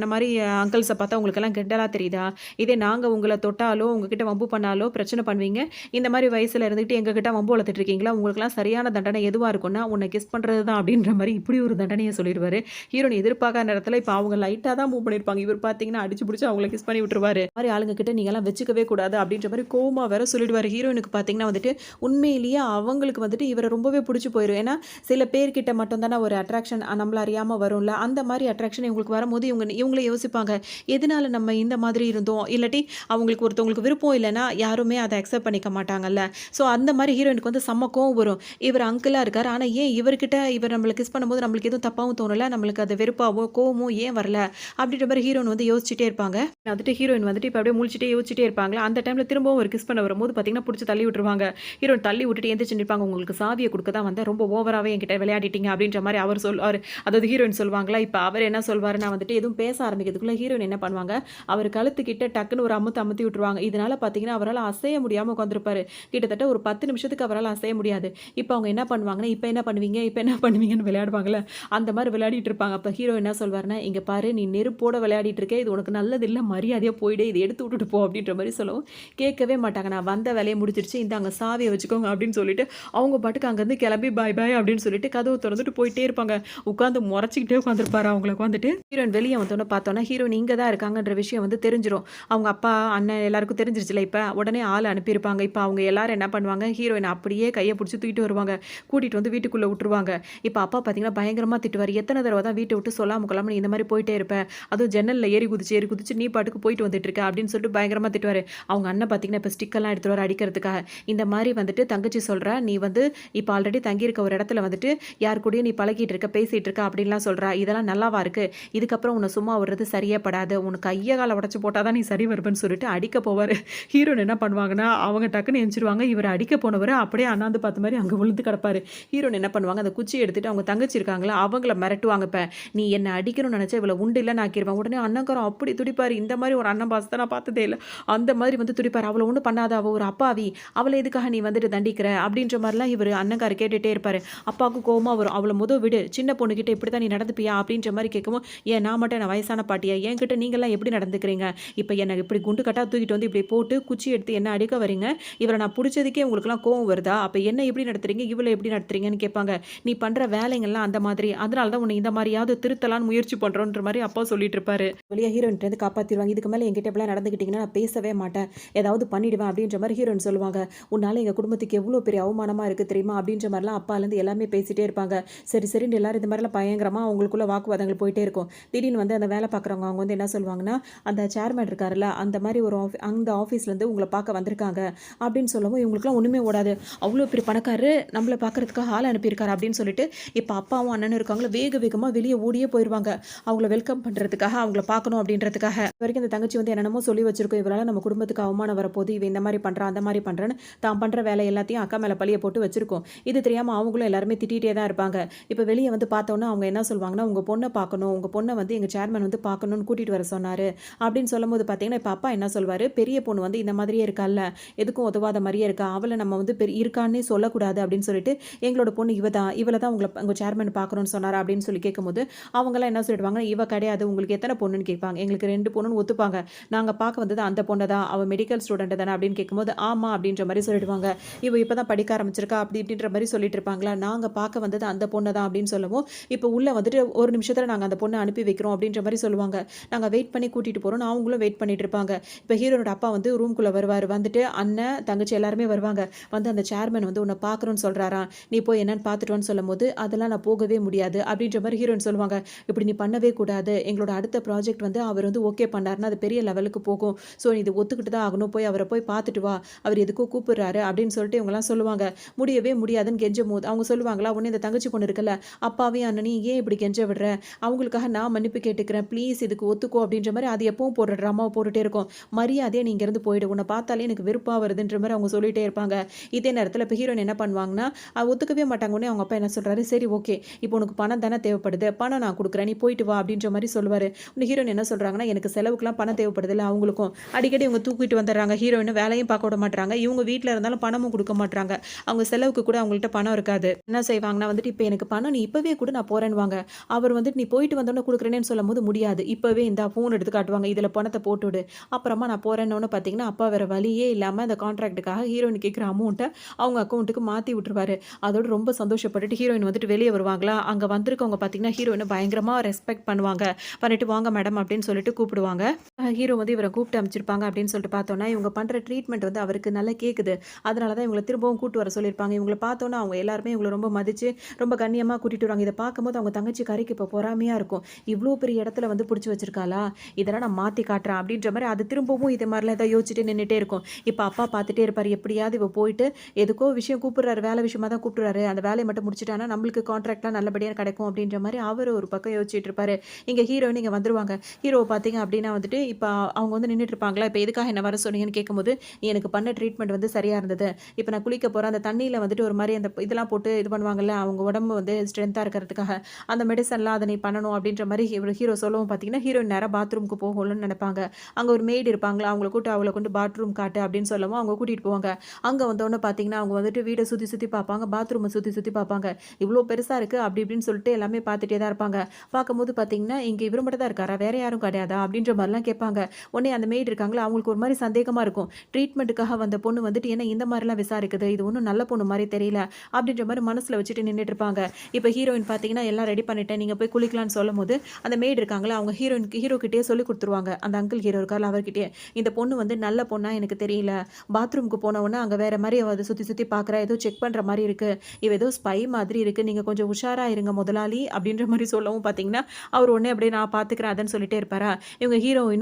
மாரி அங்கிள்ஸ பார்த்தா உங்களுக்கெல்லாம் கிண்டலா தெரியுதா? இதே நாங்க உங்கள தொட்டாலோ, உங்ககிட்ட வம்பு பண்ணாலோ பிரச்சனை பண்ணுவீங்க. இந்த மாரி வயசுல இருந்துகிட்டு எங்ககிட்ட வம்பு வளர்த்துட்டு இருக்கீங்களா? உங்களுக்கெல்லாம் சரியான தண்டனை எதுவா இருக்கும்னா, உன்ன கிஸ் பண்றது தான்." அப்படின்ற மாரி இப்படி ஒரு தண்டனைய சொல்லிருவாரு. ஹீரோயின் எதிர்பார்க்காத நேரத்துல இப்ப அவங்க லைட்டா தான் மூவ் பண்ணியிருப்பாங்க. இவர் பார்த்தீங்கன்னா, அடிச்சு புடிச்சு அவங்கள கிஸ் பண்ணி விட்டுருவாரு. இந்த மாரி ஆளுங்க கிட்ட நீங்கலாம் வச்சுக்கவே கூடாது அப்படின்ற மாரி கோவமா வேற சொல்லிடுவாரு. ஹீரோயினுக்கு பார்த்தீங்கன்னா வந்துட்டு, உண்மையிலேயே அவங்களுக்கு வந்துட்டு இவர ரொம்பவே புடிச்சு போயிரும். ஏன்னா, சில பேர்கிட்ட மட்டும் தானே ஒரு அட்ராக்ஷன் நம்மள அறியாம வரும்ல. அந்த மாரி அட்ராக்ஷன் இவங்களுக்கு வரும்போது இவங்களே யோசிப்பாங்க. எதனால நம்ம இந்த மாதிரி இருந்தோம்? இல்லாட்டி அவங்களுக்கு ஒருத்தவங்களுக்கு விருப்பம் இல்லன்னா, யாருமே அத அக்செப்ட் பண்ணிக்க மாட்டாங்கல்ல. ஸோ அந்த மாரி ஹீரோயினுக்கு வந்து செம்ம கோவம் வரும். இவர் அங்கிளா இருக்காரு. ஆனா ஏன் இவர்கிட்ட இவர் நம்மள கிஸ் பண்ணும்போது நம்மளுக்கு எதுவும் தப்பாவும் தோணல. நம்மளுக்கு அது வெறுப்பாவோ, கோவமோ ஏன் வரல? அப்படின்ற மாரி ஹீரோயின் வந்து யோசிச்சுட்டே இருப்பாங்க. வந்துட்டு ஹீரோயின் வந்துட்டு இப்ப அப்படியே முழிச்சுட்டே யோசிச்சுட்டே இருப்பாங்களா, அந்த டைம்ல திரும்பவும் ஒரு கிஸ் பண்ண வரும்போது பார்த்தீங்கன்னா, புடிச்சு தள்ளி விட்டுருவாங்க. ஹீரோயின் தள்ளி விட்டுட்டு எந்திரிச்சு நிப்பாங்க. உங்களுக்கு சாவிய குடுக்க தான் வந்தேன். ரொம்ப ஓவராவே என்கிட்ட விளையாடிட்டீங்க அப்படின்ற மாரி அவர் சொல்வாரு. அதாவது ஹீரோயின் சொல்லுவாங்களா, இப்ப அவர் என்ன சொல்வாருன்னா வந்துட்டு எதுவும் பேச ஆரம்பிக்கிறதுக்குள்ள ஹீரோயின் என்ன பண்ணுவாங்க, அவர் கழுத்துக்கிட்ட டக்குன்னு ஒரு அமுத்து அமுத்தி விட்டுருவாங்க. இதனால பார்த்தீங்கன்னா, அவரால அசைய முடியாம உட்கார்ந்திருப்பாரு. கிட்டத்தட்ட ஒரு 10 நிமிஷத்துக்கு அவரால அசைய முடியாது. இப்ப அவங்க என்ன பண்ணுவாங்கன்னா, "இப்ப என்ன பண்ணுவீங்க? இப்ப என்ன பண்ணுவீங்கன்னு" விளையாடுவாங்கல்ல, அந்த மாரி விளையாடிட்டு இருப்பாங்க. அப்ப ஹீரோ என்ன சொல்வாருன்னா, "இங்க பாரு நீ நெருப்போட விளையாடிட்டு இருக்க. இது உனக்கு நல்லது இல்ல. மரியாதையா போயிடு. இத எடுத்து விட்டுட்டு போ" அப்படின்ற மாரி சொல்லவும், கேட்கவே மாட்டாங்க. "நான் வந்த வேலைய முடிஞ்சிருச்சு. இந்தாங்க சாவிய வச்சுக்கோங்க" அப்படின்னு சொல்லிட்டு, அவங்க பாட்டுக்கு அங்கருந்து கிளம்பி பாய் பாய் அப்படின்னு சொல்லிட்டு கதவு தொறந்துட்டு போயிட்டே இருப்பாங்க. உட்கார்ந்து மொறச்சுக்கிட்டே உட்கார்ந்திருப்பாரு அவங்கள உட்காந்துட்டு. ஹீரோயின் வெளிய வந்தோனே பார்த்தோன்னா, ஹீரோயின் இங்க தான் இருக்காங்கன்ற விஷயம் வந்து தெரிஞ்சிரும். அவங்க அப்பா, அண்ணன் எல்லாருக்கும் தெரிஞ்சிருச்சுல இப்ப. உடனே ஆள் அனுப்பியிருப்பாங்க. இப்ப அவங்க எல்லாரும் என்ன பண்ணுவாங்க, ஹீரோயின அப்படியே கைய புடிச்சு தூக்கிட்டு வருவாங்க. கூட்டிட்டு வந்து வீட்டுக்குள்ள விட்டுருவாங்க. இப்ப அப்பா பார்த்தீங்கன்னா, பயங்கரமா திட்டுவாரு. "எத்தன தடவ தான் வீட்ட விட்டு சொல்லாம கொள்ளாம நீ இந்த மாரி போயிட்டே இருப்ப? அதுவும் ஜன்னல்ல ஏறி குதிச்சு நீ பாட்டுக்கு போயிட்டு வந்துட்டு இருக்க" அப்படின்னு சொல்லிட்டு பயங்கரமா திட்டுவாரு. அவங்க அண்ணன் பார்த்தீங்கன்னா, இப்ப ஸ்டிக்கெல்லாம் எடுத்துட்டு வராரு அடிக்கிறதுக்காக. இந்த மாரி வந்துட்டு தங்கச்சி சொல்றா, "நீ வந்து இப்ப ஆல்ரெடி தங்கியிருக்க ஒரு இடத்துல வந்துட்டு யார் கூடயும் நீ பழகிட்டு இருக்க, பேசிட்டு இருக்க" அப்படின்லாம் சொல்றா. "இதெல்லாம் நல்லாவா இருக்கு? இதுக்கப்புறம் உன்ன சும்மா விடுறது சரியே படாது. உனக்கு கைய கால உடைச்சு போட்டா தான் நீ சரி வருவன்னு" சொல்லிட்டு அடிக்க போவாரு. ஹீரோயின் என்ன பண்ணுவாங்கன்னா, அவங்க டக்குன்னு எந்திரிச்சுருவாங்க. இவர அடிக்க போனவரு அப்படியே அண்ணாந்து பார்த்த மாரி அங்க விழுந்து கிடப்பாரு. ஹீரோயின் என்ன பண்ணுவாங்க, அந்த குச்சிய எடுத்துட்டு அவங்க தங்கச்சி இருக்காங்கல்ல, அவங்கள மிரட்டுவாங்க இப்ப. "நீ என்ன அடிக்கணும்னு நெனச்சா இவள உண்டு இல்லன்னு ஆக்கிருவேன்." உடனே அண்ணங்காரன் அப்படி துடிப்பாரு. இந்த மாரி ஒரு அண்ணன் பாசத்த நான் பார்த்ததே இல்ல. அந்த மாதிரி வந்து துடிப்பாரு. "அவள ஒண்ணும் பண்ணாத. அவ ஒரு அப்பாவி. அவள எதுக்காக நீ வந்துட்டு தண்டிக்கிற?" அப்படின்ற மாரிலாம் இவரு அண்ணங்காரு கேட்டுட்டே இருப்பாரு. அப்பாவுக்கு கோவமா வரும். "அவள விடு. சின்ன பொண்ணுகிட்ட இப்படித்தான் நீ நடந்துப்பியா?" அப்படின்ற மாரி கேட்கவும், "ஏன் நான் மட்டும் என்ன வயசான பாட்டியா? என்கிட்ட நீங்கலாம் எப்படி நடந்துக்கிறீங்க? இப்ப என்ன இப்படி குண்டு கட்டா தூக்கிட்டு வந்து இப்படி போட்டு குச்சி எடுத்து என்ன அடிக்க வரீங்க? இவர நான் புடிச்சதுக்கே உங்களுக்கெல்லாம் கோவம் வருதா? அப்ப என்ன எப்படி நடத்துறீங்க? இவள எப்படி நடத்துறீங்கன்னு" கேட்பாங்க. "நீ பண்ற வேலைங்கள்லாம் அந்த மாதிரி. அதனால தான் உன்னை இந்த மாரியாவது திருத்தலான்னு முயற்சி பண்றோன்ற" மாரி அப்பா சொல்லிட்டு இருப்பாரு. வெளிய ஹீரோயின்ட்டருந்து காப்பாத்திருவாங்க. "இதுக்கு மேல என்கிட்ட இப்படிலாம் நடந்துக்கிட்டீங்கன்னா நான் பேசவே மாட்டேன். ஏதாவது பண்ணிடுவேன்" அப்படின்ற மாரி ஹீரோயின் சொல்லுவாங்க. "உன்னால எங்க குடும்பத்துக்கு எவ்ளோ பெரிய அவமானமா இருக்கு தெரியுமா?" அப்படின்ற மாரிலாம் அப்பாலேருந்து எல்லாமே பேசிட்டே இருப்பாங்க. சரின்னு எல்லாரும் இந்த மாரிலாம் பயங்கரமா அவங்களுக்குள்ள வாக்குவாதங்கள் போயிட்டே இருக்கும். திடீர்னு வந்து அந்த வேலை பார்க்குறவங்க அவங்க வந்து என்ன சொல்லுவாங்கன்னா, "அந்த சேர்மேன் இருக்காருல்ல, அந்த மாரி ஒரு அந்த ஆஃபீஸ்லேருந்து உங்கள பார்க்க வந்திருக்காங்க" அப்படின்னு சொல்லவும் இவங்களுக்குலாம் ஒண்ணுமே ஓடாது. "அவ்ளோ பெரிய பணக்காரரு நம்மள பார்க்கறதுக்காக ஆள் அனுப்பியிருக்காரு" அப்படின்னு சொல்லிட்டு, இப்ப அப்பாவும் அண்ணனும் இருக்காங்களா, வேகமா வெளிய ஓடியே போயிருவாங்க. அவங்கள வெல்கம் பண்றதுக்காக, அவங்கள பார்க்கணும் அப்படின்றதுக்காக. இதுவரைக்கும் இந்த தங்கச்சி வந்து என்னென்னமோ சொல்லி வச்சிருக்கும். இவளால நம்ம குடும்பத்துக்கு அவமானம் வரப்போது, இவ இந்த மாரி பண்றா, அந்த மாரி பண்றான்னு தான் பண்ற வேலை எல்லாத்தையும் அக்கா மேல பழிய போட்டு வச்சிருக்கும். இது தெரியாம அவங்களும் எல்லாருமே திட்டிட்டே தான் இருப்பாங்க. இப்ப வெளிய வந்து பார்த்தோன்னா, அவங்க என்ன சொல்வாங்கன்னா, "உங்க பொண்ண பார்க்கணும். உங்க பொண்ண வந்து எங்க சேர்மன் வந்து பார்க்கணும்னு கூட்டிட்டு வர சொன்னாரு" அப்படின்னு சொல்லும்போது பார்த்தீங்கன்னா, இப்ப அப்பா என்ன சொல்வாரு, "பெரிய பொண்ணு வந்து இந்த மாதிரியே இருக்கால்ல, எதுக்கும் உதவாத மாரியே இருக்கா. அவள நம்ம வந்து இருக்கான்னே சொல்லக்கூடாது" அப்படின்னு சொல்லிட்டு, "எங்களோட பொண்ணு இவ தான். இவள தான் உங்க சேர்மன் பார்க்கணும்னு சொன்னாரா" அப்படின்னு சொல்லி கேட்கும்போது, அவங்கலாம் என்ன சொல்லிடுவாங்க, "இவ கிடையாது. உங்களுக்கு எத்தன பொண்ணுன்னு" கேட்பாங்க. "எங்களுக்கு 2 பொண்ணுன்னு" ஒத்துப்பாங்க. "நாங்க பார்க்க வந்தது அந்த பொண்ண தான். அவ மெடிக்கல் ஸ்டூடண்ட் தானே" அப்படின்னு கேட்கும்போது, "ஆமா" அப்படின்ற மாரி சொல்லிடுவாங்க. "இவ இப்ப தான் படிக்க ஆரம்பிச்சிருக்கா" அப்படி இப்படின்ற மாரி சொல்லிட்டு இருப்பாங்களா. "நாங்க பார்க்க வந்தது அந்த பொண்ண தான்" அப்படின்னு சொல்லவும், இப்ப உள்ள வந்துட்டு "ஒரு நிமிஷத்துல நாங்க அந்த பொண்ண அனுப்பி வைக்கிறோம்" அப்படின்ற மாரி சொல்லுவாங்க. நாங்க வெயிட் பண்ணி கூட்டிட்டு போறோம்னு அவங்களும் வெயிட் பண்ணிட்டு இருப்பாங்க. இப்ப ஹீரோனோட அப்பா வந்து ரூம்குள்ள வருவாரு. வந்துட்டு அண்ணன், தங்கச்சி எல்லாருமே வருவாங்க. வந்து அந்த சேர்மன் வந்து உன்ன பார்க்கணும்னு சொல்றாராம். நீ போய் என்னன்னு பார்த்துட்டு வான்னு சொல்லும்போது, "அதெல்லாம் நான் போகவே முடியாது" அப்படின்ற மாரி ஹீரோயின் சொல்லுவாங்க. "இப்படி நீ பண்ணவே கூடாது. எங்களோட அடுத்த ப்ராஜெக்ட் வந்து அவர் வந்து ஓகே பண்ணாருன்னா, அது பெரிய லெவலுக்கு போகும். ஸோ நீ இத ஒத்துக்கிட்டு தான் ஆகணும். போய் அவர போய் பார்த்துட்டு வா. அவர் எதுக்கோ கூப்பிடுறாரு" அப்படின்னு சொல்லிட்டு இவங்கலாம் சொல்லுவாங்க. முடியவே முடியாதுன்னு கெஞ்சும்போது அவங்க சொல்லுவாங்களா, "உடனே இந்த தங்கச்சி பொண்ணு இருக்குல்ல, அப்பாவையும் அண்ணனையும் ஏன் இப்படி கெஞ்ச விடுற? அவங்களுக்காக நான் மன்னிப்பு கேட்டுக்கிறேன். ப்ளீஸ் இதுக்கு ஒத்துக்கோ" அப்படின்ற மாரி அது எப்பவும் போடுற ட்ராமாவ போட்டுட்டே இருக்கும். "மரியாதையா நீ இங்கேருந்து போயிடு. உன்ன பார்த்தாலே எனக்கு வெறுப்பா வருதுன்ற" மாரி அவங்க சொல்லிட்டே இருப்பாங்க. இதே நேரத்தில இப்ப ஹீரோயின் என்ன பண்ணுவாங்கன்னா, ஒத்துக்கவே மாட்டாங்க. உடனே அவங்க அப்பா என்ன சொல்றாரு, "சரி ஓகே. இப்போ உனக்கு பணம் தானே தேவைப்படுது. பணம் நான் குடுக்குறேன். நீ போயிட்டு வா" அப்படின்ற மாரி சொல்லுவாரு. உடனே ஹீரோயின் என்ன சொல்றாங்கன்னா, "எனக்கு செலவுக்குலாம் பணம் தேவைப்படுதுல்ல அவங்களுக்கும்." அடிக்கடி இவங்க தூக்கிட்டு வந்துடுறாங்க. ஹீரோயின வேலையும் பார்க்க விட மாட்றாங்க. இவங்க வீட்ல இருந்தாலும் பணமும் குடுக்க மாட்றாங்க. அவங்க செலவுக்கு கூட அவங்கள்ட்ட பணம் இருக்காது. என்ன செய்வாங்கன்னா வந்துட்டு, "இப்ப எனக்கு பணம் நீ இப்பவே குடு நான் போறேன்னுவாங்க." அவர் வந்துட்டு, "நீ போயிட்டு வந்தோனே குடுக்குறேனேன்னு" சொல்லும்போது, "முடியாது. இப்பவே இந்தா ஃபோன் எடுத்து காட்டுவாங்க. இதுல பணத்த போட்டுவிடு. அப்புறமா நான் போறேன்னோன" பார்த்தீங்கன்னா, அப்பா வேற வழியே இல்லாம அந்த கான்ட்ராக்ட்டுக்காக ஹீரோயின் கேட்கிற அமௌண்ட்ட அவங்க அக்கவுண்ட்டுக்கு மாத்தி விட்டுருவாரு. அதோட ரொம்ப சந்தோஷப்பட்டுட்டு ஹீரோயின் வந்துட்டு வெளிய வருவாங்களா, அங்க வந்திருக்கவங்க பார்த்தீங்கன்னா, ஹீரோயின பயங்கரமா ரெஸ்பெக்ட் பண்ணுவாங்க. பண்ணிட்டு, "வாங்க மேடம்" அப்படின்னு சொல்லிட்டு கூப்பிடுவாங்க. ஹீரோ வந்து இவர கூப்பிட்டு அனுப்பிச்சிருப்பாங்க அப்படின்னு சொல்லிட்டு பார்த்தோம்னா, இவங்க பண்ற ட்ரீட்மெண்ட் வந்து அவருக்கு நல்லா கேக்குது. அதனால தான் இவங்கள திரும்பவும் திரும்பவும் கூட்டு வர சொல்லியிருப்பாங்க. இவங்கள பார்த்தோன்னே அவங்க எல்லாருமே இவங்கள ரொம்ப மதிச்சு, ரொம்ப கண்ணியமா கூட்டிட்டு வருவாங்க. இத பார்க்கும்போது அவங்க தங்கச்சி கரைக்கு இப்போ பொறாமையா இருக்கும். இவ்ளோ பெரிய இடத்துல வந்து புடிச்சு வச்சிருக்காளா? இதெல்லாம் நான் மாத்தி காட்டுறேன் அப்படின்ற மாரி அது திரும்பவும் இதே மாரிலாம் ஏதாவது யோசிச்சுட்டு நின்னுட்டே இருக்கும். இப்ப அப்பா பார்த்துட்டே இருப்பாரு. எப்படியாவது இவ போயிட்டு எதுக்கோ விஷயம் கூப்பிடுறாரு. வேலை விஷயமா தான் கூப்பிடுறாரு. அந்த வேலைய மட்டும் முடிச்சுட்டான்னா நம்மளுக்கு கான்ட்ராக்ட்லாம் நல்லபடியா கிடைக்கும் அப்படின்ற மாரி அவரு ஒரு பக்கம் யோசிச்சுட்டு இருப்பாரு. இங்க ஹீரோயின் இங்க வந்துருவாங்க. ஹீரோவ பார்த்தீங்க அப்படின்னா வந்துட்டு, இப்ப அவங்க வந்து நின்னுட்டு இருப்பாங்களா, "இப்ப எதுக்காக என்ன வர சொன்னீங்கன்னு?" கேட்கும்போது, "நீ எனக்கு பண்ண ட்ரீட்மெண்ட் வந்து சரியா இருந்தது. இப்ப நான் குளிக்க போறேன். அந்த தண்ணீல வந்துட்டு ஒரு மாரி அந்த இதெல்லாம் போட்டு இது பண்ணுவாங்கல்ல, அவங்க உடம்பு வந்து ஸ்ட்ரென்த்தா இருக்கிறதுக்காக. அந்த மெடிசன்லாம் அத நீ பண்ணணும்." அப்படின்ற மாரி ஹீரோ சொல்லவும் பார்த்தீங்கன்னா, ஹீரோயின் நேரா பாத்ரூம்க்கு போகணும்னு நெனைப்பாங்க. அங்க ஒரு மெய்டு இருப்பாங்களா, அவள கொண்டு பாத்ரூம் காட்டு அப்படின்னு சொல்லவும், அவங்க கூட்டிட்டு போவாங்க. அங்க வந்தோனே பார்த்தீங்கன்னா, அவங்க வந்துட்டு வீட சுத்தி சுத்தி பார்ப்பாங்க. பாத்ரூம சுத்தி சுத்தி பார்ப்பாங்க. இவ்ளோ பெருசா இருக்கு அப்படி இப்படின்னு சொல்லிட்டு எல்லாமே பார்த்துட்டே தான் இருப்பாங்க. பார்க்கும்போது பார்த்தீங்கன்னா, இங்க இவரு மட்டும் தான் இருக்காரா? வேற யாரும் கிடையாதா? அப்படின்ற மாரிலாம் கேட்பாங்க. உடனே அந்த மெய்டு இருக்காங்களா, அவங்களுக்கு ஒரு மாரி சந்தேகமா இருக்கும். ட்ரீட்மெண்ட்டுக்காக வந்த பொண்ணு வந்துட்டு என்ன இந்த மாரிலாம் விசாரிக்குது? இது ஒண்ணும் நல்ல பொண்ணு மாரி தெரியல. அப்படின்ற மாரி மனசுல வச்சுட்டு நின்னுட்டு இருப்பாங்க. இப்ப ஹீரோயின் பார்த்தீங்கன்னா, எல்லாம் ரெடி பண்ணிட்டேன். நீங்க போய் குளிக்கலாம்னு சொல்லும்போது, அந்த மெய்டு இருக்காங்களா, அவங்க ஹீரோ கிட்டயே சொல்லிக் குடுத்துருவாங்க. அந்த அங்கிள் ஹீரோ இருக்கார்ல அவர்கிட்டயே. இந்த பொண்ணு வந்து நல்ல பொண்ணா எனக்கு தெரியல. பாத்ரூம்க்கு போன உடனே அங்க வேற மாரி அவ அத சுத்தி சுத்தி பார்க்குறா. ஏதோ செக் பண்ற மாரி இருக்கு. இவ ஏதோ ஸ்பை மாதிரி இருக்கு. நீங்க கொஞ்சம் உஷாரா இருங்க முதலாளி அப்படின்ற மாரி சொல்லவும் பார்த்தீங்கன்னா, அவர் உடனே அப்படியே நான் பார்த்துக்கிறேன் அதன்னு சொல்லிட்டே இருப்பாரா. இவங்க ஹீரோவும்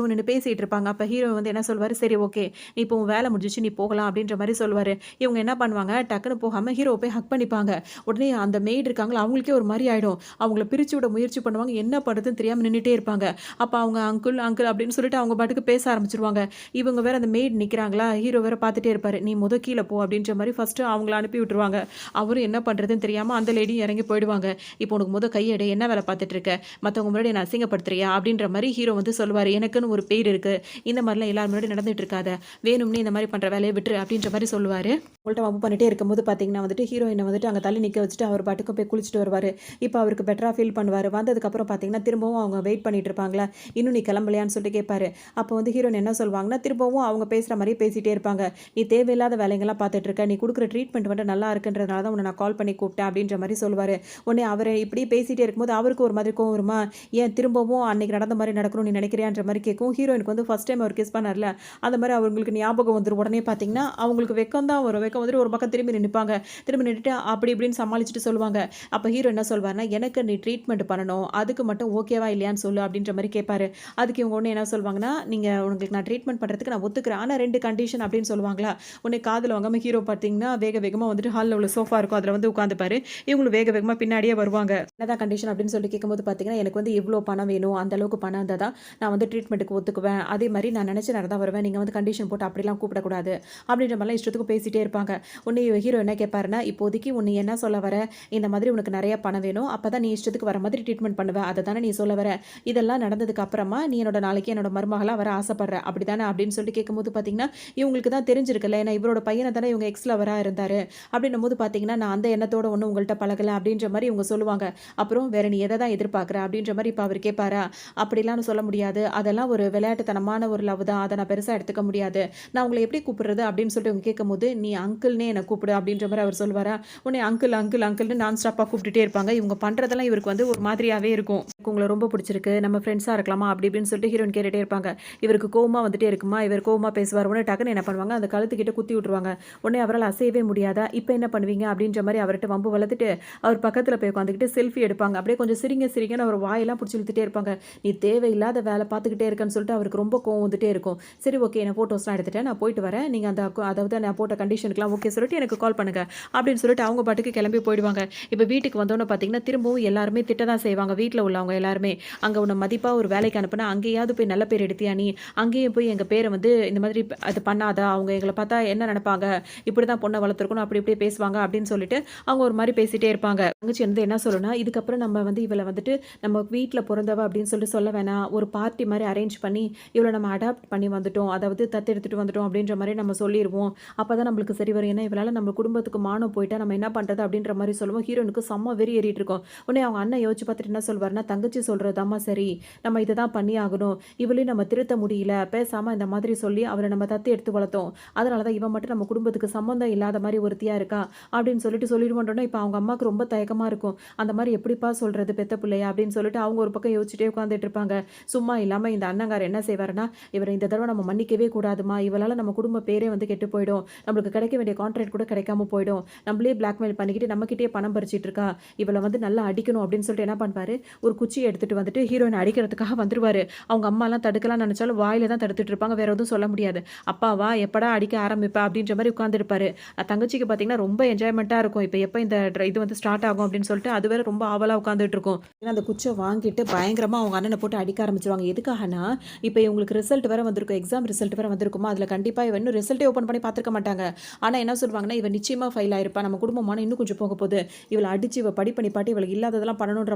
நின்னு பேசிட்டு இருப்பாங்க. அப்ப ஹீரோ வந்து என்ன சொல்வாரு, "சரி ஓகே. நீ இப்போ உன் வேலை முடிஞ்சிருச்சு. நீ போகலாம்." அப்படின்ற மாரி சொல்லுவாரு. இவங்க என்ன பண்ணுவாங்க, டக்குனு போகாம ஹீரோவ போய் ஹக் பண்ணிப்பாங்க. உடனே அந்த மெய்டு இருக்காங்கல்ல, அவங்களுக்கே ஒரு மாரி ஆயிடும். அவங்கள பிரிச்சு விட முயற்சி பண்ணுவாங்க. என்ன பண்றதுன்னு தெரியாம நின்னுட்டே இருப்பாங்க. அப்ப அவங்க அங்கிள், அங்கிள் அப்படின்னு சொல்லிட்டு அவங்க பாட்டுக்கு பேச ஆரம்பிச்சுருவாங்க. இவங்க வேற அந்த மெய்டு நிக்கிறாங்களா, ஹீரோ வேற பார்த்துட்டே இருப்பாரு. "நீ மொத கீழ போ" அப்படின்ற மாரி ஃபர்ஸ்ட்டு அவங்கள அனுப்பி விட்டுருவாங்க. அவரும் என்ன பண்றதுன்னு தெரியாம அந்த லேடியும் இறங்கி போயிடுவாங்க. "இப்போ உனக்கு மொத கை எடு. என்ன வேலை பார்த்துட்டு இருக்க? மத்தவங்க முன்னாடி என்ன அசிங்கப்படுத்துறியா?" அப்படின்ற மாரி ஹீரோ வந்து சொல்லுவாரு. "எனக்குன்னு ஒரு பேர் இருக்கு. இந்த மாரிலாம் எல்லார் முன்னாடி நடந்துட்டு இருக்காத. வேணும்னே இந்த மாரி பண்ற வேலைய விட்டுரு" அப்படின்ற மாரி சொல்லுவாரு. உங்கள்ட்ட வம்பு பண்ணிட்டே இருக்கும்போது பார்த்தீங்கன்னா வந்துட்டு, ஹீரோயின வந்துட்டு அங்க தள்ளி நிக்க வச்சுட்டு அவர் பாட்டுக்கு போய் குளிச்சுட்டு வருவாரு. இப்ப அவருக்கு பெட்டரா ஃபீல் பண்ணுவாரு. வந்ததுக்கப்புறம் பார்த்தீங்கன்னா, திரும்பவும் அவங்க வெயிட் பண்ணிட்டு இருப்பாங்களா, "இன்னும் நீ கிளம்பலையான்னு?" சொல்லிட்டு கேட்பாரு. அப்போ வந்து ஹீரோயின் என்ன சொல்வாங்கன்னா, திரும்பவும் அவங்க பேசுற மாரியே பேசிட்டே இருப்பாங்க. "நீ தேவையில்லாத வேலைங்கலாம் பார்த்துட்டு இருக்க. நீ குடுக்குற ட்ரீட்மெண்ட் வந்து நல்லா இருக்குன்றதுனால தான் உன்ன நான் கால் பண்ணி கூப்பிட்டேன்." அப்படின்ற மாரி சொல்லுவாரு. உடனே அவரு இப்படியே பேசிட்டே இருக்கும்போது அவருக்கு ஒரு மாதிரி கோவம் வருமா, "ஏன் திரும்பவும் அன்னைக்கு நடந்த மாரி நடக்கணும்னு நீ நினைக்கிறியான்ற?" மாரி கேட்கும். ஹீரோயினுக்கு வந்து ஃபர்ஸ்ட் டைம் அவர் கிஸ் பண்ணார்ல, அந்த மாரி அவங்களுக்கு ஞாபகம் வந்துரும். உடனே பார்த்தீங்கன்னா, அவங்களுக்கு வெட்கம் தான் வரும். வெட்கம் வந்துட்டு ஒரு பக்கம் திரும்பி நின்னுப்பாங்க. திரும்பி நின்னுட்டு அப்படி இப்படின்னு சமாளிச்சுட்டு சொல்லுவாங்க. அப்ப ஹீரோ என்ன சொல்வாருன்னா, "எனக்கு நீ ட்ரீட்மெண்ட் பண்ணணும். அதுக்கு மட்டும் ஓகேவா இல்லையான்னு சொல்லு." அப்படின்ற மாரி கேட்பாரு. அதுக்கு இவங்க உடனே என்ன சொல்வாங்கன்னா, "நீங்க உங்களுக்கு நான் ட்ரீட்மெண்ட் பண்றதுக்கு நான் ஒத்துக்கிறேன். ஆனா 2 கண்டிஷன்." அப்படின்னு சொல்லுவாங்களா. உடனே காதுல வாங்காம ஹீரோ பார்த்தீங்கன்னா, வேக வேகமா வந்துட்டு ஹால்ல உள்ள சோஃபா இருக்கும். அதுல வந்து உட்காந்துப்பாரு. இவங்களும் வேக வேகமா பின்னாடியே வருவாங்க. என்னதான் கண்டிஷன் அப்படின்னு சொல்லி கேட்கும்போது பார்த்தீங்கன்னா, "எனக்கு வந்து இவ்ளோ பணம் வேணும். அந்த அளவுக்கு பணம் இருந்தா தான் நான் வந்து ட்ரீட்மெண்ட்டுக்கு ஒத்துக்குவேன். அதே மாரி நான் நெனச்ச நேரம் தான் வருவேன். நீங்க வந்து கண்டிஷன் போட்டு அப்படிலாம் கூப்பிடக்கூடாது." அப்படின்ற மாரிலாம் இஷ்டத்துக்கு பேசிட்டே இருப்பாங்க. உடனே ஹீரோ என்ன கேட்பாருன்னா, "இப்போதைக்கு நீ என்ன சொல்ல வர? இந்த மாதிரி உனக்கு நெறைய பணம் வேணும். அப்பதான் நீ இஷ்டத்துக்கு வர மாதிரி ட்ரீட்மெண்ட் பண்ணுவ. அத தானே நீ சொல்ல வர? இதெல்லாம் நடந்ததுக்கு அப்புறமா நீ நாளைக்கு என்னோட மருமகளா வர ஆசைப்படுற. அப்படிதானே?" அப்படின்னு சொல்லிட்டு கேட்கும்போது பார்த்தீங்கன்னா, இவங்களுக்கு தான் தெரிஞ்சிருக்குல்ல. ஏன்னா இவரோட பையன தானே இவங்க எக்ஸ் லவரா இருந்தாரு. அப்படின்னும்போது பார்த்தீங்கன்னா, "நான் அந்த எண்ணத்தோட ஒண்ணும் உங்கள்ட்ட பழகல." அப்படின்ற மாரி இவங்க சொல்லுவாங்க. அப்புறம் "வேற நீ எத தான் எதிர்பார்க்குற?" அப்படின்ற மாரி இப்ப அவரு கேட்பாரா? "அப்படிலாம் சொல்ல முடியாது. அதெல்லாம் ஒரு விளையாட்டுத்தனமான ஒரு லவ் தான். அத நான் பெருசா எடுத்துக்க முடியாது. நான் உங்கள எப்படி கூப்பிடுறது?" அப்படின்னு சொல்லிட்டு இவங்க கேட்கும்போது, "நீ அங்கிள்னே என்ன கூப்பிடு." அப்படின்ற மாரி அவர் சொல்வாரா. உடனே அங்கிள், அங்கிள், அங்கிள்ன்னு நான் ஸ்டாப்பா கூப்பிட்டுட்டே இருப்பாங்க. இவங்க பண்றதெல்லாம் இவருக்கு வந்து ஒரு மாதிரியாவே இருக்கும். "எனக்கு உங்கள ரொம்ப புடிச்சிருக்கு. நம்ம ஃப்ரெண்ட்ஸா இருக்கலாமா?" அப்படி இப்படின்னு சொல்லிட்டு ஹீரோயின் கேட்டுட்டே இருப்பாங்க. இவருக்கு கோவமா வந்துட்டே இருக்குமா, இவர் கோவமா பேசுவார். உடனே டக்குன்னு என்ன பண்ணுவாங்க, அந்த கழுத்துக்கிட்ட குத்தி விட்டுருவாங்க. உடனே அவரால அசையவே முடியாதா, "இப்ப என்ன பண்ணுவீங்க?" அப்படின்ற மாரி அவர்ட்ட வம்பு வளர்த்துட்டு, அவர் பக்கத்துல போய் உட்காந்துக்கிட்டு செல்ஃபி எடுப்பாங்க. அப்படியே கொஞ்சம் சிரிங்க சிரிங்கன்னு அவர் வாயெல்லாம் புடிச்சு இழுத்துட்டே இருப்பாங்க. "நீ தேவையில்லாத வேலை பார்த்துக்கிட்டே இருக்கன்னு" சொல்லிட்டு அவருக்கு ரொம்ப கோவம் வந்துட்டே இருக்கும். "சரி ஓகே, நான் ஃபோட்டோஸ்லாம் எடுத்துட்டேன். நான் போயிட்டு வரேன். நீங்க அந்த அதாவது நான் போட்ட கண்டிஷனுக்குலாம் ஓகே சொல்லிட்டு எனக்கு கால் பண்ணுங்க." அப்படின்னு சொல்லிட்டு அவங்க பாட்டுக்கு கிளம்பி போயிடுவாங்க. இப்ப வீட்டுக்கு வந்தோனே பார்த்தீங்கன்னா, திரும்பவும் எல்லாருமே திட்ட தான் செய்வாங்க. வீட்ல உள்ளவங்க எல்லாருமே. "அங்க உன்ன மதிப்பா ஒரு வேலைக்கு அனுப்புனா, அங்கேயாவது போய் நல்ல பேர் எடுத்தியா நீ? அங்கேயும் போய் எங்க பேர வந்து இந்த மாதிரி அது பண்ணாத. அவங்க எங்கள பார்த்தா என்ன நெனைப்பாங்க? இப்படிதான் பொண்ண வளர்த்துருக்கணும்." அப்படி இப்படி பேசுவாங்க அப்படின்னு சொல்லிட்டு அவங்க ஒரு மாரி பேசிட்டே இருப்பாங்க. தங்கச்சி வந்து என்ன சொல்லும்னா, "இதுக்கப்புறம் நம்ம வந்து இவள வந்துட்டு நம்ம வீட்ல பொறந்தவ அப்படின்னு சொல்லிட்டு சொல்ல வேணாம். ஒரு பார்ட்டி மாரி அரேஞ்ச் பண்ணி இவள நம்ம அடாப்ட் பண்ணி வந்துட்டோம். அதாவது தத்தெடுத்துட்டு வந்துட்டோம் அப்படின்ற மாரி நம்ம சொல்லிருவோம். அப்பதான் நம்மளுக்கு சரி வரும். ஏன்னா இவளால நம்ம குடும்பத்துக்கு மானம் போயிட்டா நம்ம என்ன பண்றது?" அப்படின்ற மாரி சொல்லவும் ஹீரோயினுக்கு செம்ம வெறி ஏறிட்டு இருக்கும். உடனே அவங்க அண்ணன் யோசிச்சு பார்த்துட்டு என்ன சொல்வாருன்னா, "தங்கச்சி தங்கச்சி சொல்றதுதாம்மா சரி. நம்ம இத தான் பண்ணி ஆகணும். இவளையும் நம்ம திருத்த முடியல. பேசாம இந்த மாதிரி சொல்லி அவள நம்ம தத்து எடுத்து வளர்த்தோம். அதனால தான் இவ மட்டும் நம்ம குடும்பத்துக்கு சம்மந்தம் இல்லாத மாரி ஒருத்தியா இருக்கா. அப்படின்னு சொல்லிட்டு சொல்லிடுவோன்றோனே, இப்ப அவங்க அம்மாவுக்கு ரொம்ப தயக்கமா இருக்கும். அந்த மாரி எப்படிப்பா சொல்றது பெத்த பிள்ளைய அப்படின்னு சொல்லிட்டு அவங்க ஒரு பக்கம் யோசிச்சுட்டே உட்கார்ந்துட்டு இருப்பாங்க. சும்மா இல்லாம இந்த அண்ணங்காரர் என்ன செய்வாருன்னா, இவர இந்த தடவ நம்ம மன்னிக்கவே கூடாதும்மா. இவளால நம்ம குடும்ப பேரே வந்து கெட்டு போயிடும். நம்மளுக்கு கிடைக்க வேண்டிய கான்ட்ராக்ட் கூட கிடைக்காம போயிடும். நம்மளே பிளாக்மெயில் பண்ணிக்கிட்டு நம்மகிட்டயே பணம் பறிச்சுட்டு இருக்கா. இவள வந்து நல்லா அடிக்கணும் அப்படின்னு சொல்லிட்டு என்ன பண்ணுவாரு, ஒரு குச்சிய எடுத்துட்டு வந்துட்டு ஹீரோயின அடிக்கிறதுக்காக வந்துருவாரு. அவங்க அம்மாலாம் தடுக்கலாம்னு நெனச்சாலும் வாயில தான் தடுத்துட்டு இருப்பாங்க. வேற எதுவும் சொல்ல முடியாது. "அப்பா வா எப்படா அடிக்க ஆரம்பிப்ப?" அப்படின்ற மாரி உட்கார்ந்திருப்பாரு. தங்கச்சிக்கு பார்த்தீங்கன்னா, ரொம்ப என்ஜாய்மென்ட்டா இருக்கும். இப்ப எப்ப இந்த இது வந்து ஸ்டார்ட் ஆகும் அப்படின்னு சொல்லிட்டு, அது வேற ரொம்ப ஆவலா உட்கார்ந்துட்டு இருக்கும். ஏன்னா அந்த குச்ச வாங்கிட்டு பயங்கரமா அவங்க அண்ணன போட்டு அடிக்க ஆரம்பிச்சுருவாங்க. எதுக்காகன்னா, இப்ப இவங்களுக்கு ரிசல்ட் வேற வந்திருக்கும். எக்ஸாம் ரிசல்ட் வேற வந்திருக்குமா, அதுல கண்டிப்பா இவ இன்னும் ரிசல்ட்டே ஓப்பன் பண்ணி பார்த்துருக்க மாட்டாங்க. ஆனா என்ன சொல்லுவாங்கன்னா, "இவ நிச்சயமா ஃபெயில் ஆயிருப்பா. நம்ம குடும்பம் மானம் இன்னும் கொஞ்சம் போக போது. இவள அடிச்சு இவ படிப்பு நிப்பாட்டி இவளுக்கு இல்லாததெல்லாம் பண்ணணுன்ற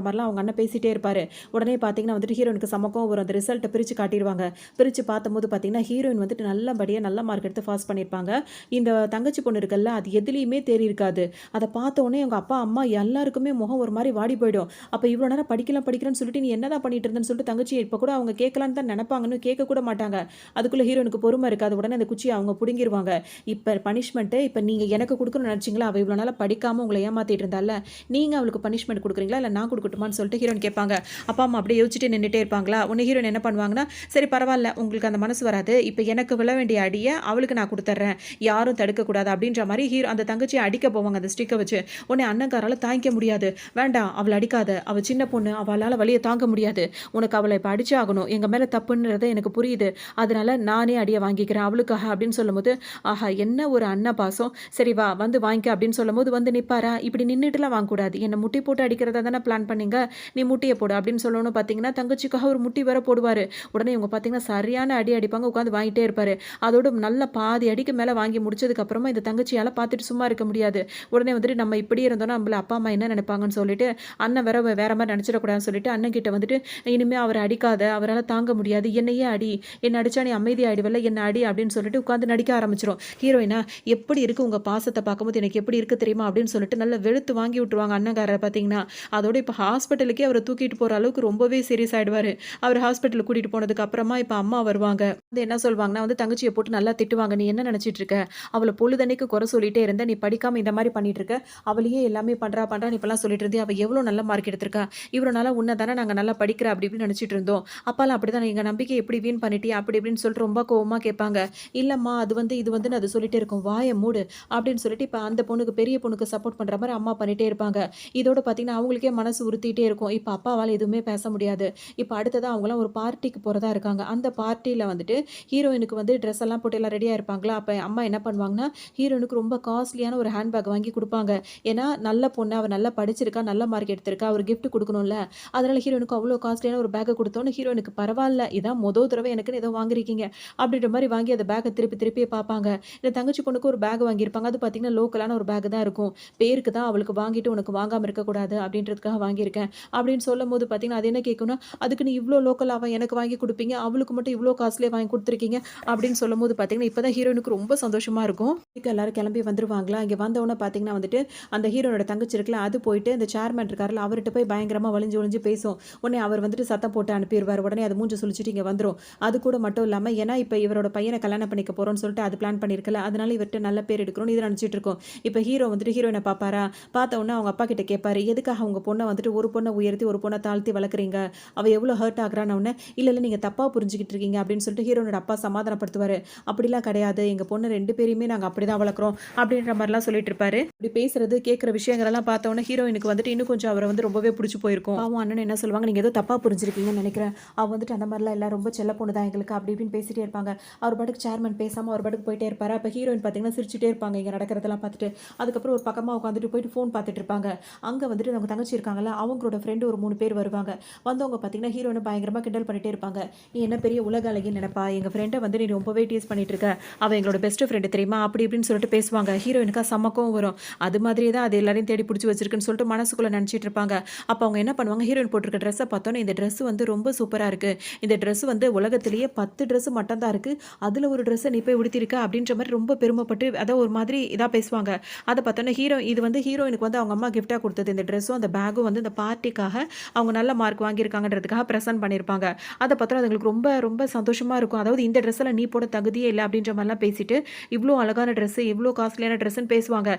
மாரிலாம் அவங்க அண்ணன் பேசிட்டே இருப்பாரு. உடனே பார்த்தீங்கன்னா வந்துட்டு ஹீரோயினுக்கு செம கோவம் வரும். அந்த ரிசல்ட்ட பிரிச்சு காட்டிருவாங்க. பிரிச்சு பார்த்தம்போது பார்த்தீங்கன்னா, ஹீரோயின் வந்துட்டு நல்லபடியா நல்ல மார்க் எடுத்து பாஸ் பண்ணியிருப்பாங்க. இந்த தங்கச்சி பொண்ணு இருக்குல்ல, அது எதுலயுமே தேறி இருக்காது. அத பார்த்த உடனே அவங்க அப்பா, அம்மா எல்லாருக்குமே முகம் ஒரு மாரி வாடி போயிடும். அப்ப இவ்வளோ நேரம் படிக்கிறேன்னு சொல்லிட்டு, "நீ என்னதான் பண்ணிட்டு இருந்தன்னு?" சொல்லிட்டு தங்கச்சிய இப்ப கூட அவங்க கேட்கலான்னு தான் நெனப்பாங்கன்னு கேட்க கூட மாட்டாங்க. அதுக்குள்ள ஹீரோயினுக்கு பொறுமை இருக்காது. உடனே அந்த குச்சிய அவங்க புடுங்கிருவாங்க. "இப்ப பனிஷ்மென்ட் இப்ப நீங்க எனக்கு குடுக்கணும்னு நெனச்சீங்களா? அவ இவ்வளோ நாளா படிக்காம உங்கள ஏமாத்திட்டு இருந்தால்ல. நீங்க அவளுக்கு பனிஷ்மென்ட் குடுக்குறீங்களா? இல்ல நான் குடுக்கட்டுமான்னு?" சொல்லிட்டு ஹீரோயின் கேட்பாங்க. அப்பா, அம்மா அப்படியே யோசிச்சுட்டே நின்னுட்டே இருப்பாங்களா? உடனே ஹீரோயின் என்ன பண்ணுவாங்கன்னா, "சரி பரவால்ல. உங்களுக்கு அந்த மனசு வராது. இப்ப எனக்கு விழ வேண்டிய அடிய அவளுக்கு நான் குடுத்துர்றேன். யாரும் தடுக்கக்கூடாது." அப்படின்ற மாரி அந்த தங்கச்சிய அடிக்க போவாங்க அந்த ஸ்டிக்க வச்சு. உடனே அண்ணங்காரால தாங்கிக்க முடியாது. "வேண்டாம் அவள அடிக்காத. அவ சின்ன பொண்ணு. அவளால வலிய தாங்க முடியாது. உனக்கு அவள இப்ப அடிச்சே ஆகணும். எங்க மேல தப்புன்றது எனக்கு புரியுது. அதனால நானே அடிய வாங்கிக்கிறேன் அவளுக்காக." அப்படின்னு சொல்லும்போது, ஆஹா! என்ன ஒரு அண்ண பாசம். "சரி வா வந்து வாங்கிக்க." அப்படின்னு சொல்லும்போது வந்து நிப்பாரா? "இப்படி நின்னுட்டுலாம் வாங்கக்கூடாது. என்ன முட்டி போட்டு அடிக்கிறதா தானே பிளான் பண்ணீங்க. நீ முட்டிய போடு." அப்படின்னு சொல்லணும் பார்த்தீங்கன்னா, தங்கச்சிக்காக ஒரு முட்டி வேற போடுவாரு. உடனே இவங்க பார்த்தீங்கன்னா, சரியான அடி அடிப்பாங்க. உட்காந்து வாங்கிட்டே இருப்பாரு. அதோட நல்ல பாதி அடிக்கு மேல வாங்கி முடிச்சதுக்கு அப்புறமா இந்த தங்கச்சியால பார்த்துட்டு சும்மா இருக்க முடியாது. உடனே வந்துட்டு நம்ம இப்படியே இருந்தோம்னா நம்மள அப்பா, அம்மா என்ன நினைப்பாங்கன்னு சொல்லிட்டு, அண்ணன் வேற மாரி நினைச்சிடக்கூடாதுன்னு சொல்லிட்டு அண்ணன் கிட்ட வந்துட்டு, "இனிமே அவர அடிக்காத. அவரால தாங்க முடியாது. என்னையே அடி. என்ன அடிச்சா நீ அமைதியாயிடுவல்ல. என்ன அடி." அப்படின்னு சொல்லிட்டு உட்காந்து நடிக்க ஆரம்பிச்சுரும். ஹீரோயினா, "எப்படி இருக்கு உங்க பாசத்த பார்க்கும்போது எனக்கு எப்படி இருக்கு தெரியுமா?" அப்படின்னு சொல்லிட்டு நல்லா வெளுத்து வாங்கி விட்டுருவாங்க அண்ணங்காரர் பார்த்தீங்கன்னா. அதோட இப்ப ஹாஸ்பிட்டலுக்கே அவர தூக்கிட்டு போற அளவுக்கு ரொம்பவே சீரியஸ் ஆயிடுவாரு. அவர ஹாஸ்பிட்டலுக்கு கூட்டிட்டு போனதுக்கு அப்புறமா இப்ப அம்மா வருவாங்க. வந்து என்ன சொல்வாங்கன்னா வந்து தங்கச்சிய போட்டு நல்லா திட்டுவாங்க. "நீ என்ன நினைச்சிட்டு இருக்க? அவள பொழுதன்னைக்கு குறை சொல்லிட்டே இருந்த. நீ படிக்காம இந்த மாரி பண்ணிட்டு இருக்க. அவளையே எல்லாமே பண்றான்னு இப்பலாம் சொல்லிட்டு இருந்தியே. அவ எவ்வளோ நல்ல மார்க் எடுத்திருக்கா. இவ்வளோ நாளா உன்ன தானே நாங்க நல்லா படிக்கிற அப்படி இப்படின்னு நினைச்சிட்டு இருந்தோம். அப்பாலாம் அப்படிதான் எங்க நம்பிக்கைய எப்படி வீண் பண்ணிட்டியா?" அப்படி இப்படின்னு சொல்லிட்டு ரொம்ப கோவமா கேட்பாங்க. "இல்லம்மா அது வந்து இது வந்துன்னு அது சொல்லிட்டே இருக்கும். வாய மூடு." அப்படின்னு சொல்லிட்டு இப்ப அந்த பொண்ணுக்கு பெரிய பொண்ணுக்கு சப்போர்ட் பண்ற மாரி அம்மா பண்ணிட்டே இருப்பாங்க. இதோட பார்த்தீங்கன்னா, அவங்களுக்கே மனசு உறுத்திட்டே இருக்கும். இப்ப அப்பாவால எதுவுமே பேச முடியாது. இப்ப அடுத்ததா அவங்கலாம் ஒரு பார்ட்டிக்கு போறதா இருக்காங்க. அந்த பார்ட்டில வந்துட்டு ஹீரோயினுக்கு வந்து ட்ரெஸ் எல்லாம் போட்டு எல்லாம் ரெடியா இருப்பாங்களா, அப்ப அம்மா என்ன பண்ணுவாங்கன்னா, ஹீரோயினுக்கு ரொம்ப காஸ்ட்லியான ஒரு ஹேண்ட் பேக் வாங்கி குடுப்பாங்க. ஏன்னா, நல்ல பொண்ணு, அவ நல்லா படிச்சிருக்கா, நல்ல மார்க் எடுத்திருக்கா, ஒரு கிஃப்ட் குடுக்கணும்ல. அதனால ஹீரோயினுக்கு அவ்ளோ காஸ்ட்லியான ஒரு பேக்க குடுத்தோனே, ஹீரோயினுக்கு பரவால்ல, இதான் தடவ எனக்குன்னு ஏதோ வாங்கியிருக்கீங்க. அப்படின்ற மாரி வாங்கி அந்த பேக்க திருப்பி திருப்பியே பார்ப்பாங்க. இந்த தங்கச்சி பொண்ணுக்கு ஒரு பேக் வாங்கியிருப்பாங்க. அது பார்த்தீங்கன்னா, லோக்கலான ஒரு பேக் தான் இருக்கும். பேருக்கு தான் அவளுக்கு வாங்கிட்டு உனக்கு வாங்காம இருக்கக்கூடாது அப்படின்றதுக்காக வாங்கியிருக்கேன். அப்படின்னு சொல்லும்போது பார்த்தீங்கன்னா, அது என்ன கேட்கும்னா, "அதுக்கு நீ இவ்ளோ லோக்கலாவா எனக்கு வாங்கி குடுப்பீங்க? அவளுக்கு மட்டும் இவ்ளோ காஸ்ட்லியா வாங்கி குடுத்துருக்கீங்க." அப்படின்னு சொல்லும்போது பார்த்தீங்கன்னா, இப்ப தான் ஹீரோயினுக்கு ரொம்ப சந்தோஷமா இருக்கும். எல்லாரும் கிளம்பி வந்துருவாங்களா, இங்க வந்தவுடனே பார்த்தீங்கன்னா வந்துட்டு, அந்த ஹீரோனோட தங்கச்சி இருக்குல்ல, அது போயிட்டு இந்த சேர்மேன் இருக்கார்ல, அவர்ட்ட போய் பயங்கரமா வழிஞ்சு வழிஞ்சு பேசும். உடனே அவர் வந்துட்டு சத்தம் போட்டு அனுப்பிருவாரு. உடனே அது மூஞ்ச சுளிச்சுட்டு இங்க வந்துரும். அது கூட மட்டும் இல்லாம, ஏன்னா இப்ப இவரோட பையன கல்யாணம் பண்ணிக்க போறோம்னு சொல்லிட்டு அது பிளான் பண்ணியிருக்குல்ல, அதனால இவர்ட்ட நல்ல பேர் எடுக்கணும்னு இது நினைச்சிட்டு இருக்கும். இப்ப ஹீரோ வந்துட்டு ஹீரோயின பார்ப்பாரா, பார்த்த உடனே அவங்க அப்பா கிட்ட கேட்பாரு, "எதுக்காக உங்க பொண்ண வந்துட்டு ஒரு பொண்ண உயர்த்தி, ஒரு பொண்ண தாழ்த்தி வளர்க்குறீங்க? அவ எவ்வளோ ஹர்ட் ஆகுறான்ன உடனே, "இல்ல, இல்ல நீங்க தப்பா புரிஞ்சுகிட்டு இருக்கீங்க." அப்படின்னு சொல்லிட்டு ஹீரோனோட அப்பா சமாதானப்படுத்துவாரு. "அப்படிலாம் கிடையாது. எங்க பொண்ணு 2 பேரையுமே நாங்க அப்படிதான் வளர்க்குறோம்." அப்படின்ற மாரிலாம் சொல்லிட்டு இருப்பாரு. இப்படி பேசுறது, கேட்கிற விஷயங்கள் எல்லாம் பார்த்த உடனே ஹீரோயினுக்கு வந்துட்டு இன்னும் கொஞ்சம் அவர வந்து ரொம்பவே புடிச்சு போயிருக்கும். பாவம் அண்ணன் என்ன சொல்லுவாங்க, "நீங்க ஏதோ தப்பா புரிஞ்சிருக்கீங்கன்னு நெனைக்கிறேன். அவ வந்துட்டு அந்த மாரிலாம் இல்ல. ரொம்ப செல்ல பொண்ணு தான் எங்களுக்கு." அப்படி இப்படின்னு பேசிட்டே இருப்பாங்க. அவர் பாட்டுக்கு சேர்மன் பேசாம அவர் பாட்டுக்கு போயிட்டே இருப்பாரு. அப்ப ஹீரோயின் பார்த்தீங்கன்னா சிரிச்சுட்டே இருப்பாங்க இங்க நடக்கிறதெல்லாம் பார்த்துட்டு. அதுக்கப்புறம் ஒரு பக்கமா உட்காந்துட்டு போயிட்டு ஃபோன் பார்த்துட்டு இருப்பாங்க. அங்க வந்துட்டு அவங்க தங்கச்சி இருக்காங்கல்ல, அவங்களோட ஃப்ரெண்டு ஒரு 3 பேர் வருவாங்க. வந்தவங்க பார்த்தீங்கன்னா ஹீரோயின பயங்கரமா கிண்டல் பண்ணிட்டே இருப்பாங்க. "நீ என்ன பெரிய உலக அழகின்னு நெனப்பா? எங்க ஃப்ரெண்ட வந்து நீ ரொம்பவே டீஸ் பண்ணிட்டு இருக்க. அவ எங்களோட பெஸ்ட் ஃப்ரெண்ட் தெரியுமா?" அப்படி இப்படின்னு சொல்லிட்டு பேசுவாங்க. ஹீரோயினுக்கா செம்ம கோவம் வரும். அது மாதிரியே தான் அது எல்லாரையும் தேடி புடிச்சு வச்சிருக்குன்னு சொல்லிட்டு மனசுக்குள்ள நெனச்சிட்டு இருப்பாங்க. அப்ப அவங்க என்ன பண்ணுவாங்க, ஹீரோயின் போட்டிருக்க ட்ரெஸ்ஸ பார்த்தோனே, "இந்த ட்ரெஸ் வந்து ரொம்ப சூப்பரா இருக்கு. இந்த ட்ரெஸ் வந்து உலகத்திலேயே 10 ட்ரெஸ் மட்டும் தான் இருக்கு. அதுல ஒரு ட்ரெஸ்ஸ நீ போய் உடுத்தியிருக்க." அப்படின்ற மாரி ரொம்ப பெருமைப்பட்டு அதான் ஒரு மாதிரி இதா பேசுவாங்க. அத பார்த்தோனே இது வந்து ஹீரோயினுக்கு வந்து அவங்க அம்மா கிஃப்ட்டா குடுத்தது. இந்த ட்ரெஸ்ஸும் அந்த பேக்கும் வந்து இந்த பார்ட்டிக்காக அவங்க நல்ல மார்க் வாங்கியிருக்காங்கன்றதுக்காக ப்ரெசென்ட் பண்ணியிருப்பாங்க. அத பார்த்தோன்னா அதுங்களுக்கு ரொம்ப ரொம்ப சந்தோஷமா இருக்கும். அதாவது இந்த ட்ரெஸ்ஸில நீ போட தகுதியே இல்ல அப்படின்ற மாரிலாம் பேசிட்டு, இவ்ளோ அழகான ட்ரெஸ்ஸு, இவ்ளோ காஸ்ட்லியான ட்ரெஸ்ஸுன்னு பேசுவாங்க.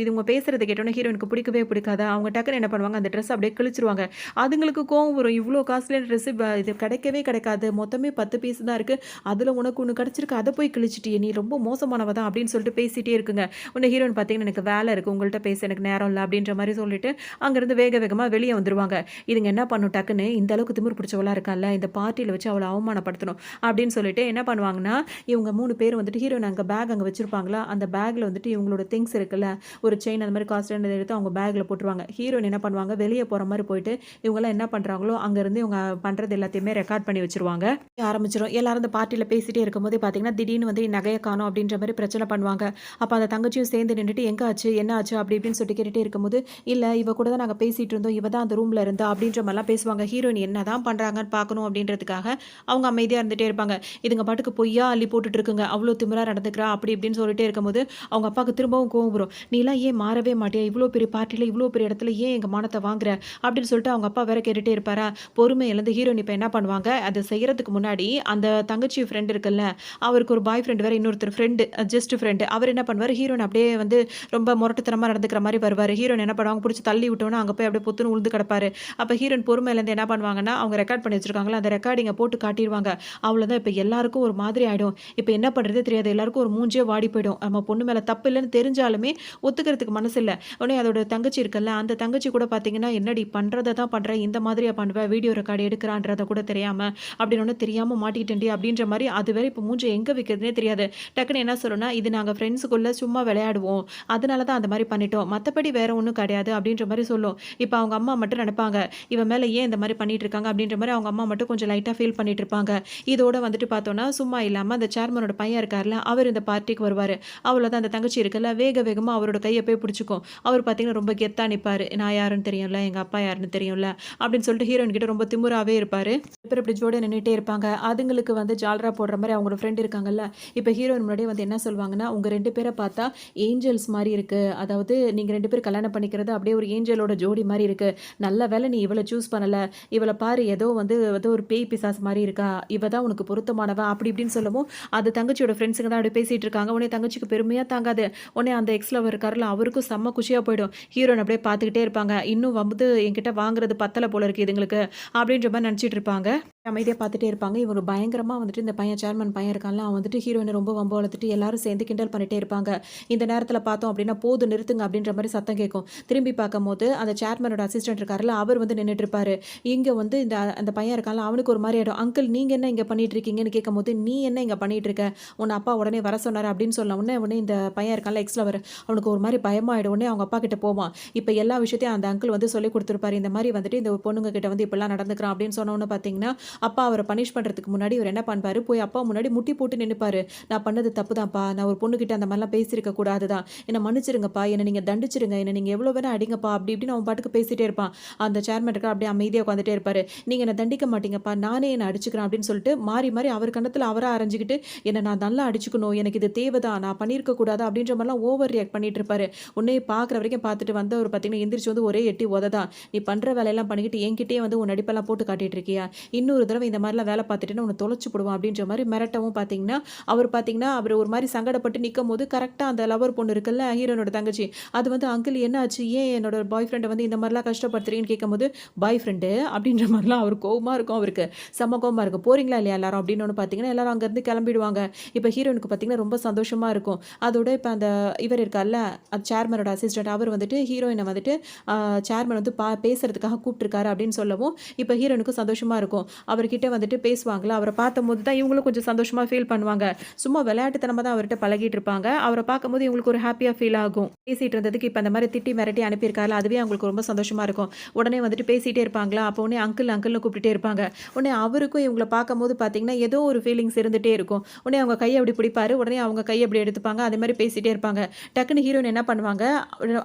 இவங்க பேசுறத கேட்டோனே ஹீரோயினுக்கு பிடிக்கவே பிடிக்காதா, அவங்க டக்குனு என்ன பண்ணுவாங்க, அந்த ட்ரெஸ்ஸ அப்படியே கிழிச்சுருவாங்க. அதுங்களுக்கு கோவம் வரும். இவ்ளோ காஸ்ட்லியான ட்ரெஸ்ஸு இது கிடைக்கவே கிடைக்காது. மொத்தமே 10 பீஸ் தான் இருக்கு. அதில உனக்கு ஒண்ணு கிடைச்சிருக்கு. அத போய் கிழிச்சிட்டியே! நீ ரொம்ப மோசமானவ தான் அப்படின்னு சொல்லிட்டு பேசிட்டே இருக்குங்க. உடனே ஹீரோயின் பார்த்தீங்கன்னா, எனக்கு வேலை இருக்கு. உங்கள்ட்ட பேச எனக்கு நேரம் இல்ல அப்படின்ற மாரி சொல்லிட்டு, அங்கருந்து வேக வேகமா வெளிய வந்துருவாங்க. இதுங்க என்ன பண்ணும் டக்குன்னு, இந்த அளவுக்கு திமிரு பிடிச்சவளா இருக்கால்ல, இந்த பார்ட்டில வச்சு அவள அவமானப்படுத்தணும் அப்படின்னு சொல்லிட்டு என்ன பண்ணுவாங்கன்னா, இவங்க 3 பேர் வந்துட்டு ஹீரோயின் அங்க பேக் அங்க வச்சிருப்பாங்களா, அந்த பேக்ல வந்துட்டு இவங்களோட திங்ஸ் இருக்குல்ல, ஒரு செயின் அந்த மாரி காஸ்ட்லியானத எடுத்து அவங்க பேக்ல போட்டுருவாங்க. ஹீரோயின் என்ன பண்ணுவாங்க, வெளிய போற மாரி போயிட்டு, இவங்கலாம் என்ன பண்றாங்களோ, அங்கருந்து இவங்க பண்றது எல்லாத்தையுமே ரெக்கார்ட் பண்ணி வச்சுருவாங்க. ஆரம்பிச்சுரும். எல்லாரும் அந்த பார்ட்டில பேசிட்டே இருக்கும்போதே பார்த்தீங்கன்னா, திடீர்னு வந்து நகைய காணோம் அப்படின்ற மாரி பிரச்சனை பண்ணுவாங்க. அப்ப அந்த தங்கச்சியும் சேர்ந்து நின்னுட்டு, எங்க ஆச்சு? என்ன ஆச்சு? அப்படி இப்படின்னு சொல்லிட்டு கேட்டுட்டே இருக்கும்போது, இல்ல இவ கூட தான் நாங்க பேசிட்டு இருந்தோம். இவ தான் அந்த ரூம்ல இருந்தா அப்படின்ற மாரிலாம் பேசுவாங்க. ஹீரோயின் என்னதான் பண்றாங்கன்னு பார்க்கணும் அப்படின்றதுக்காக அவங்க அமைதியா இருந்துட்டே இருப்பாங்க. இதுங்க பாட்டுக்கு பொய்யா அள்ளி போட்டுட்டு இருக்குங்க. அவ்ளோ திமிரா நடந்துக்கிறா அப்படி இப்படின்னு சொல்லிட்டே இருக்கும்போது, அவங்க அப்பாவுக்கு திரும்பவும் கோவம் வரும். நீலாம் ஏன் மாறவே மாட்டியா? இவ்ளோ பெரிய பார்ட்டில, இவ்ளோ பெரிய இடத்துல ஏன் எங்க மானத்த வாங்குற? அப்படின்னு சொல்லிட்டு அவங்க அப்பா வேற கேட்டுட்டே இருப்பாரா? பொறுமை இழந்து ஹீரோயின் இப்ப என்ன பண்ணுவாங்க, அத செய்யறதுக்கு முன்னாடி அந்த தங்கச்சி ஃப்ரெண்ட் இருக்குல்ல, அவருக்கு ஒரு பாய் ஃப்ரெண்ட் வேற இன்னொருத்தர் ஃப்ரெண்ட் ஜஸ்ட் ஃப்ரெண்ட். அவர் என்ன பண்ணுவாரு, ஹீரோயின் அப்படியே வந்து ரொம்ப முரட்டுத்தனமா நடந்துக்கிற மாரி வருவாரு. ஹீரோயின் என்ன பண்ணுவாங்க, புடிச்சு தள்ளி விட்டோனே அங்க போய் அப்படியே பொத்துன்னு உழுந்து கிடப்பாரு. அப்ப ஹீரோயின் பொறுமை இழந்து என்ன பண்ணுவாங்கன்னா, அவங்க ரெக்கார்ட் பண்ணி வச்சிருக்காங்கல்ல, அந்த ரெக்கார்டிங்க போட்டு காட்டிருவாங்க. அவ்வளோதான் இப்ப எல்லாருக்கும் ஒரு மாதிரி ஆயிடும். இப்ப என்ன பண்றதே தெரியாது. எல்லாருக்கும் ஒரு மூஞ்சியே வாடி போயிடும். நம்ம பொண்ணு மேல தப்பு இல்லன்னு தெரிஞ்சாலுமே ஒத்துக்கிறதுக்கு மனசு இல்ல. உடனே அதோட தங்கச்சி இருக்குல்ல, அந்த தங்கச்சி கூட பார்த்தீங்கன்னா, "என்னடி பண்றத தான் பண்ற, இந்த மாதிரியா பண்ணுவ? வீடியோ ரெக்கார்ட் எடுக்குறான்றத கூட தெரியாம" அப்படின்னோனே, "தெரியாம மாட்டிக்கிட்டேன்டி" அப்படின்ற மாரி அது வேற இப்ப மூஞ்சிய எங்க வைக்கிறதுன்னே தெரியாது. டக்குனு என்ன சொல்லும்னா, "இது நாங்க ஃப்ரெண்ட்ஸுக்குள்ள சும்மா விளையாடுவோம். அதனால தான் அந்த மாரி பண்ணிட்டோம். மத்தபடி வேற ஒண்ணும் கிடையாது" அப்படின்ற மாரி சொல்லும். இப்ப அவங்க அம்மா மட்டும் நெனைப்பாங்க, "இவ மேல ஏன் இந்த மாரி பண்ணிட்டு இருக்காங்க?" அப்படின்ற மாரி அவங்க அம்மா மட்டும் கொஞ்சம் லைட்டா ஃபீல் பண்ணிட்டு இருப்பாங்க. இதோட வந்துட்டு பார்த்தோம்னா, சும்மா இல்லாம அந்த சேர்மனோட பையன் இருக்கார்ல, அவர் இந்த பார்ட்டிக்கு வருவாரு. அவ்வளோதான் அந்த தங்கச்சி இருக்குல்ல, வேக வேகமா அவரோட கைய போய் பிடிச்சுக்கும். அவர் பார்த்தீங்கன்னா, ரொம்ப கெத்தா நிப்பாரு. "நான் யாருன்னு தெரியும்ல, எங்க அப்பா யாருன்னு தெரியும்ல" அப்படின்னு சொல்லிட்டு ஹீரோயின் கிட்ட ரொம்ப திமிராவே இருப்பாரு. 2 பேரும் இப்படி ஜோடியா நின்னுட்டே இருப்பாங்க. அதுங்களுக்கு வந்து ஜால்ரா போடுற மாரி அவங்களோட ஃப்ரெண்ட் இருக்காங்கல்ல, இப்ப ஹீரோயின் முன்னாடியே வந்து என்ன சொல்வாங்கன்னா, "உங்க 2 பேர பார்த்தா ஏஞ்சல்ஸ் மாரி இருக்கு. அதாவது நீங்க 2 பேரும் கல்யாணம் பண்ணிக்கிறது அப்படியே ஒரு ஏஞ்சலோட ஜோடி மாரி இருக்கு. நல்ல வேளை நீ இவள சூஸ் பண்ணல. இவள பாரு ஏதோ ஒரு பேய் பிசாசு மாரி இருக்கா. இவ தான் உனக்கு பொருத்தமானவ" அப்படி இப்படின்னு சொல்லவும், அது தங்கச்சியோட ஃப்ரெண்ட்ஸுங்க தான் அப்படியே பேசிட்டு இருக்காங்க. உடனே தங்கச்சிக்கு பெருமையா தாங்காது. உடனே அந்த எக்ஸ் லவர் இருக்கார்ல, அவருக்கும் செம்ம குஷியா போயிடும். ஹீரோயின் அப்படியே பார்த்துக்கிட்டே இருப்பாங்க. இன்னும் வந்து என்கிட்ட வாங்குறது பத்தல போல இருக்கு இதுங்களுக்கு, அப்படின்ற மாரி நெனச்சிட்டு இருப்பாங்க. அமைதியா பார்த்துட்டே இருப்பாங்க. இவரு பயங்கரமா வந்துட்டு இந்த பையன் சேர்மன் பையன் இருக்கான்ல, அவன் வந்துட்டு ஹீரோயின ரொம்ப வம்பு வளர்த்துட்டு எல்லாரும் சேர்ந்து கிண்டல் பண்ணிட்டே இருப்பாங்க. இந்த நேரத்தில பார்த்தோம் அப்படின்னா, "போதும் நிறுத்துங்க" அப்படின்ற மாரி சத்தம் கேட்கும். திரும்பி பார்க்கும்போது அந்த சேர்மனோட அசிஸ்டன்ட் இருக்கார்ல, அவர் வந்து நின்னுட்டு இருப்பாரு. இங்க வந்து அந்த பையன் இருக்கான்ல, அவனுக்கு ஒரு மாரி ஆயிடும். "அங்கிள் நீங்க என்ன இங்க பண்ணிட்டு இருக்கீங்கன்னு?" கேட்கும்போது, "நீ என்ன இங்க பண்ணிட்டு இருக்க? உன்ன அப்பா உடனே வர சொன்னாரு" அப்படின்னு சொன்ன உடனே இந்த பையன் இருக்கான்ல எக்ஸ் லவர், அவனுக்கு ஒரு மாரி பயமாயிடும். உடனே அவங்க அப்பா கிட்ட போவான். இப்ப எல்லா விஷயத்தையும் அந்த அங்கிள் வந்து சொல்லிக் குடுத்துருப்பாரு. இந்த மாரி வந்துட்டு இந்த பொண்ணுங்க கிட்ட வந்து இப்படிலாம் நடந்துக்கிறான் அப்படின்னு சொன்ன உடனே பார்த்தீங்கன்னா, அப்பா அவர பனிஷ் பண்றதுக்கு முன்னாடி இவரு என்ன பண்ணுவாரு, போய் அப்பா முன்னாடி முட்டி போட்டு நின்னுப்பாரு. "நான் பண்ணது தப்புதான்ப்பா. நான் ஒரு பொண்ணுகிட்ட அந்த மாரிலாம் பேசியிருக்க கூடாது தான். என்ன மன்னிச்சிருங்கப்பா. என்ன நீங்க தண்டிச்சிருங்க. என்ன நீங்க எவ்வளோ வேணா அடிங்கப்பா" அப்படி இப்படின்னு அவன் பாட்டுக்கு பேசிட்டே இருப்பான். அந்த சேர்மன் இருக்கார் அப்படியே அமைதியா உட்காந்துட்டே இருப்பாரு. "நீங்க என்ன தண்டிக்க மாட்டீங்கப்பா. நானே என்ன அடிச்சுக்கிறேன்" அப்படின்னு சொல்லிட்டு மாறி மாறி அவர் கன்னத்துல அவரா அரைஞ்சுக்கிட்டு, "என்ன நான் நல்லா அடிச்சுக்கணும். எனக்கு இது தேவதான். நான் பண்ணியிருக்க கூடாது" அப்படின்ற மாரிலாம் ஓவர் ரியாக்ட் பண்ணிட்டு இருப்பாரு. உன்னைய பார்க்குற வரைக்கும் பார்த்துட்டு வந்தவரு பார்த்தீங்கன்னா, எந்திரிச்சு வந்து ஒரே எட்டி உத தான். "நீ பண்ற வேலையெல்லாம் பண்ணிக்கிட்டு என்கிட்டயே வந்து உன் நடிப்பெல்லாம் போட்டு காட்டிட்டு இருக்கியா? இன்னொரு தடவ இந்த மாரிலாம் வேல பார்த்துட்டேன்னா உன்ன தொலைச்சு புடுவேன்" அப்படின்ற மாரி மிரட்டவும் பார்த்தீங்கன்னா, அவரு ஒரு மாரி சங்கடப்பட்டு நிக்கும்போது, கரெக்ட்டா அந்த லவர் பொண்ணு இருக்குல்ல, ஹீரோயினோட தங்கச்சி, அது வந்து "அங்கிள் என்ன ஆச்சு? ஏன் என்னோட பாய் ஃப்ரெண்ட வந்து இந்த மாரிலாம் கஷ்டப்படுத்துறீங்கன்னு?" கேட்கும்போது, "பாய் ஃப்ரெண்டு?" அப்படின்ற மாரிலாம் அவருக்கு கோவமா இருக்கும் அவருக்கு. செம்ம கோவமா இருக்கும். "போறீங்களா இல்லையா எல்லாரும்?" அப்படின்னோன பார்த்தீங்கன்னா, எல்லாரும் அங்கருந்து கிளம்பிடுவாங்க. இப்ப ஹீரோயினுக்கு பார்த்தீங்கன்னா, ரொம்ப சந்தோஷமா இருக்கும். அதோட இப்ப அந்த இவர் இருக்கார்ல, அந்த சேர்மனோட அசிஸ்டன்ட் அவர் வந்துட்டு ஹீரோயின வந்துட்டு அ சேர்மன் வந்து பேசுறதுக்காக கூப்ட்டுருக்காரு அப்படின்னு சொல்லவும், இப்ப ஹீரோயினுக்கும் சந்தோஷமா இருக்கும். அவர்கிட்ட வந்துட்டு பேசுவாங்கல்ல, அவர பார்த்தம்போது தான் இவங்களும் கொஞ்சம் சந்தோஷமா ஃபீல் பண்ணுவாங்க. சும்மா விளையாட்டுத்தனமா தான் அவர்ட்ட பழகிட்டு இருப்பாங்க. அவர பார்க்கும்போது இவங்களுக்கு ஒரு ஹேப்பியா ஃபீல் ஆகும். பேசிட்டு இருந்ததுக்கு இப்ப அந்த மாரி திட்டி மிரட்டி அனுப்பியிருக்கார்ல, அதுவே அவங்களுக்கு ரொம்ப சந்தோஷமா இருக்கும். உடனே வந்துட்டு பேசிட்டே இருப்பாங்களா, அப்போ உடனே அங்கிள் அங்கிள்னு கூப்பிட்டுட்டே இருப்பாங்க. உடனே அவருக்கும் இவங்கள பார்க்கும்போது பார்த்தீங்கன்னா, ஏதோ ஒரு ஃபீலிங்ஸ் இருந்துட்டே இருக்கும். உடனே அவங்க கைய அப்படி பிடிப்பாரு. உடனே அவங்க கைய அப்படி எடுத்துப்பாங்க. அதே மாரி பேசிட்டே இருப்பாங்க. டக்குனு ஹீரோயின் என்ன பண்ணுவாங்க,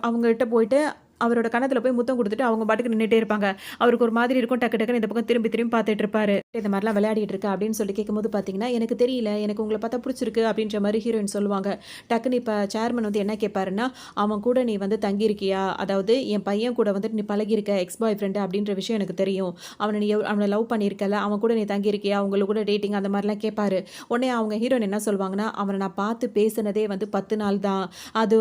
அவங்ககிட்ட போயிட்டு அவரோட கன்னத்துல போய் முத்தம் குடுத்துட்டு அவங்க பாட்டுக்கு நின்னுட்டே இருப்பாங்க. அவருக்கு ஒரு மாதிரி இருக்கும். டக்கு டக்குன்னு இந்த பக்கம் திரும்பி திரும்பி பார்த்துட்டு இருப்பாரு. இந்த மாரிலாம் விளையாடிட்டு இருக்க அப்படின்னு சொல்லி கேட்கும்போது பார்த்தீங்கன்னா, "எனக்கு தெரியல. எனக்கு உங்கள பார்த்தா புடிச்சிருக்கு" அப்படின்ற மாரி ஹீரோயின் சொல்லுவாங்க. டக்குன்னு இப்ப சேர்மன் வந்து என்ன கேட்பாருன்னா, "அவன் கூட நீ வந்து தங்கியிருக்கியா? அதாவது என் பையன் கூட வந்துட்டு நீ பழகியிருக்க எக்ஸ் பாய் ஃப்ரெண்ட் அப்படின்ற விஷயம் எனக்கு தெரியும். அவன லவ் பண்ணியிருக்கல்ல, அவன் கூட நீ தங்கியிருக்கியா? உங்க கூட டேட்டிங் அந்த மாரிலாம் கேட்பாரு. உடனே அவங்க ஹீரோயின் என்ன சொல்லுவாங்கன்னா, "அவன நான் பார்த்து பேசினதே வந்து 10 நாள் தான்.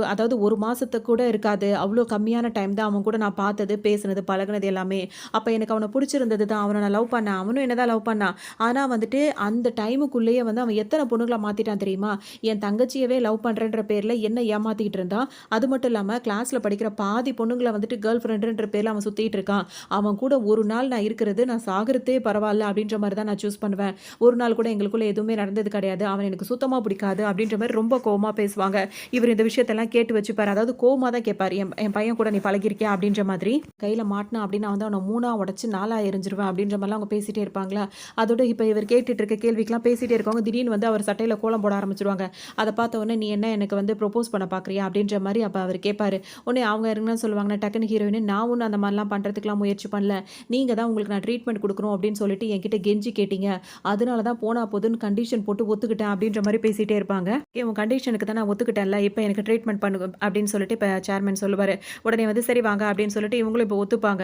அதாவது 1 மாசத்துக்கு கூட இருக்காது. அவ்ளோ கம்மியான டைம் தான் அவன் கூட நான் பார்த்தது, பேசினது, பழகுனது எல்லாமே. அப்ப எனக்கு அவன புடிச்சிருந்தது தான். அவன நான் லவ் பண்ணேன். அவனும் என்ன தான் லவ் பண்ணான். ஆனா வந்துட்டு அந்த டைமுக்குள்ளேயே வந்து அவன் எத்தன பொண்ணுங்கள மாத்திட்டான் தெரியுமா? என் தங்கச்சியவே லவ் பண்றேன்ற பேர்ல என்ன ஏமாத்திக்கிட்டு இருந்தான். அது மட்டும் இல்லாம கிளாஸ்ல படிக்கிற பாதி பொண்ணுங்கள வந்துட்டு கேர்ள் ஃப்ரெண்டுன்ற பேர்ல அவன் சுத்திட்டு இருக்கான். அவன் கூட ஒரு நாள் நான் இருக்கிறது, நான் சாகுறதே பரவால்ல அப்படின்ற மாரி தான் நான் சூஸ் பண்ணுவேன். ஒரு நாள் கூட எங்களுக்குள்ள எதுவுமே நடந்தது கிடையாது. அவன எனக்கு சுத்தமா பிடிக்காது அப்படின்ற மாரி ரொம்ப கோவமா பேசுவாங்க. இவரு இந்த விஷயத்தெல்லாம் கேட்டு வச்சுப்பாரு. அதாவது கோவமா தான் கேட்பாரு. என் என் பையன் கூட நீ பழகியிருக்கியா? அப்படின்ற மாதிரி. கையில மாட்டுனான் அப்படின்னா வந்து அவன 3ஆ உடைச்சு 4ஆ எறிஞ்சிருவேன் அப்படின்ற மாரிலாம் அவங்க பேசிட்டே இருப்பாங்களா. அதோட இப்ப இவர் கேட்டுட்டு இருக்க கேள்விக்கெல்லாம் பேசிட்டே இருக்கவங்க திடீர்னு வந்து அவர் சட்டையில கோலம் போட ஆரம்பிச்சுருவாங்க. அத பார்த்த உடனே, "நீ என்ன எனக்கு வந்து ப்ரொபோஸ் பண்ண பார்க்குறியா?" அப்படின்ற மாரி அப்ப அவரு கேட்பாரு. உடனே அவங்க என்ன சொல்லுவாங்கன்னா, டக்குனு ஹீரோயின், "நான் ஒண்ணும் அந்த மாரிலாம் பண்றதுக்குலாம் முயற்சி பண்ணல. நீங்க தான் உங்களுக்கு நான் ட்ரீட்மெண்ட் குடுக்கணும் அப்படின்னு சொல்லிட்டு என்கிட்ட கெஞ்சி கேட்டீங்க. அதனால தான் போனா போதுன்னு கண்டிஷன் போட்டு ஒத்துக்கிட்டேன்." அப்படின்ற மாரி பேசிட்டே இருப்பாங்க. "உன் கண்டிஷனுக்கு தான் நான் ஒத்துக்கிட்டேன்ல. இப்ப எனக்கு ட்ரீட்மெண்ட் பண்ணு" அப்படின்னு சொல்லிட்டு இப்ப சேர்மன் சொல்லுவாரு. உடனே வந்து, "சரி வாங்க" அப்படின்னு சொல்லிட்டு இவங்களும் இப்ப ஒத்துப்பாங்க.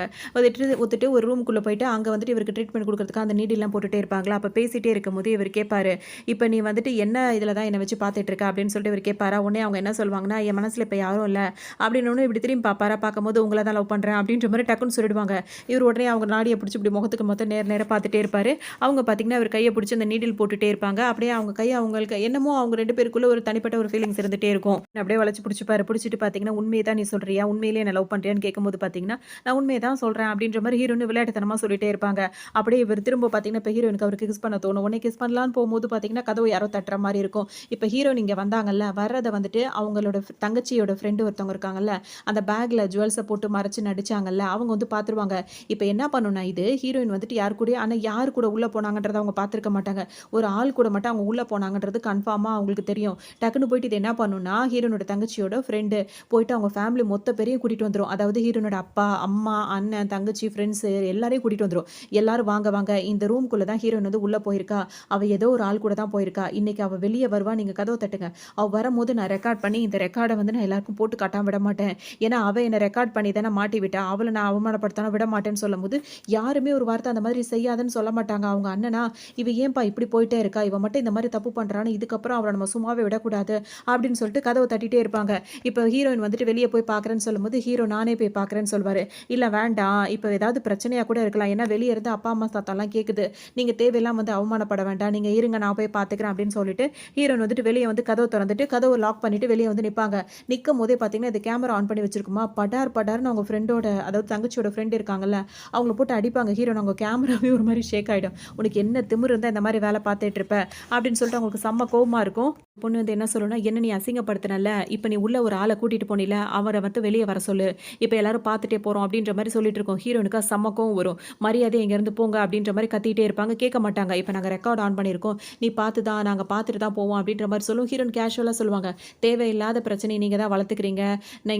ஒத்துட்டு ஒரு ரூமுக்குள்ள போயிட்டு அங்க வந்துட்டு இவருக்கு ட்ரீட்மெண்ட் குடுக்குறதுக்கு அந்த நீடில்லாம் போட்டுட்டே இருப்பாங்களா. அப்ப பேசிட்டே இருக்கும்போது இவரு கேட்பாரு, "இப்ப நீ வந்துட்டு என்ன இதுல தான் என்ன வச்சு பார்த்துட்டு இருக்க?" அப்படின்னு சொல்லிட்டு இவரு கேட்பாரா. உடனே அவங்க என்ன சொல்லுவாங்கன்னா, "என் மனசுல இப்ப யாரும் இல்ல." அப்படின்னோனே இப்படி திரும்பி பார்ப்பாரா. பார்க்கும்போது, "உங்கள தான் லவ் பண்றேன்." அப்படின்ற மாரி டக்குன்னு சொல்லிடுவாங்க. இவரு உடனே அவங்க நாடிய பிடிச்சு இப்படி முகத்துக்கு முகத்த நேர் நேரா பார்த்துட்டே இருப்பாரு. அவங்க பார்த்தீங்கன்னா, இவரு கைய பிடிச்சு அந்த நீடில் போட்டுட்டே இருப்பாங்க. அப்படியே அவங்க கை அவங்களுக்கு என்னமோ அவங்க 2 பேருக்குள்ள ஒரு தனிப்பட்ட ஒரு ஃபீலிங்ஸ் இருந்துட்டே இருக்கும். அப்படியே வளைச்சு பிடிச்சுப்பாரு. பிடிச்சிட்டு பார்த்தீங்கன்னா, "உண்மைய தான் நீ சொல்றியா? உண்மையிலேயே என்ன லவ் பண்றியான்னு?" கேட்கும்போது பார்த்தீங்கன்னா, "நான் உண்மைய தான் சொல்றேன்." அப்படின்ற மாரி ஹீரோயின் விளையாட்டுத்தனமா சொல்லிட்டே இருப்பாங்க. அப்படியே இவரு திரும்ப பார்த்தீங்கன்னா, இப்ப ஹீரோயினுக்கு அவருக்கு கிஸ் பண்ண தோணும். உடனே கிஸ் பண்ணலான்னு போம்போது பார்த்தீங்கன்னா, கதவு யாரோ தட்டுற மாரி இருக்கும். இப்ப ஹீரோயின் இங்க வந்தாங்கல்ல, வர்றத வந்துட்டு அவங்களோட தங்கச்சியோட ஃப்ரெண்ட் ஒருத்தவங்க இருக்காங்கல்ல, அந்த பேக்ல ஜுவல்ஸ போட்டு மறைச்சு நடிச்சாங்கல்ல, அவங்க வந்து பார்த்துருவாங்க. இப்ப என்ன பண்ணும்னா இது, ஹீரோயின் வந்துட்டு யார் கூடயோ ஆனா யார் கூட உள்ள போனாங்கன்றத அவங்க பார்த்திருக்க மாட்டாங்க. ஒரு ஆள் கூட மட்டும் அவங்க உள்ள போனாங்கன்றது கன்ஃபார்மா அவங்களுக்கு தெரியும். டக்குனு போயிட்டு இது என்ன பண்ணும்னா, ஹீரோயினோட தங்கச்சியோட ஃப்ரெண்டு போயிட்டு அவங்க ஃபேமிலி மொத்த பேரையும் கூட்டிட்டு வந்துரும். அதாவது ஹீரோயினோட அப்பா, அம்மா, அண்ணன், தங்கச்சி, ஃப்ரெண்ட்ஸு எல்லாரையும் கூட்டிட்டு வந்துரும். எல்லாரும் வாங்க வாங்க இந்த ரூம்குள்ள தான் ஹீரோயின் வந்து உள்ள போயிருக்கா. அவ ஏதோ ஒரு ஆள் கூட தான் போயிருக்கா. இன்னைக்கு அவ வெளிய வருவா. நீங்க கதவ தட்டுங்க. அவ வரும்போது நான் ரெக்கார்ட் பண்ணி இந்த ரெக்கார்ட வந்து நான் எல்லாருக்கும் போட்டு காட்டாம விட மாட்டேன். ஏன்னா, அவ என்ன ரெக்கார்ட் பண்ணி தானே மாட்டி விட்டா. அவள நான் அவமானப்படுத்தாம விட மாட்டேன்னு சொல்லும்போது, யாருமே ஒரு வார்த்தை அந்த மாதிரி செய்யாதன்னு சொல்ல மாட்டாங்க. அவங்க அண்ணனா, "இவ ஏன்பா இப்படி போயிட்டே இருக்கா? இவ மட்டும் இந்த மாரி தப்பு பண்றான்னு இதுக்கப்புறம் அவள நம்ம சும்மாவே விடக்கூடாது." அப்படின்னு சொல்லிட்டு கதவ தட்டிட்டே இருப்பாங்க. இப்ப ஹீரோயின் வந்துட்டு வெளிய போய் பார்க்குறேன்னு சொல்லும்போது, ஹீரோ நானே போய் பார்க்குறேன்னு சொல்வாரு. "இல்ல வேண்டாம். இப்ப ஏதாவது பிரச்சனையா கூட இருக்கலாம். ஏன்னா வெளிய இருந்து அப்பா, அம்மா சத்தம்லாம் கேட்குது. நீங்க தேவையில்லாம வந்து அவமானப்பட வேண்டாம். நீங்க இருங்க நான் போய் பார்த்துக்கிறேன்." அப்படின்னு சொல்லிட்டு ஹீரோயின் வந்துட்டு வெளிய வந்து கதவ தொறந்துட்டு, கதவ லாக் பண்ணிட்டு வெளிய வந்து நிப்பாங்க. நிக்கும்போதே பார்த்தீங்கன்னா, இது கேமரா ஆன் பண்ணி வச்சிருக்குமா, படார் படார்ன்னு அவங்க ஃப்ரெண்டோட அதாவது தங்கச்சியோட ஃப்ரெண்ட் இருக்காங்கல்ல, அவங்கள போட்டு அடிப்பாங்க. ஹீரோயின் அவங்க கேமராவே ஒரு மாரி ஷேக் ஆயிடும். "உனக்கு என்ன திமிரு இருந்தா இந்த மாரி வேல பார்த்துட்டு இருப்ப?" அப்படின்னு சொல்லிட்டு அவங்களுக்கு செம்ம கோவமா இருக்கும். பொண்ணு வந்து என்ன சொல்லும்னா, "என்ன நீ அசிங்கப்படுத்தினல்ல, இப்ப நீ உள்ள ஒரு ஆள கூட்டிட்டு போனில்ல, அவர வந்து வெளிய வர சொல்லு. இப்ப எல்லாரும் பார்த்துட்டே போறோம்." அப்படின்ற மாரி சொல்லிட்டு இருக்கும். ஹீரோயினுக்கு செம்ம கோவம் வரும். "மரியாதையா இங்கேருந்து போங்க." அப்படின்ற மாரி கத்திட்டே இருப்பாங்க. கேட்க மாட்டாங்க. "இப்ப நாங்க ரெக்கார்ட் ஆன் பண்ணியிருக்கோம். நீ பார்த்து தான் நாங்க பார்த்துட்டு தான் போவோம்." அப்படின்ற மாரி சொல்லும். ஹீரோயின் கேஷுவலா சொல்லுவாங்க. "தேவையில்லாத பிரச்சனைய நீங்க தான் வளர்த்துக்கிறீங்க.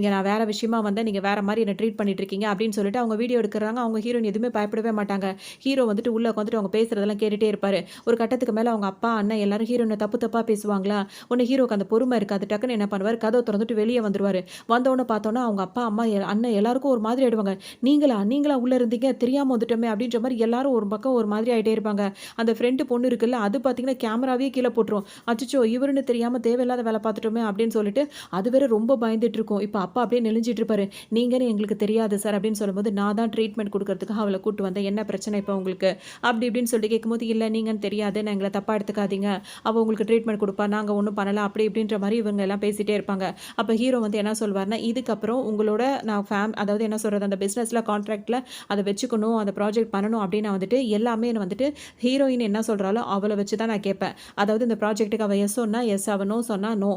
நான் வேற விஷயமா வந்தேன். நீங்க வேற மாரி என்ன ட்ரீட் பண்ணிட்டு இருக்கீங்க." அப்படின்னு சொல்லிட்டு அவங்க வீடியோ எடுக்குறாங்க. அவங்க ஹீரோயின் எதுவுமே பயப்படவே மாட்டாங்க. ஹீரோ வந்துட்டு உள்ள உட்காந்துட்டு அவங்க பேசுறதெல்லாம் கேட்டுட்டே இருப்பாரு. ஒரு கட்டத்துக்கு மேல அவங்க அப்பா, அண்ணன் எல்லாரும் ஹீரோயின தப்பு தப்பா பேசுவாங்களா, உடனே ஹீரோக்கு அந்த பொறுமை இருக்காது. டக்குன்னு என்ன பண்ணுவாரு, கதவ தொறந்துட்டு வெளிய வந்துருவாரு. வந்தோனே பார்த்தோன்னா, அவங்க அப்பா, அம்மா, அண்ணன் எல்லாருக்கும் ஒரு மாதிரி ஆயிடுவாங்க. "நீங்களா? நீங்களா உள்ள இருந்தீங்க? தெரியாம வந்துட்டோமே!" அப்படின்ற மாரி எல்லாரும் ஒரு பக்கம் ஒரு மாதிரி ஆயிட்டே இருப்பாங்க. அந்த ஃப்ரெண்ட் பொண்ணு இருக்குல்ல, அது பார்த்தீங்கன்னா கேமராவையே கீழ போட்டுரும். அச்சச்சோ! இவருன்னு தெரியாம தேவையில்லாத வேல பார்த்துட்டோமே அப்படின்னு சொல்லிட்டு, அது வேற ரொம்ப பயந்துட்டு இருக்கும். இப்ப அப்பா அப்படியே நெளிஞ்சிட்டு இருப்பாரு. "நீங்கன்னு எங்களுக்கு தெரியாது சார்" அப்படின்னு சொல்லும்போது, "நான் தான் ட்ரீட்மெண்ட் குடுக்கறதுக்காக அவள கூட்டு வந்தேன். என்ன பிரச்சனை இப்ப உங்களுக்கு?" அப்படி இப்படின்னு சொல்லிட்டு கேட்கும்போது, "இல்ல நீங்கன்னு தெரியாது. நான் எங்கள தப்பா எடுத்துக்காதீங்க. அவ உங்களுக்கு ட்ரீட்மெண்ட் குடுப்பா. நாங்க ஒண்ணும் பண்ணல." அப்படி இப்படின்ற மாரி இவங்க எல்லாம் பேசிட்டே இருப்பாங்க. அப்ப ஹீரோ வந்து என்ன சொல்வாருன்னா, "இதுக்கப்புறம் உங்களோட நான் அதாவது என்ன சொல்றது, அந்த பிசினஸ்ல கான்ட்ராக்ட்ல அத வச்சுக்கணும். அந்த ப்ராஜெக்ட் பண்ணணும் அப்படின்னா வந்துட்டு, எல்லாமே வந்துட்டு ஹீரோயின் என்ன சொல்றாளோ அவள வச்சு தான் நான் கேட்பேன். அதாவது இந்த ப்ராஜெக்ட்டுக்கு அவ எஸ் சொன்னா எஸ், அவ நோ சொன்னா நோ.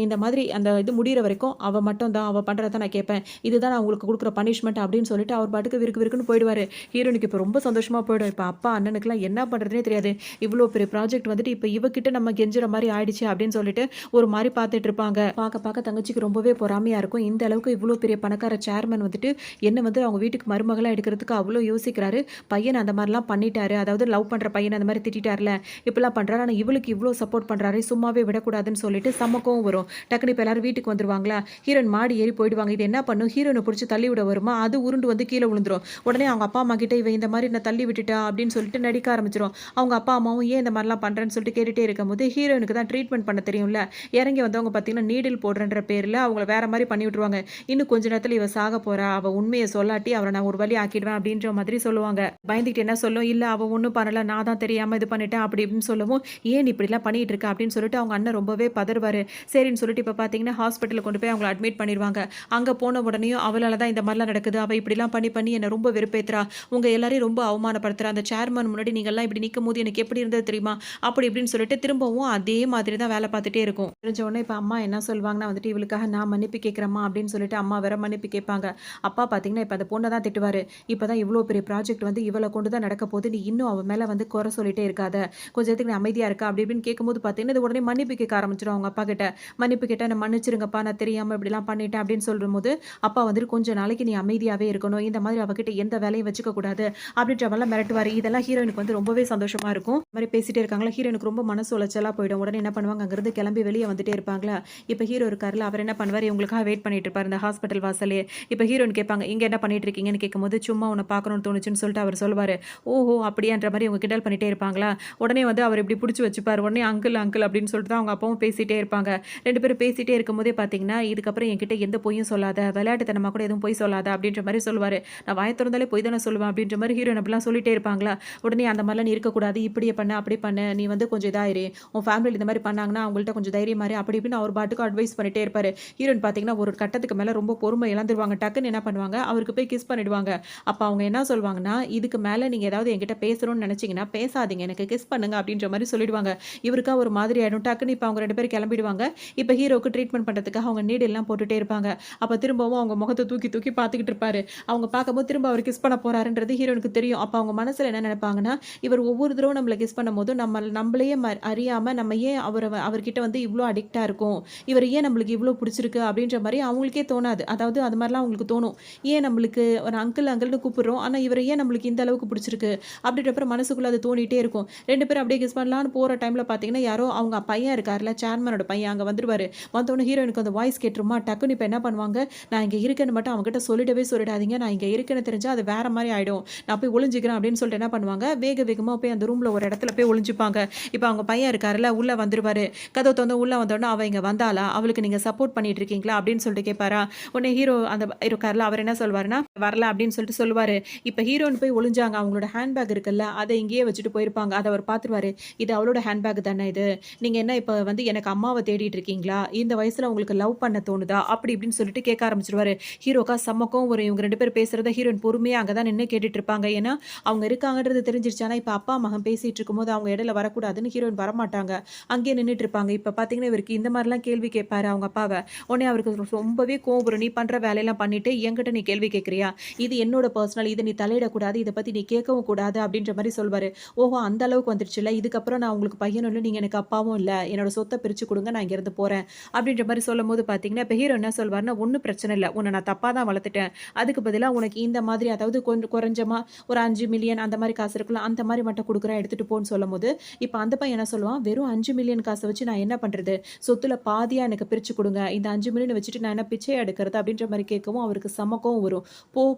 இந்த மாதிரி அந்த இது முடியிற வரைக்கும் அவ மட்டும் தான், அவ பண்றத நான் கேட்பேன். இதுதான் நான் உங்களுக்கு குடுக்குற பனிஷ்மென்ட்." அப்படின்னு சொல்லிட்டு அவர் பாட்டுக்கு விருக்கு விருக்குன்னு போயிடுவாரு. ஹீரோயினுக்கு இப்ப ரொம்ப சந்தோஷமா போயிடும். இப்ப அப்பா, அண்ணனுக்குலாம் என்ன பண்றதுன்னே தெரியாது. இவ்ளோ பெரிய ப்ராஜெக்ட் வந்துட்டு இப்ப இவகிட்ட நம்ம கெஞ்சுற மாரி ஆயிடுச்சு அப்படின்னு சொல்லிட்டு ஒரு மாரி பார்த்துட்டு இருப்பாங்க. பார்க்க பார்க்க தங்கச்சிக்கு ரொம்பவே பொறாமையா இருக்கும். இந்த அளவுக்கு இவ்ளோ பெரிய பணக்கார பணக்கார சேர்மன் வந்துட்டு என்ன வந்து அவங்க வீட்டுக்கு மருமகளா எடுக்கிறதுக்கு அவ்வளோ யோசிக்கிறாரு. பையன் அந்த மாரிலாம் பண்ணிட்டாரு. அதாவது லவ் பண்ற பையன அந்த மாரி திட்டிட்டார்ல. இப்படிலாம் பண்றாரு. ஆனா இவளுக்கு இவ்ளோ சப்போர்ட் பண்றாரே, சும்மாவே விடக்கூடாதுன்னு சொல்லிட்டு செம்ம கோவம் வரும். டக்குனு இப்ப எல்லாரும் வீட்டுக்கு வந்துருவாங்களா, ஹீரோயின் மாடி ஏறி போயிடுவாங்க. இது என்ன பண்ணும், ஹீரோயின புடிச்சு தள்ளி விட வருமா, அது உருண்டு வந்து கீழ விழுந்துரும். உடனே அவங்க அப்பா, அம்மா கிட்ட இவ இந்த மாரி என்ன தள்ளி விட்டுட்டா அப்படின்னு சொல்லிட்டு நடிக்க ஆரம்பிச்சுரும். அவங்க அப்பா, அம்மாவும் ஏன் இந்த மாரிலாம் பண்றேன்னு சொல்லிட்டு கேட்டுட்டே இருக்கும்போது, ஹீரோயினுக்கு தான் ட்ரீட்மெண்ட் பண்ண தெரியும்ல. இறங்கி வந்தவங்க பார்த்தீங்கன்னா, நீடில் போடுறேன்ற பேர்ல அவங்கள வேற மாரி பண்ணி விட்டுருவாங்க. இன்னும் கொஞ்ச நேரத்துல இவ சாக போறா. அவ உண்மைய சொல்லாட்டி அவள நான் ஒரு வழி ஆக்கிடுவேன் அப்படின்ற மாதிரி சொல்லுவாங்க. பயந்துகிட்டு என்ன சொல்லும், இல்ல அவ ஒண்ணும் பண்ணல. நான் தான் தெரியாம இது பண்ணிட்டேன் அப்படி இப்படின்னு சொல்லவும், ஏன் நீ இப்படிலாம் பண்ணிட்டு இருக்க அப்படின்னு சொல்லிட்டு அவங்க அண்ணன் ரொம்பவே பதறுவாரு. சரின்னு சொல்லிட்டு இப்ப பார்த்தீங்கன்னா, ஹாஸ்பிட்டல்ல கொண்டு போய் அவங்கள அட்மிட் பண்ணிருவாங்க. அங்க போன உடனேயும் அவளால தான் இந்த மாரிலாம் நடக்குது. அவ இப்படிலாம் பண்ணி பண்ணி என்ன ரொம்ப வெறுப்பேத்துறா. உங்க எல்லாரையும் ரொம்ப அவமானப்படுத்துறா. அந்த சேர்மன் முன்னாடி நீங்கலாம் இப்படி நிக்கும்போது எனக்கு எப்படி இருந்தது தெரியுமா? அப்படி இப்படின்னு சொல்லிட்டு திரும்பவும் அதே மாதிரி தான் வேலை பார்த்துட்டே இருக்கும். தெரிஞ்ச உடனே இப்ப அம்மா என்ன சொல்வாங்கன்னா வந்துட்டு, இவளுக்காக நான் மன்னிப்பு கேட்கிறேன்மா அப்படின்னு சொல்லிட்டு அம்மா வேற மன்னிப்பு கேட்பாங்க. அப்பா பார்த்தீங்கன்னா, இப்ப அந்த பொண்ண தான் திட்டுவாரு. இப்பதான் இவ்ளோ பெரிய ப்ராஜெக்ட் வந்து இவள கொண்டு தான் நடக்க போகுது. நீ இன்னும் அவ மேல வந்து குறை சொல்லிட்டே இருக்காத. கொஞ்ச நேரத்துக்கு நீ அமைதியா இருக்க அப்படி இப்படின்னு கேட்கும்போது பார்த்தீங்கன்னா, இது உடனே மன்னிப்பு கேட்க ஆரம்பிச்சுரும் அவங்க அப்பா கிட்ட. மன்னிப்பு கேட்டா என்ன மன்னிச்சிருங்கப்பா, நான் தெரியாம இப்படிலாம் பண்ணிட்டேன் அப்படின்னு சொல்லும்போது, அப்பா வந்துட்டு கொஞ்ச நாளைக்கு நீ அமைதியாவே இருக்கணும். இந்த மாதிரி அவகிட்ட எந்த வேலையும் வச்சுக்க கூடாது அப்படின்ற மாரிலாம் மிரட்டுவாரு. இதெல்லாம் ஹீரோயினுக்கு வந்து ரொம்பவே சந்தோஷமா இருக்கும். இந்த மாரி பேசிட்டே இருக்காங்களா, ஹீரோயினுக்கு ரொம்ப மனசு உளைச்சலா போயிடும். உடனே என்ன பண்ணுவாங்க, அங்கிருந்து கிளம்பி வெளிய வந்துட்டே இருப்பாங்களா, இப்ப ஹீரோ இருக்கார்ல, அவர் என்ன பண்ணுவாரு, இவங்களுக்காக வெயிட் பண்ணிட்டு இருப்பாரு இந்த ஹாஸ்பிட்டல் வாசல்லயே. இப்ப ஹீரோயின் கேட்பாங்க, இங்க என்ன பண்ணிட்டு இருக்கீங்கன்னு கேட்கும்போது, சும்மா உன்ன பார்க்கணும்னு தோணுச்சுன்னு சொல்லிட்டு அவர் சொல்லுவாரு. ஓஹோ! அப்படியான்ற மாரி இவங்க கிண்டல் பண்ணிட்டே இருப்பாங்களா, உடனே வந்து அவர் இப்படி புடிச்சு வச்சுப்பாரு. உடனே அங்கிள் அங்கிள் அப்படின்னு சொல்லிட்டு தான் அவங்க அப்பாவும் பேசிட்டே இருப்பாங்க. 2 பேரும் பேசிட்டே இருக்கும்போதே பார்த்தீங்கன்னா, இதுக்கப்புறம் என்கிட்ட எந்த பொய்யும் சொல்லாத, விளையாட்டுத்தனமா கூட எதுவும் பொய் சொல்லாத அப்படின்ற மாரி சொல்லுவாரு. நான் வாய தொறந்தாலே பொய் தானே சொல்லுவேன் அப்படின்ற மாரி ஹீரோயின் அப்படிலாம் சொல்லிட்டே இருப்பாங்களா, உடனே அந்த மாரிலாம் நீ இருக்கக்கூடாது, இப்படியே பண்ணு, அப்படி பண்ணு, நீ வந்து கொஞ்சம் இதாயிரு, உன் ஃபேமிலில இந்த மாரி பண்ணாங்கன்னா அவங்கள்ட்ட கொஞ்சம் தைரியமா இரு அப்படி இப்படின்னு அவர் பாட்டுக்கு அட்வைஸ் பண்ணிட்டே இருப்பாரு. ஹீரோயின் பார்த்தீங்கன்னா, ஒரு கட்டத்துக்கு மேல ரொம்ப பொறுமை இழந்துருவாங்க. டக்குன்னு என்ன பண்ணுவாங்க, அவருக்கு போய் கிஸ் பண்ணிடுவாங்க. அப்ப அவங்க என்ன சொல்வாங்கன்னா, இதுக்கு மேல நீங்க ஏதாவது என்கிட்ட பேசணும்னு நினைச்சீங்கன்னா பேசாதீங்க, எனக்கு கிஸ் பண்ணுங்க அப்படின்ற மாரி சொல்லிடுவாங்க. இவருக்கா ஒரு மாதிரி ஆயிடும். டக்குன்னு இப்ப அவங்க 2 பேரும் கிளம்பிடுவாங்க. இப்ப ஹீரோக்கு ட்ரீட்மெண்ட் பண்றதுக்காக அவங்க நீடில்லாம் போட்டுட்டே இருப்பாங்க. அப்ப திரும்பவும் அவங்க முகத்த தூக்கி தூக்கி பார்த்துக்கிட்டு இருப்பாரு. அவங்க பார்க்கும்போது திரும்ப அவர் கிஸ் பண்ண போறாருன்றது ஹீரோனுக்கு தெரியும். அப்ப அவங்க மனசுல என்ன நினைப்பாங்கன்னா, இவர் ஒவ்வொரு தடவ நம்மள கிஸ் பண்ணும்போது நம்மளையே அறியாம நம்ம ஏன் அவர்கிட்ட வந்து இவ்ளோ அடிக்ட்டா இருக்கோம். இவர ஏன் நம்மளுக்கு இவ்ளோ புடிச்சிருக்கு அப்படின்ற மாரி அவங்களுக்கே தோணாது. அதாவது அது மாரிலாம் அவங்களுக்கு தோணும். ஏன் நம்மளுக்கு ஒரு அங்கிள் அங்கிள்னு கூப்பிடுறோம். ஆனா இவர ஏன் நம்மளுக்கு இந்த அளவுக்கு புடிச்சிருக்கு அப்படின்றப்ப மனசுக்குள்ள அது தோணிட்டே இருக்கும். 2 பேரும் அப்படியே கிஸ் பண்ணலான்னு போற டைம்ல பார்த்தீங்கன்னா, யாரோ அவங்க பையன் இருக்கார்ல, சேர்மனோட பையன் அங்க வந்துருவாரு. வந்தோனே ஹீரோயினுக்கு அந்த வாய்ஸ் கேட்டுருமா, டக்குன்னு இப்ப என்ன பண்ணுவாங்க, நான் இங்க இருக்கேன்னு மட்டும் அவன்கிட்ட சொல்லிடவே சொல்லிடாதீங்க. நான் இங்க இருக்கேன்னு தெரிஞ்சா அது வேற மாரி ஆயிடும். நான் போய் ஒளிஞ்சுக்கிறேன் அப்படின்னு சொல்லிட்டு என்ன பண்ணுவாங்க, வேக வேகமா போய் அந்த ரூம்ல ஒரு இடத்துல போய் ஒளிஞ்சுப்பாங்க. இப்ப அவங்க பையன் இருக்காருல்ல, உள்ள வந்துருவாரு. கதவு தொறந்து உள்ள வந்தோனே, "அவ இங்க வந்தாளா? அவளுக்கு நீங்க சப்போர்ட் பண்ணிட்டு இருக்கீங்களா?" அப்படின்னு சொல்லிட்டு கேட்பாரா. உடனே ஹீரோ அந்த இருக்கார்ல, அவர் என்ன சொல்வாருன்னா, "வரல" அப்படின்னு சொல்லிட்டு சொல்லுவாரு. இப்ப ஹீரோயின் போய் ஒளிஞ்சாங்க. அவங்களோட ஹேண்ட் பேக் இருக்குல்ல, அத இங்கேயே வச்சுட்டு போயிருப்பாங்க. அத அவர் பார்த்துருவாரு. "இது அவளோட ஹேண்ட் பேக் தானே இது. நீங்க என்ன இப்ப வந்து எனக்கு அம்மாவ தேடிட்டு இருக்கீங்களா? இந்த வயசுல உங்களுக்கு லவ் பண்ண தோணுதா?" அப்படி இப்படின்னு சொல்லிட்டு கேட்க ஆரம்பிச்சுருவாரு. ஹீரோக்கா செம்ம கோவம் வரும். இவங்க 2 பேரும் பேசுறத ஹீரோயின் பொறுமையா அங்க தான் நின்னு கேட்டுட்டு இருப்பாங்க. ஏன்னா, அவங்க இருக்காங்கன்றது தெரிஞ்சிருச்சு. ஆனா, இப்ப அப்பா, மகன் பேசிட்டு இருக்கும்போது அவங்க இடையில வரக்கூடாதுன்னு ஹீரோயின் வரமாட்டாங்க. அங்கேயே நின்னுட்டு இருப்பாங்க. இப்ப பார்த்தீங்கன்னா, இவருக்கு இந்த மாரிலாம் கேள்வி கேட்பாரு அவங்க அப்பாவ. உடனே அவருக்கு ரொம்பவே கோவம் வரும். "நீ பண்ற வேலையெல்லாம் பண்ணிட்டு என்கிட்ட நீ கேள்வி கேட்கிறியா? இது என்னோட பர்சனல். இத நீ தலையிடக்கூடாது. இத பத்தி நீ கேட்கவும் கூடாது." அப்படின்ற மாரி சொல்வாரு. ஓஹோ! அந்த அளவுக்கு வந்துருச்சுல்ல. இதுக்கப்புறம் நான் உங்களுக்கு பையனும் இல்ல. நீங்க எனக்கு அப்பாவும் இல்ல. என்னோட சொத்த பிரிச்சு குடுங்க. நான் இங்கேருந்து போறேன். அப்படின்ற மாரி சொல்லும்போது பார்த்தீங்கன்னா, இப்ப ஹீரோ என்ன சொல்வாருன்னா, "ஒண்ணும் பிரச்சனை இல்ல. உன்ன நான் தப்பா தான் வளர்த்துட்டேன். அதுக்கு பதிலா உனக்கு இந்த மாதிரி அதாவது கொஞ்சம் குறைஞ்சமா ஒரு 5,000,000 அந்த மாரி காசு இருக்குல்ல, அந்த மாரி மட்டும் குடுக்குறேன். எடுத்துட்டு போன்னு" சொல்லும்போது, இப்ப அந்த பையன் என்ன சொல்லுவான், "வெறும் 5,000,000 காச வச்சு நான் என்ன பண்றது? சொத்துல பாதியா எனக்கு பிரிச்சு குடுங்க. இந்த 5,000,000 வச்சுட்டு நான் என்ன பிச்சையா எடுக்கிறது?" அப்படின்ற மாரி கேட்கவும் அவருக்கு செம கோவம் வரும்.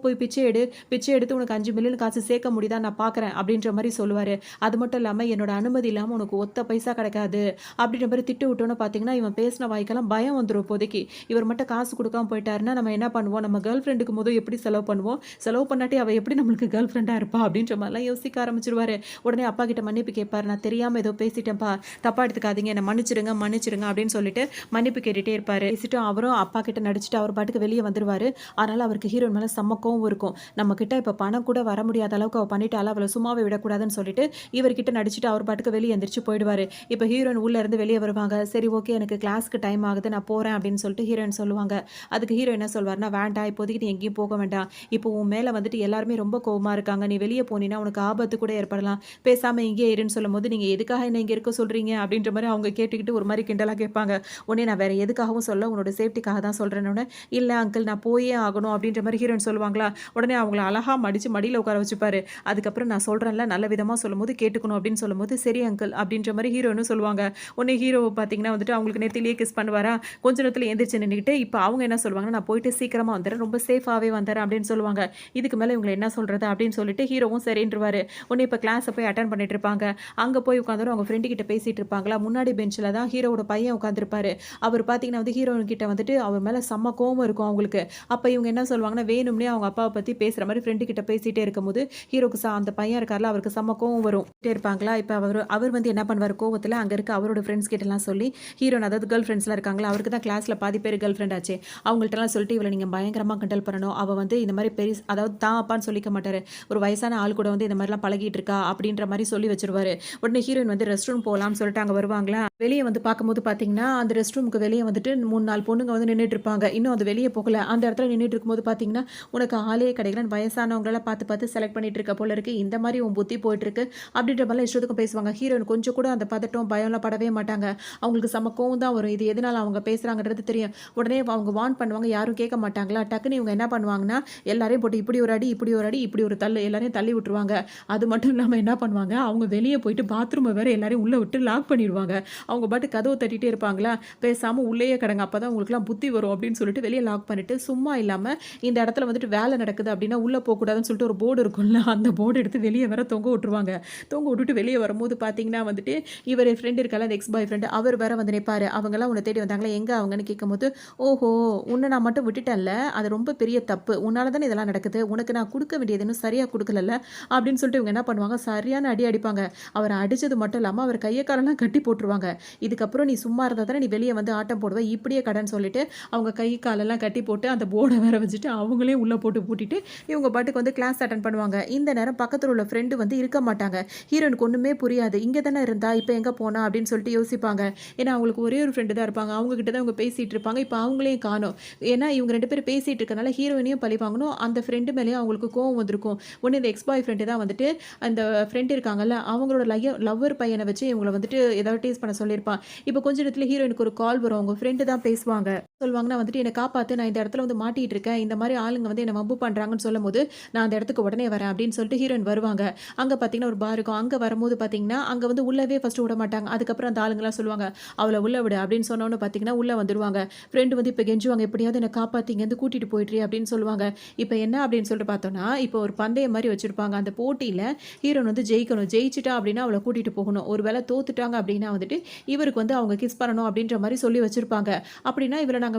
போய் பிச்சை எடு. பிச்சை எடுத்து உனக்கு 5,000,000 காசு சேர்க்க முடியுதா நான் பார்க்குறேன்." அப்படின்ற மாரி சொல்லுவாரு. அது மட்டும் இல்லாம, "என்னோட அனுமதி இல்லாம உனக்கு ஒத்த பைசா கிடைக்காது." அப்படின்ற மாரி திட்டு விட்டோனே பார்த்தீங்கன்னா, இவன் பேசின வாய்க்கெல்லாம் பயம் வந்துரும் இப்போதைக்கு. இவர் மட்டும் காசு குடுக்காம போயிட்டாருன்னா, நம்ம என்ன பண்ணுவோம்? நம்ம கேர்ள் ஃப்ரெண்டுக்கு எப்படி செலவு பண்ணுவோம்? செலவு பண்ணாட்டி அவ எப்படி நம்மளுக்கு கேர்ள் ஃப்ரெண்டா இருப்பா? அப்படின்ற மாரிலாம் யோசிக்க ஆரம்பிச்சுருவாரு. உடனே அப்பா கிட்ட மன்னிப்பு கேட்பாரு. "நான் தெரியாம ஏதோ பேசிட்டேன்ப்பா. தப்பா எடுத்துக்காதீங்க. என்ன மன்னிச்சிடுங்க, மன்னிச்சிடுங்க." அப்படின்னு சொல்லிட்டு மன்னிப்பு கேட்டுட்டே இருப்பாரு. பேசிட்டு அவரும் அப்பா கிட்ட நடிச்சுட்டு அவர் பாட்டுக்கு வெளிய வந்துருவாரு. அதனால அவருக்கு ஹீரோயின் மேல செம்ம கோவம் இருக்கும். நம்ம கிட்ட இப்ப பணம் கூட வர முடியாத அளவுக்கு அவ பண்ணிட்டாளா, அவள சும்மாவே விடக்கூடாதுன்னு சொல்லிட்டு இவர்கிட்ட நடிச்சுட்டு அவர் பாட்டுக்கு வெளிய எந்திரிச்சு போயிடுவாரு. இப்ப ஹீரோயின் உள்ள இருந்து வெளிய வருவாங்க. "சரி ஓகே, எனக்கு கிளாஸ்க்கு டைம் ஆகுது. நான் போறேன்." அப்படின்னு சொல்லிட்டு ஹீரோயின் சொல்லுவாங்க. அதுக்கு ஹீரோ என்ன சொல்வாருன்னா, "வேண்டாம், இப்போதைக்கு நீ எங்கேயும் போக வேண்டாம். இப்போ உன் மேல வந்துட்டு எல்லாருமே ரொம்ப கோவமா இருக்காங்க. நீ வெளிய போனீன்னா உனக்கு ஆபத்து கூட ஏற்படலாம். பேசாம இங்கேயே இருன்னு" சொல்லும்போது, "நீங்க எதுக்காக என்ன இங்க இருக்க சொல்றீங்க?" அப்படின்ற மாரி அவங்க கேட்டுக்கிட்டு ஒரு மாரி கிண்டலா கேட்பாங்க. உடனே, "நான் வேற எதுக்காகவும் சொல்லல. உன்னோட சேஃப்டிக்காக தான் சொல்றேன்னோனே." "இல்ல அங்கிள், அங்கிள் நான் போயே ஆகணும் அப்படின்ற மாதிரி ஹீரோயின் சொல்லுவாங்களா, உடனே அவங்கள அழகா மடிச்சு மடியில உட்கார வச்சுப்பாரு. அதுக்கப்புறம் நான் சொல்றேன்ல நல்ல விதமா சொல்லும்போது கேட்டுக்கணும் அப்படின்னு சொல்லும்போது, சரி அங்கிள் அப்படின்ற மாதிரி ஹீரோயினும் சொல்லுவாங்க. உடனே ஹீரோ பார்த்தீங்கன்னா வந்துட்டு அவங்களுக்கு நெத்திலேயே கிஸ் பண்ணுவாரா, கொஞ்ச நேரத்துல எந்திரிச்சு நின்னுக்கிட்டு, இப்ப அவங்க என்ன சொல்லுவாங்கன்னா, நான் போயிட்டு சீக்கிரமா வந்துர்றேன். ரொம்ப சேஃபாவே வந்துர்றேன் அப்படின்னு சொல்லுவாங்க. இதுக்கு மேல இவங்கள என்ன சொல்றது அப்படின்னு சொல்லிட்டு ஹீரோவும் சரின்றுவாரு. உடனே இப்ப கிளாஸ போய் அட்டெண்ட் பண்ணிட்டு இருப்பாங்க. அங்க போய் உட்கார்ந்ததும் அவங்க ஃப்ரெண்டு கிட்ட பேசிட்டு இருப்பாங்களா, முன்னாடி பெஞ்ச்ல தான் ஹீரோவோட பையன் உட்கார்ந்திருப்பாரு. அவர் பார்த்தீங்கன்னா வந்து ஹீரோயின் கிட்ட வந்துட்டு அவர் மேல செம்ம கோவம் இருக்கும் அவங்களுக்கு. அப்ப இவங்க என்ன சொல்லுவாங்கன்னா, வேணும்னே அவங்க அப்பாவ பத்தி பேசுற மாரி ஃப்ரெண்டு கிட்ட பேசிட்டே இருக்கும்போது, ஹீரோக்கு அந்த பையன் இருக்கார்ல அவருக்கு செம்ம கோவம் வரும். இருப்பாங்களா, இப்ப அவரு அவர் வந்து என்ன பண்ணுவாரு கோவத்துல, அங்க இருக்க அவரோட ஃப்ரெண்ட்ஸ் கிட்டலாம் சொல்லி, ஹீரோயின் அதாவது கேர்ள் ஃப்ரெண்ட்ஸ்லாம் இருக்காங்களா, அவருக்கு தான் கிளாஸ்ல பாதி பேர் கேர்ள் ஃப்ரெண்ட் ஆச்சே. அவங்கள்ட்டலாம் சொல்லிட்டு, இவள நீங்க பயங்கரமா கிண்டல் பண்ணணும். அவ வந்து இந்த மாரி அதாவது தான் அப்பான்னு சொல்லிக்க மாட்டாரு. ஒரு வயசான ஆள் கூட வந்து இந்த மாரிலாம் பழகிட்டு இருக்கா அப்படின்ற மாரி சொல்லி வச்சுருவாரு. உடனே ஹீரோயின் வந்து ரெஸ்ட் ரூம் போலாம்னு சொல்லிட்டு அங்க வருவாங்களா, வெளிய வந்து பார்க்கும்போது பார்த்தீங்கன்னா, அந்த ரெஸ்ட் ரூமுக்கு வெளிய வந்துட்டு 3, 4 பொண்ணுங்க வந்து நின்னுட்டு இருப்பாங்க. இன்னும் அது வெளிய போகல. அந்த இடத்துல நின்னுட்டு இருக்கும்போது பார்த்தீங்கன்னா, உனக்கு ஆளே கிடைக்கலன்னு வயசானவங்களலாம் பார்த்து பார்த்து செலக்ட் பண்ணிட்டு இருக்க போல இருக்கு. இந்த மாரி உன் புத்தி போயிட்டு இருக்கு. அப்படின்ற மாரிலாம் இஷ்டத்துக்கும் பேசுவாங்க. ஹீரோயின் கொஞ்சம் கூட அந்த பதட்டம், பயம்லாம் படவே மாட்டாங்க. அவங்களுக்கு செம்ம கோவம் தான் வரும். இது எதனால அவங்க பேசுறாங்கன்றது தெரியும். உடனே அவங்க வார்ன் பண்ணுவாங்க. யாரும் கேட்க மாட்டாங்களா, டக்குன்னு இவங்க என்ன பண்ணுவாங்கன்னா, எல்லாரையும் போட்டு இப்படி ஒரு அடி, இப்படி ஒரு அடி, இப்படி ஒரு தள்ளு எல்லாரையும் தள்ளி விட்டுருவாங்க. அது மட்டும் இல்லாம என்ன பண்ணுவாங்க, அவங்க வெளிய போயிட்டு பாத்ரூம வேற எல்லாரையும் உள்ள விட்டு லாக் பண்ணிருவாங்க. அவங்க பாட்டு கதவ தட்டிட்டே இருப்பாங்களா, பேசாம உள்ளேயே கடங்க. அப்பதான் உங்களுக்குலாம் புத்தி வரும் அப்படின்னு சொல்லிட்டு வெளிய லாக் பண்ணிட்டு, சும்மா இல்லாம இந்த இடத்துல வந்துட்டு வேலை நடக்குது அப்படின்னா உள்ள போக்கூடாதுன்னு சொல்லிட்டு ஒரு போர்டு இருக்கும்ல, அந்த போர்டு எடுத்து வெளிய வேற தொங்க விட்டுருவாங்க. தொங்க விட்டுட்டு வெளிய வரும்போது பார்த்தீங்கன்னா வந்துட்டு, இவரு ஃப்ரெண்ட் இருக்கார்ல அந்த எக்ஸ் பாய் ஃப்ரெண்ட் அவர் வேற வந்து நிப்பாரு. அவங்கலாம் உன்ன தேடி வந்தாங்களா, எங்க அவங்கன்னு கேட்கும்போது, ஓஹோ! உன்ன நான் மட்டும் விட்டுட்டேன்ல, அது ரொம்ப பெரிய தப்பு. உன்னால தானே இதெல்லாம் நடக்குது. உனக்கு நான் குடுக்க வேண்டியது இன்னும் சரியா குடுக்கலல்ல, அப்படின்னு சொல்லிட்டு இவங்க என்ன பண்ணுவாங்க, சரியான அடி அடிப்பாங்க. அவர அடிச்சது மட்டும் இல்லாம, அவர் கைய காலெல்லாம் கட்டி போட்டுருவாங்க. இதுக்கப்புறம் நீ சும்மா இருந்தா தானே நீ வெளிய வந்து ஆட்டம் போடுவ, இப்படியே கடன்னு சொல்லிட்டு, அவங்க கை காலெல்லாம் கட்டி போட்டு, அந்த போர்ட வேற வச்சுட்டு, அவங்களே உள்ள போட்டு பூட்டிட்டு, இவங்க பாட்டுக்கு வந்து கிளாஸ் அட்டெண்ட் பண்ணுவாங்க. இந்த நேரம் பக்கத்துல உள்ள ஃப்ரெண்டு வந்து இருக்க மாட்டாங்க. ஹீரோயினுக்கு ஒண்ணுமே புரியாது. இங்க தானே இருந்தா, இப்ப எங்க போனா அப்படின்னு சொல்லிட்டு யோசிப்பாங்க. ஏன்னா அவங்களுக்கு ஒரே ஒரு ஃப்ரெண்டு தான் இருப்பாங்க. அவங்க கிட்ட தான் இவங்க பேசிட்டு இருப்பாங்க. இப்ப அவங்களையும் காணோம். ஏன்னா இவங்க 2 பேரும் பேசிட்டு இருக்கனால ஹீரோயினையும் பழி வாங்கணும். அந்த ஃப்ரெண்டு மேலயும் அவங்களுக்கு கோவம் வந்திருக்கும். உடனே இந்த எக்ஸ் பாய் ஃப்ரெண்டு தான் வந்துட்டு அந்த ஃப்ரெண்ட் இருக்காங்கல்ல, அவங்களோட லவ்வர் பையன வச்சு இவங்கள வந்துட்டு ஏதாவது டீஸ் பண்ண சொல்லியிருப்பான். இப்ப கொஞ்ச நேரத்துல ஹீரோயினுக்கு ஒரு கால் வரும். அவங்க ஃப்ரெண்டு தான் பேசுவாங்க. சொல்லுவாங்கன்னா வந்துட்டு, "என்ன காப்பாத்து. நான் இந்த இடத்துல வந்து மாட்டிட்டு இருக்கேன். இந்த மாரி ஆளுங்க வந்து என்ன வம்பு பண்றாங்கன்னு" சொல்லும்போது, "நான் அந்த இடத்துக்கு உடனே வரேன்" அப்படின்னு சொல்லிட்டு ஹீரோயின் வருவாங்க. அங்க பார்த்தீங்கன்னா ஒரு பார் இருக்கும். அங்க வரும்போது பார்த்தீங்கன்னா, அங்க வந்து உள்ளவே ஃபர்ஸ்ட்டு விட மாட்டாங்க. அதுக்கப்புறம் அந்த ஆளுங்கலாம் சொல்லுவாங்க, "அவள உள்ள விடு" அப்படின்னு சொன்னோனே பார்த்தீங்கன்னா, உள்ள வந்துருவாங்க. ஃப்ரெண்டு வந்து இப்ப கெஞ்சுவாங்க, "எப்படியாவது என்ன காப்பாத்தி இங்கேருந்து கூட்டிட்டு போயிட்றி" அப்படின்னு சொல்லுவாங்க. இப்ப என்ன அப்படின்னு சொல்லிட்டு பார்த்தோம்னா, இப்போ ஒரு பந்தயம் மாரி வச்சிருப்பாங்க. அந்த போட்டியில ஹீரோயின் வந்து ஜெயிக்கணும். ஜெயிச்சுட்டா அப்படின்னா அவள கூட்டிட்டு போகணும். ஒரு வேள தோத்துட்டாங்க அப்படின்னா வந்துட்டு, இவருக்கு வந்து அவங்க கிஸ் பண்ணணும் அப்படின்ற மாரி சொல்லி வச்சிருப்பாங்க. அப்படின்னா இவள நாங்க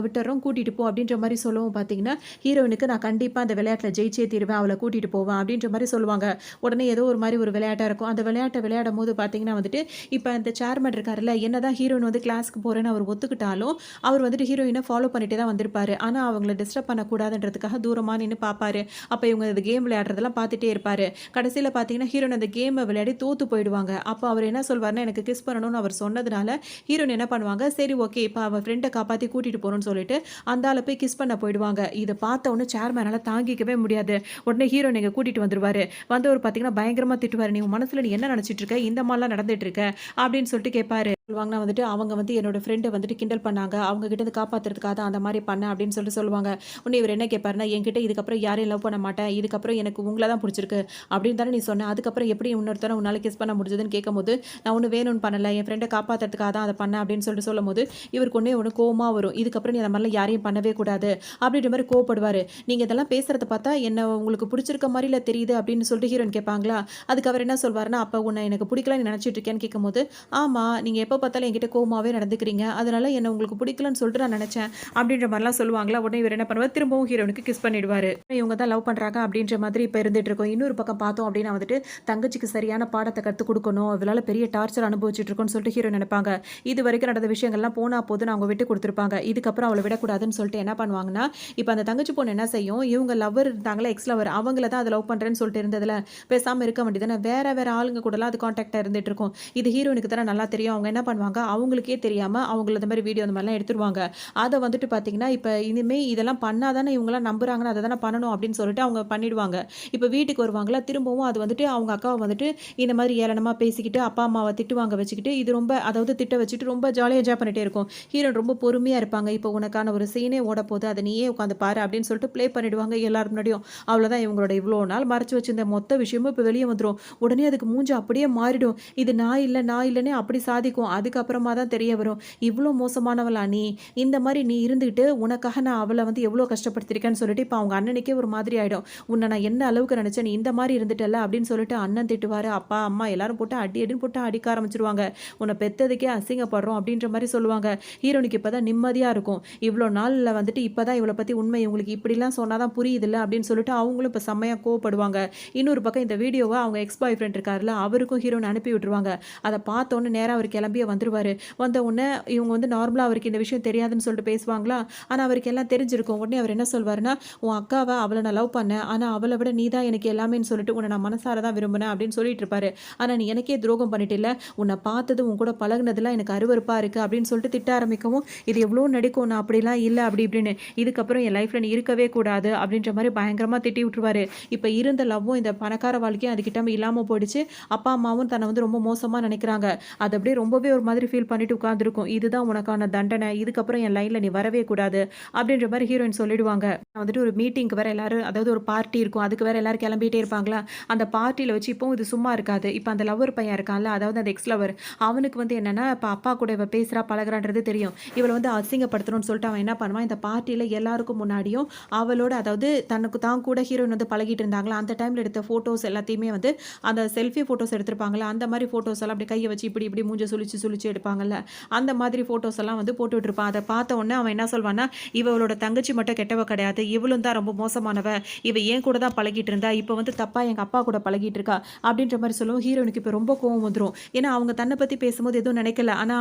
விட்டுர்றோம், கூட்டிட்டு போ அப்படின்ற மாரி சொல்லவும் பார்த்தீங்கன்னா, ஹீரோயினுக்கு நான் கண்டிப்பா அந்த விளையாட்டுல ஜெயிச்சே தீருவேன். அவள கூட்டிட்டு போவேன் அப்படின்ற மாரி சொல்லுவாங்க. உடனே ஏதோ ஒரு மாரி ஒரு விளையாட்டா இருக்கும். அந்த விளையாட்ட விளையாடும்போது பார்த்தீங்கன்னா வந்துட்டு, இப்ப அந்த சேர்மன் இருக்காருல்ல, என்னதான் ஹீரோயின் வந்து கிளாஸ்க்கு போறேன்னு அவர் ஒத்துக்கிட்டாலும், அவர் வந்துட்டு ஹீரோயின ஃபாலோ பண்ணிட்டே தான் வந்திருப்பாரு. ஆனா அவங்கள டிஸ்டர்ப் பண்ணக்கூடாதுன்றதுக்காக தூரமா நின்னு பார்ப்பாரு. அப்ப இவங்க அந்த கேம் விளையாடுறதெல்லாம் பார்த்துட்டே இருப்பாரு. கடைசியில பார்த்தீங்கன்னா, ஹீரோயின் அந்த கேம விளையாடி தோத்து போயிடுவாங்க. அப்ப அவர் என்ன சொல்வாருன்னா, எனக்கு கிஸ் பண்ணணும்னு அவர் சொன்னதுனால, ஹீரோயின் என்ன பண்ணுவாங்க, சரி ஓகே இப்ப அவ ஃப்ரெண்ட காப்பாத்தி கூட்டிட்டு போறோம்னு சொல்லிட்டு, அந்த ஆள போய் கிஸ் பண்ண போயிடுவாங்க. இத பார்த்த உடனே சேர்மேனால தாங்கிக்கவே முடியாது. உடனே ஹீரோயின் இங்க கூட்டிட்டு வந்துருவாரு. வந்தவர் பார்த்தீங்கன்னா, பயங்கரமா திட்டுவாரு. "நீ உன் மனசுல நீ என்ன நினைச்சிட்டு இருக்க? இந்த மாரிலாம் நடந்துட்டு இருக்க?" அப்படின்னு சொல்லிட்டு கேட்பாரு. சொல்லுவாங்கன்னா வந்துட்டு, "அவங்க வந்து என்னோட ஃப்ரெண்ட வந்துட்டு கிண்டல் பண்ணாங்க. அவங்க கிட்ட இருந்து காப்பாத்துறதுக்காக தான் அந்த மாரி பண்ணேன்" அப்படின்னு சொல்லிட்டு சொல்லுவாங்க. உடனே இவரு என்ன கேட்பாருன்னா, "என்கிட்ட இதுக்கப்புறம் யாரையும் லவ் பண்ண மாட்டேன். இதுக்கப்புறம் எனக்கு உங்கள தான் புடிச்சிருக்கு அப்படின்னு தானே நீ சொன்ன. அதுக்கப்புறம் எப்படி இன்னொருத்தர உன்னால கிஸ் பண்ண முடிஞ்சதுன்னு?" கேட்கும்போது, "நான் ஒண்ணும் வேணும்னு பண்ணல. என் ஃப்ரெண்ட காப்பாத்துறதுக்காக தான் அத பண்ணேன்" அப்படின்னு சொல்லிட்டு சொல்லும்போது, இவருக்கு ஒண்ணு கோவமா வரும். இதுக்கப்புறம் நீ அந்த மாரிலாம் யாரையும் பண்ணவே கூடாது அப்படின்ற மாரி கோவப்படுவாரு. "நீங்க இதெல்லாம் பேசுறத பார்த்தா என்ன உங்களுக்கு புடிச்சிருக்க மாரில தெரியுது" அப்படின்னு சொல்லிட்டு ஹீரோயின் கேட்பாங்களா. அதுக்கு அவர் என்ன சொல்வாருன்னா, "அப்ப உன்ன எனக்கு புடிக்கலன்னு நினைச்சிட்டு இருக்கேன்னு?" கேட்கும்போது, "ஆமா, நீங்க எப்ப பார்த்தாலும் என்கிட்ட கோவமாவே நடந்துக்கிறீங்க. அதனால என்ன உங்களுக்கு பிடிக்கலன்னு சொல்லிட்டு நான் நினைச்சேன்." அப்படின்ற மாரிலாம் சொல்லுவாங்களா. உடனே இவர் என்ன பண்ணுவாரு, திரும்பவும் ஹீரோயினுக்கு கிஸ் பண்ணிடுவாரு. இவங்க தான் லவ் பண்றாங்க அப்படின்ற மாதிரி இப்ப இருந்துட்டு இருக்கும். இன்னொரு பக்கம் பார்த்தோம் அப்படின்னா வந்துட்டு, தங்கச்சிக்கு சரியான பாடத்த கத்துக் குடுக்கணும். இவளால பெரிய டார்ச்சர் அனுபவிச்சுட்டு இருக்கோம்னு சொல்லிட்டு ஹீரோயின் நினைப்பாங்க. இதுவரைக்கும் நடந்த விஷயங்கள்லாம் போனா போதுன்னு அவங்க விட்டு குடுத்துருப்பாங்க. இதுக்கப்புறம் அவள விடக்கூடாதுன்னு சொல்லிட்டு என்ன பண்ணுவாங்கன்னா, இப்ப அந்த தங்கச்சி பொண்ணு என்ன செய்யும், இவங்க லவ்வர் இருந்தாங்கல்ல, எக்ஸ் லவ்வர் அவங்கள தான் அத லவ் பண்றேன்னு சொல்லிட்டு இருந்ததுல, பேசாம இருக்க வேண்டியதுதானே. வேற வேற ஆளுங்க கூடலாம் அது கான்டாக்ட்டா இருந்துட்டு இருக்கும். இது ஹீரோயினுக்கு தானே நல்லா தெரியும். அவங்க என்ன பண்ணுவாங்க, அவங்களுக்கே தெரியாம அவங்கள இந்த மாரி வீடியோ அந்த மாரிலாம் எடுத்துருவாங்க. அத வந்துட்டு பார்த்தீங்கன்னா, இப்ப இனிமே இதெல்லாம் பண்ணா தானே இவங்கலாம் நம்புறாங்கன்னா, அத தானே பண்ணணும் அப்படின்னு சொல்லிட்டு அவங்க பண்ணிடுவாங்க. இப்ப வீட்டுக்கு வருவாங்கல்ல, திரும்பவும் அது வந்துட்டு அவங்க அக்காவ வந்துட்டு இந்த மாரி ஏளனமா பேசிக்கிட்டு, அப்பா, அம்மாவ திட்டு வாங்க வச்சுக்கிட்டு, இது ரொம்ப அதாவது திட்ட வச்சுட்டு ரொம்ப ஜாலியா என்ஜாய் பண்ணிட்டே இருக்கும். ஹீரோயின் ரொம்ப பொறுமையா இருப்பாங்க. இப்போ உனக்கான ஒரு சீனே ஓடப்போது. அத நீயே உட்காந்து பாரு அப்படின்னு சொல்லிட்டு ப்ளே பண்ணிடுவாங்க எல்லார் முன்னாடியும். அவ்வளோதான் இவங்களோட இவ்வளோ நாள் மறைச்சு வச்சிருந்த மொத்த விஷயமும் இப்ப வெளிய வந்துரும். உடனே அதுக்கு மூஞ்சி அப்படியே மாறிடும். இது நான் இல்ல, நான் இல்லன்னே அப்படி சாதிக்கும். அதுக்கப்புறமா தான் தெரிய வரும். இவ்ளோ மோசமானவளா நீ? இந்த மாரி நீ இருந்துகிட்டு, உனக்காக நான் அவள வந்து எவ்ளோ கஷ்டப்படுத்தியிருக்கேன்னு சொல்லிட்டு, இப்ப அவங்க அண்ணனுக்கே ஒரு மாதிரி ஆயிடும். உன்ன நான் என்ன அளவுக்கு நெனச்சேன், நீ இந்த மாரி இருந்துட்டல்ல அப்படின்னு சொல்லிட்டு அண்ணன் திட்டுவாரு. அப்பா, அம்மா எல்லாரும் போட்டு அடி அடின்னு போட்டு அடிக்க ஆரம்பிச்சுருவாங்க. உன்ன பெத்ததுக்கே அசிங்கப்படுறோம் அப்படின்ற மாரி சொல்லுவாங்க. ஹீரோயினுக்கு இப்ப தான் நிம்மதியா இருக்கும். இவ்ளோ நாள்ல வந்துட்டு இப்ப தான் இவள பத்தி உண்மை இவங்களுக்கு இப்படிலாம் சொன்னா தான் புரியுதுல்ல அப்படின்னு சொல்லிட்டு அவங்களும் இப்ப செம்மையா கோவப்படுவாங்க. இன்னொரு பக்கம் இந்த வீடியோவ அவங்க எக்ஸ் பாய் ஃப்ரெண்ட் இருக்கார்ல, அவருக்கும் ஹீரோயின் அனுப்பி விட்டுருவாங்க. அத பார்த்தோனே நேரா அவரு கிளம்பியே வந்துருவாரு. வந்த உடனே இவங்க வந்து நார்மலா அவருக்கு இந்த விஷயம் தெரியாதுன்னு சொல்லிட்டு பேசுவாங்களா, ஆனா அவருக்கு எல்லாம் தெரிஞ்சிருக்கும். உடனே அவர் என்ன சொல்வாருன்னா, "உன் அக்காவ அவள நான் லவ் பண்ணேன். ஆனா அவள விட நீ தான் எனக்கு எல்லாமேன்னு சொல்லிட்டு உன்ன நான் மனசார தான் விரும்பினேன்" அப்படின்னு சொல்லிட்டு இருப்பாரு. "ஆனா நீ எனக்கே துரோகம் பண்ணிட்டல்ல. உன்ன பார்த்தது உன் கூட பழகுனதுலாம் எனக்கு அருவருப்பா இருக்கு" அப்படின்னு சொல்லிட்டு திட்ட ஆரம்பிக்கவும், இது எவ்வளோ நடிக்கும். நான் அப்படிலாம் இல்ல அப்படி இப்படின்னு. இதுக்கப்புறம் என் லைஃப்ல நீ இருக்கவே கூடாது அப்படின்ற மாரி பயங்கரமா திட்டி விட்டுருவாரு. இப்ப இருந்த லவ்வும் இந்த பணக்கார வாழ்க்கையும் அதுகிட்ட இல்லாம போயிடுச்சு. அப்பா, அம்மாவும் தன்னை வந்து ரொம்ப மோசமா நினைக்கிறாங்க. அது அப்படியே ரொம்பவே ஒரு மாதிரி ஃபீல் பண்ணிட்டு உட்கார்ந்திருக்கும். இதுதான் உனக்கான தண்டனை. இதுக்கப்புறம் என் லைன்ல நீ வரவே கூடாது அப்படின்ற மாரி ஹீரோயின் சொல்லிடுவாங்க. நான் வந்துட்டு ஒரு மீட்டிங்க்கு வேற எல்லாரும் அதாவது ஒரு பார்ட்டி இருக்கும். அதுக்கு வேற எல்லாரும் கிளம்பிட்டே இருப்பாங்களா, அந்த பார்ட்டில வச்சு இப்பவும் இது சும்மா இருக்காது. இப்ப அந்த லவ்வர் பையன் இருக்கான்ல, அதாவது அந்த எக்ஸ் லவர் அவனுக்கு வந்து என்னன்னா, இப்ப அப்பா கூட இவ பேசுறா, பழகுறான்றது தெரியும். இவள வந்து அசிங்கப்படுத்தணும்னு சொல்லிட்டு அவன் என்ன பண்ணுவான், இந்த பார்ட்டில எல்லாருக்கும் முன்னாடியும் அவளோட அதாவது தனக்கு தான் கூட ஹீரோயின் வந்து பழகிட்டு இருந்தாங்களா, அந்த டைம்ல எடுத்த ஃபோட்டோஸ் எல்லாத்தையுமே வந்து அந்த செல்ஃபி ஃபோட்டோஸ் எடுத்திருப்பாங்கல்ல, அந்த மாரி ஃபோட்டோஸ் எல்லாம் அப்படியே கைய வச்சு இப்படி இப்படி மூஞ்ச சுளிச்சு சுளிச்சு எடுப்பாங்கல்ல, அந்த மாதிரி ஃபோட்டோஸ் எல்லாம் வந்து போட்டு விட்டுருப்பான். அத பார்த்த உடனே அவன் என்ன சொல்வான்னா, இவளோட தங்கச்சி மட்டும் கெட்டவ கிடையாது. இவளும் தான் ரொம்ப மோசமானவ. இவ என் கூட தான் பழகிட்டு இருந்தா. இப்ப வந்து தப்பா எங்க அப்பா கூட பழகிட்டு இருக்கா. அப்படின்ற மாரி சொல்லவும் ஹீரோயினுக்கு இப்ப ரொம்ப கோவம் வந்துரும். ஏன்னா அவங்க தன்ன பத்தி பேசும்போது எதுவும் நினைக்கல. ஆனா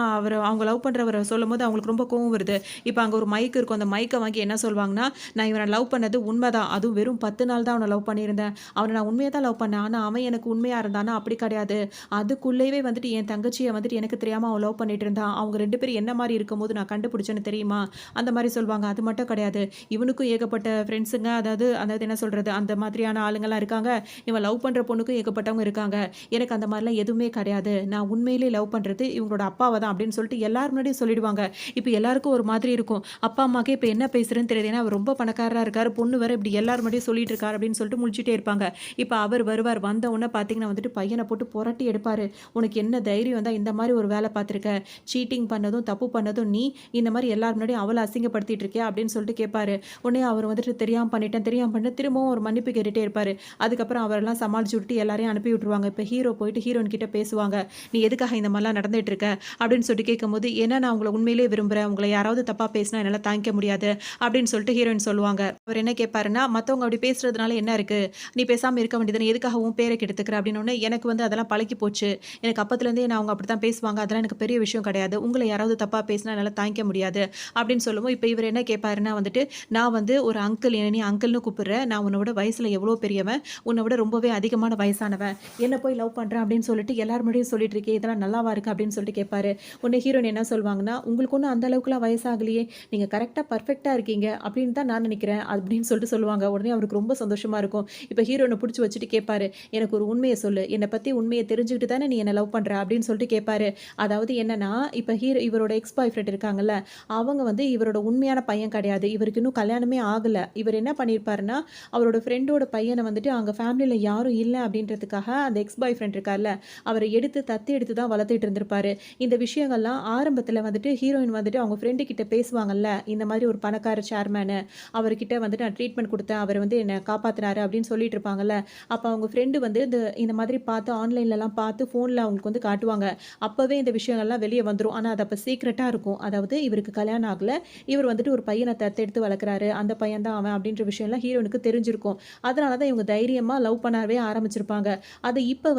அவங்க லவ் பண்றவர சொல்லும்போது அவங்களுக்கு ரொம்ப கோவம் வருது. இப்ப அங்க ஒரு மைக் இருக்கும். அந்த மைக்க வாங்கி என்ன சொல்வாங்கன்னா, நான் இவன லவ் பண்ணது உண்மதான். அதுவும் வெறும் 10 நாள் தான் அவன லவ் பண்ணியிருந்தேன். அவன நான் உண்மையா தான் லவ் பண்ணேன். ஆனா அவன் எனக்கு உண்மையா இருந்தானா, அப்படி கிடையாது. அதுக்குள்ளேயே வந்துட்டு என் தங்கச்சிய வந்துட்டு எனக்கு தெரியாம அவன் லவ் பண்ணிட்டு இருந்தான். அவங்க 2 பேரும் என்ன மாரி இருக்கும்போது நான் கண்டுபிடிச்சேன்னு தெரியுமா? அந்த மாரி சொல்வாங்க. அது மட்டும் கிடையாது. இவனுக்கும் ஏகப்பட்ட ஃப்ரெண்ட்ஸுங்க அதாவது அதாவது என்ன சொல்றது? அந்த மாதிரியான ஆளுங்கலாம் இருக்காங்க. இவன் லவ் பண்ற பொண்ணுக்கும் ஏகப்பட்டவங்க இருக்காங்க. எனக்கு அந்த மாரிலாம் எதுவுமே கிடையாது. நான் உண்மையிலேயே லவ் பண்றது இவங்களோட அப்பாவ தான் அப்படின்னு சொல்லிட்டு எல்லார் முன்னாடியும் சொல்லிடுவாங்க. இப்ப எல்லாருக்கும் ஒரு மாதிரி இருக்கும். அப்பா, அம்மாக்கே இப்ப என்ன பேசுறதுன்னு தெரியாது. ஏன்னா அவர் ரொம்ப பணக்காரரா இருக்காரு. பொண்ணு வேற இப்படி எல்லார் முன்னாடியும் சொல்லிட்டு இருக்காரு அப்படின்னு சொல்லிட்டு முழிச்சுட்டே இருப்பாங்க. இப்ப அவர் வருவார். வந்த உடனே பார்த்தீங்கன்னா வந்துட்டு பையன போட்டு புரட்டி எடுப்பாரு. "உனக்கு என்ன தைரியம் தான் இந்த மாரி ஒரு வேல பார்த்துருக்க? சீட்டிங் பண்ணதும், தப்பு பண்ணதும் நீ. இந்த மாரி எல்லார் முன்னாடியும் அவள அசிங்கப்படுத்திட்டு இருக்கியா?" அப்படின்னு சொல்லிட்டு கேட்பாரு. உடனே அவர் வந்துட்டு தெரியாம பண்ணிட்டேன், தெரியாம பண்ணிட்டேன். திரும்பவும் ஒரு மன்னிப்பு கேட்டுட்டே இருப்பாரு. அதுக்கப்புறம் அவரெல்லாம் சமாளிச்சு விட்டுட்டு எல்லாரையும் அனுப்பி விட்டுருவாங்க. இப்ப ஹீரோ போயிட்டு ஹீரோயின் கிட்ட பேசுவாங்க. "நீ எதுக்காக இந்த மாரிலாம் நடந்துட்டு இருக்க?" அப்படின்னு சொல்லிட்டு கேட்கும்போது, "ஏன்னா நான் உங்கள உண்மையிலேயே விரும்புறேன். உங்கள யாராவது தப்பா பேசினா என்னால தாங்கிக்க முடியாது." அப்படின்னு சொல்லிட்டு ஹீரோயின் சொல்லுவாங்க. அவர் என்ன கேட்பாருன்னா, "மத்தவங்க அப்படி பேசுறதுனால என்ன இருக்கு? நீ பேசாம இருக்க வேண்டியதுதானே. எதுக்காக உன் பேர கெடுத்துக்கிற?" அப்படின்னோனே, "எனக்கு வந்து அதெல்லாம் பழகி போச்சு. எனக்கு அப்பத்துலேருந்தே நான் அவங்க அப்படித்தான் பேசுவாங்க. அதெல்லாம் எனக்கு பெரிய விஷயம் கிடையாது. உங்கள யாராவது தப்பா பேசினா என்னால தாங்கிக்க முடியாது." அப்படின்னு சொல்லவும், இப்ப இவரு என்ன கேட்பாருன்னா வந்துட்டு, "நான் வந்து ஒரு அங்கிள். என்ன நீ அங்கிள்னு கூப்பிடுற. நான் உன்ன விட வயசுல எவ்வளோ பெரியவன். உன்ன விட ரொம்பவே அதிகமான வயசானவன். என்ன போய் லவ் பண்றேன் அப்படின்னு சொல்லிட்டு எல்லார் முன்னாடியும் சொல்லிட்டு இருக்கியே. இதெல்லாம் நல்லாவா இருக்கு?" அப்படின்னு சொல்லிட்டு கேட்பாரு. உடனே ஹீரோயின் என்ன சொல்வாங்கன்னா, "உங்களுக்கு ஒண்ணும் அந்த அளவுக்குலாம் வயசாகலையே. நீங்க கரெக்ட்டா பெர்ஃபெக்ட்டா இருக்கீங்க அப்படின்னு தான் நான் நினைக்கிறேன்." அப்படின்னு சொல்லிட்டு சொல்லுவாங்க. உடனே அவருக்கு ரொம்ப சந்தோஷமா இருக்கும். இப்ப ஹீரோயின புடிச்சு வச்சுட்டு கேட்பாரு. "எனக்கு ஒரு உண்மைய சொல்லு. என்ன பத்தி உண்மைய தெரிஞ்சுக்கிட்டு தானே நீ என்ன லவ் பண்ற?" அப்படின்னு சொல்லிட்டு கேட்பாரு. அதாவது என்னன்னா, இப்ப இவரோட எக்ஸ் பாய் ஃப்ரெண்ட் இருக்காங்கல்ல, அவங்க வந்து இவரோட உண்மையான பையன் கிடையாது. இவருக்கு இன்னும் கல்யாணமே ஆகல. இவர் என்ன பண்ணியிருப்பாருன்னா, அவரோட ஃப்ரெண்டோட பையன வந்துட்டு அங்க ஃபேமிலில யாரும் இல்ல அப்படின்றதுக்காக அந்த எக்ஸ் பாய் ஃப்ரெண்ட் இருக்கார்ல, அவர எடுத்து தத்து எடுத்து தான் வளர்த்துட்டு இருந்திருப்பாரு. இந்த விஷயங்கள்லாம் ஆரம்பத்துல வந்துட்டு ஹீரோயின் வந்துட்டு அவங்க ஃப்ரெண்டு கிட்ட பேசுவாங்கல்ல, இந்த மாதிரி ஒரு பணக்கார சேர்மேனு, அவர்கிட்ட வந்துட்டு நான் ட்ரீட்மெண்ட் குடுத்தேன். அவர் வந்து என்ன காப்பாத்துனாரு அப்படின்னு சொல்லிட்டு இருப்பாங்கல்ல. அப்ப அவங்க ஃப்ரெண்டு வந்து இந்த மாதிரி பார்த்து ஆன்லைன்லலாம் பார்த்து ஃபோன்ல அவங்களுக்கு வந்து காட்டுவாங்க. அப்பவே இந்த விஷயங்கள்லாம் வெளிய வந்துரும். ஆனா அது அப்ப சீக்ரெட்டா இருக்கும். அதாவது இவருக்கு கல்யாணம் ஆகல. இவர் வந்துட்டு ஒரு பையன தத்தெடுத்து வளர்க்குறாரு. அந்த பையன் தான் அவன் அப்படின்ற விஷயம்லாம் ஹீரோயினுக்கு தெரிஞ்சிருக்கும். அதனால தான் இவங்க தைரியமா லவ் பண்ணவே ஆரம்பிச்சிருப்பாங்க. அது இப்ப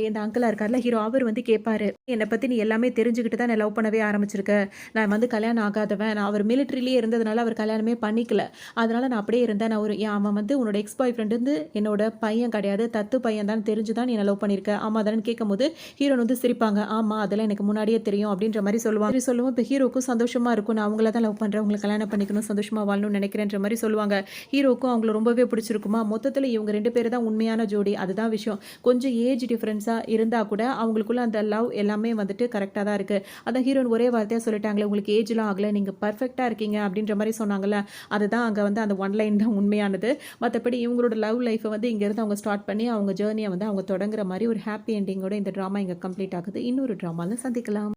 இந்த அங்கிளா இருக்கார்ல ஹீரோ அவர் வந்து கேட்பாரு. "என்ன பத்தி நீ எல்லாமே தெரிஞ்சுக்கிட்டு தான் என்ன லவ் பண்ணவே ஆரம்பிச்சிருக்க. நான் வந்து கல்யாணம் ஆகாதவன். நான் அவர் மிலிட்டரியிலேயே இருந்ததுனால அவர் கல்யாணமே பண்ணிக்கல. அதனால நான் அப்படியே இருந்தேன். நான் ஒரு அவன் வந்து உன்னோட எக்ஸ் பாய் ஃப்ரெண்ட் வந்து என்னோட பையன் கிடையாது. தத்து பையன் தான் தெரிஞ்சு தான் நீ என்ன லவ் பண்ணியிருக்க. ஆமா தானேன்னு?" கேட்கும்போது ஹீரோயின் வந்து சிரிப்பாங்க. "ஆமா அதெல்லாம் எனக்கு முன்னாடியே தெரியும் அப்படின்ற மாதிரி சொல்லுவாங்க. சரி சொல்லுவோம். இப்போ ஹீரோக்கும் சந்தோஷமா இருக்கும். நான் அவங்கள தான் லவ் பண்ணுறேன், உங்களை கல்யாணம் பண்ணிக்கணும், சந்தோஷமா வாழணும்னு நினைக்கிறேன்ற மாதிரி சொல்லுவாங்க. ஹீரோக்கும் அவங்கள ரொம்பவே பிடிச்சிருக்குமா. மொத்தத்தில் இவங்க 2 பேர் தான் உண்மையான ஜோடி. அதுதான் விஷயம். கொஞ்சம் ஏஜ் டிஃப்ரென்ஸாக இருந்தால் கூட அவங்களுக்குள்ள அந்த லவ் எல்லாமே வந்துட்டு கரெக்டாக தான் இருக்குது. அதான் ஹீரோயின் ஒரே வார்த்தையாக சொல்லிட்டாங்களே, உங்களுக்கு ஏஜ்லாம் ஆகலை, நீங்கள் பர்ஃபெக்டாக இருக்கீங்க அப்படின்ற மாதிரி சொன்னாங்கல்ல. அதுதான் அங்கே வந்து அந்த ஒன் லைன் தான் உண்மையானது. மற்றபடி இவங்களோட லவ் லைஃப்பை வந்து இங்கேருந்து அவங்க ஸ்டார்ட் பண்ணி அவங்க ஜேர்னியை வந்து அவங்க தொடங்குற மாதிரி ஒரு ஹாப்பி எண்டிங்கோட இந்த ட்ராமா இங்கே கம்ப்ளீட் ஆகுது. இன்னொரு ட்ராமாவில் சந்திக்கலாம்.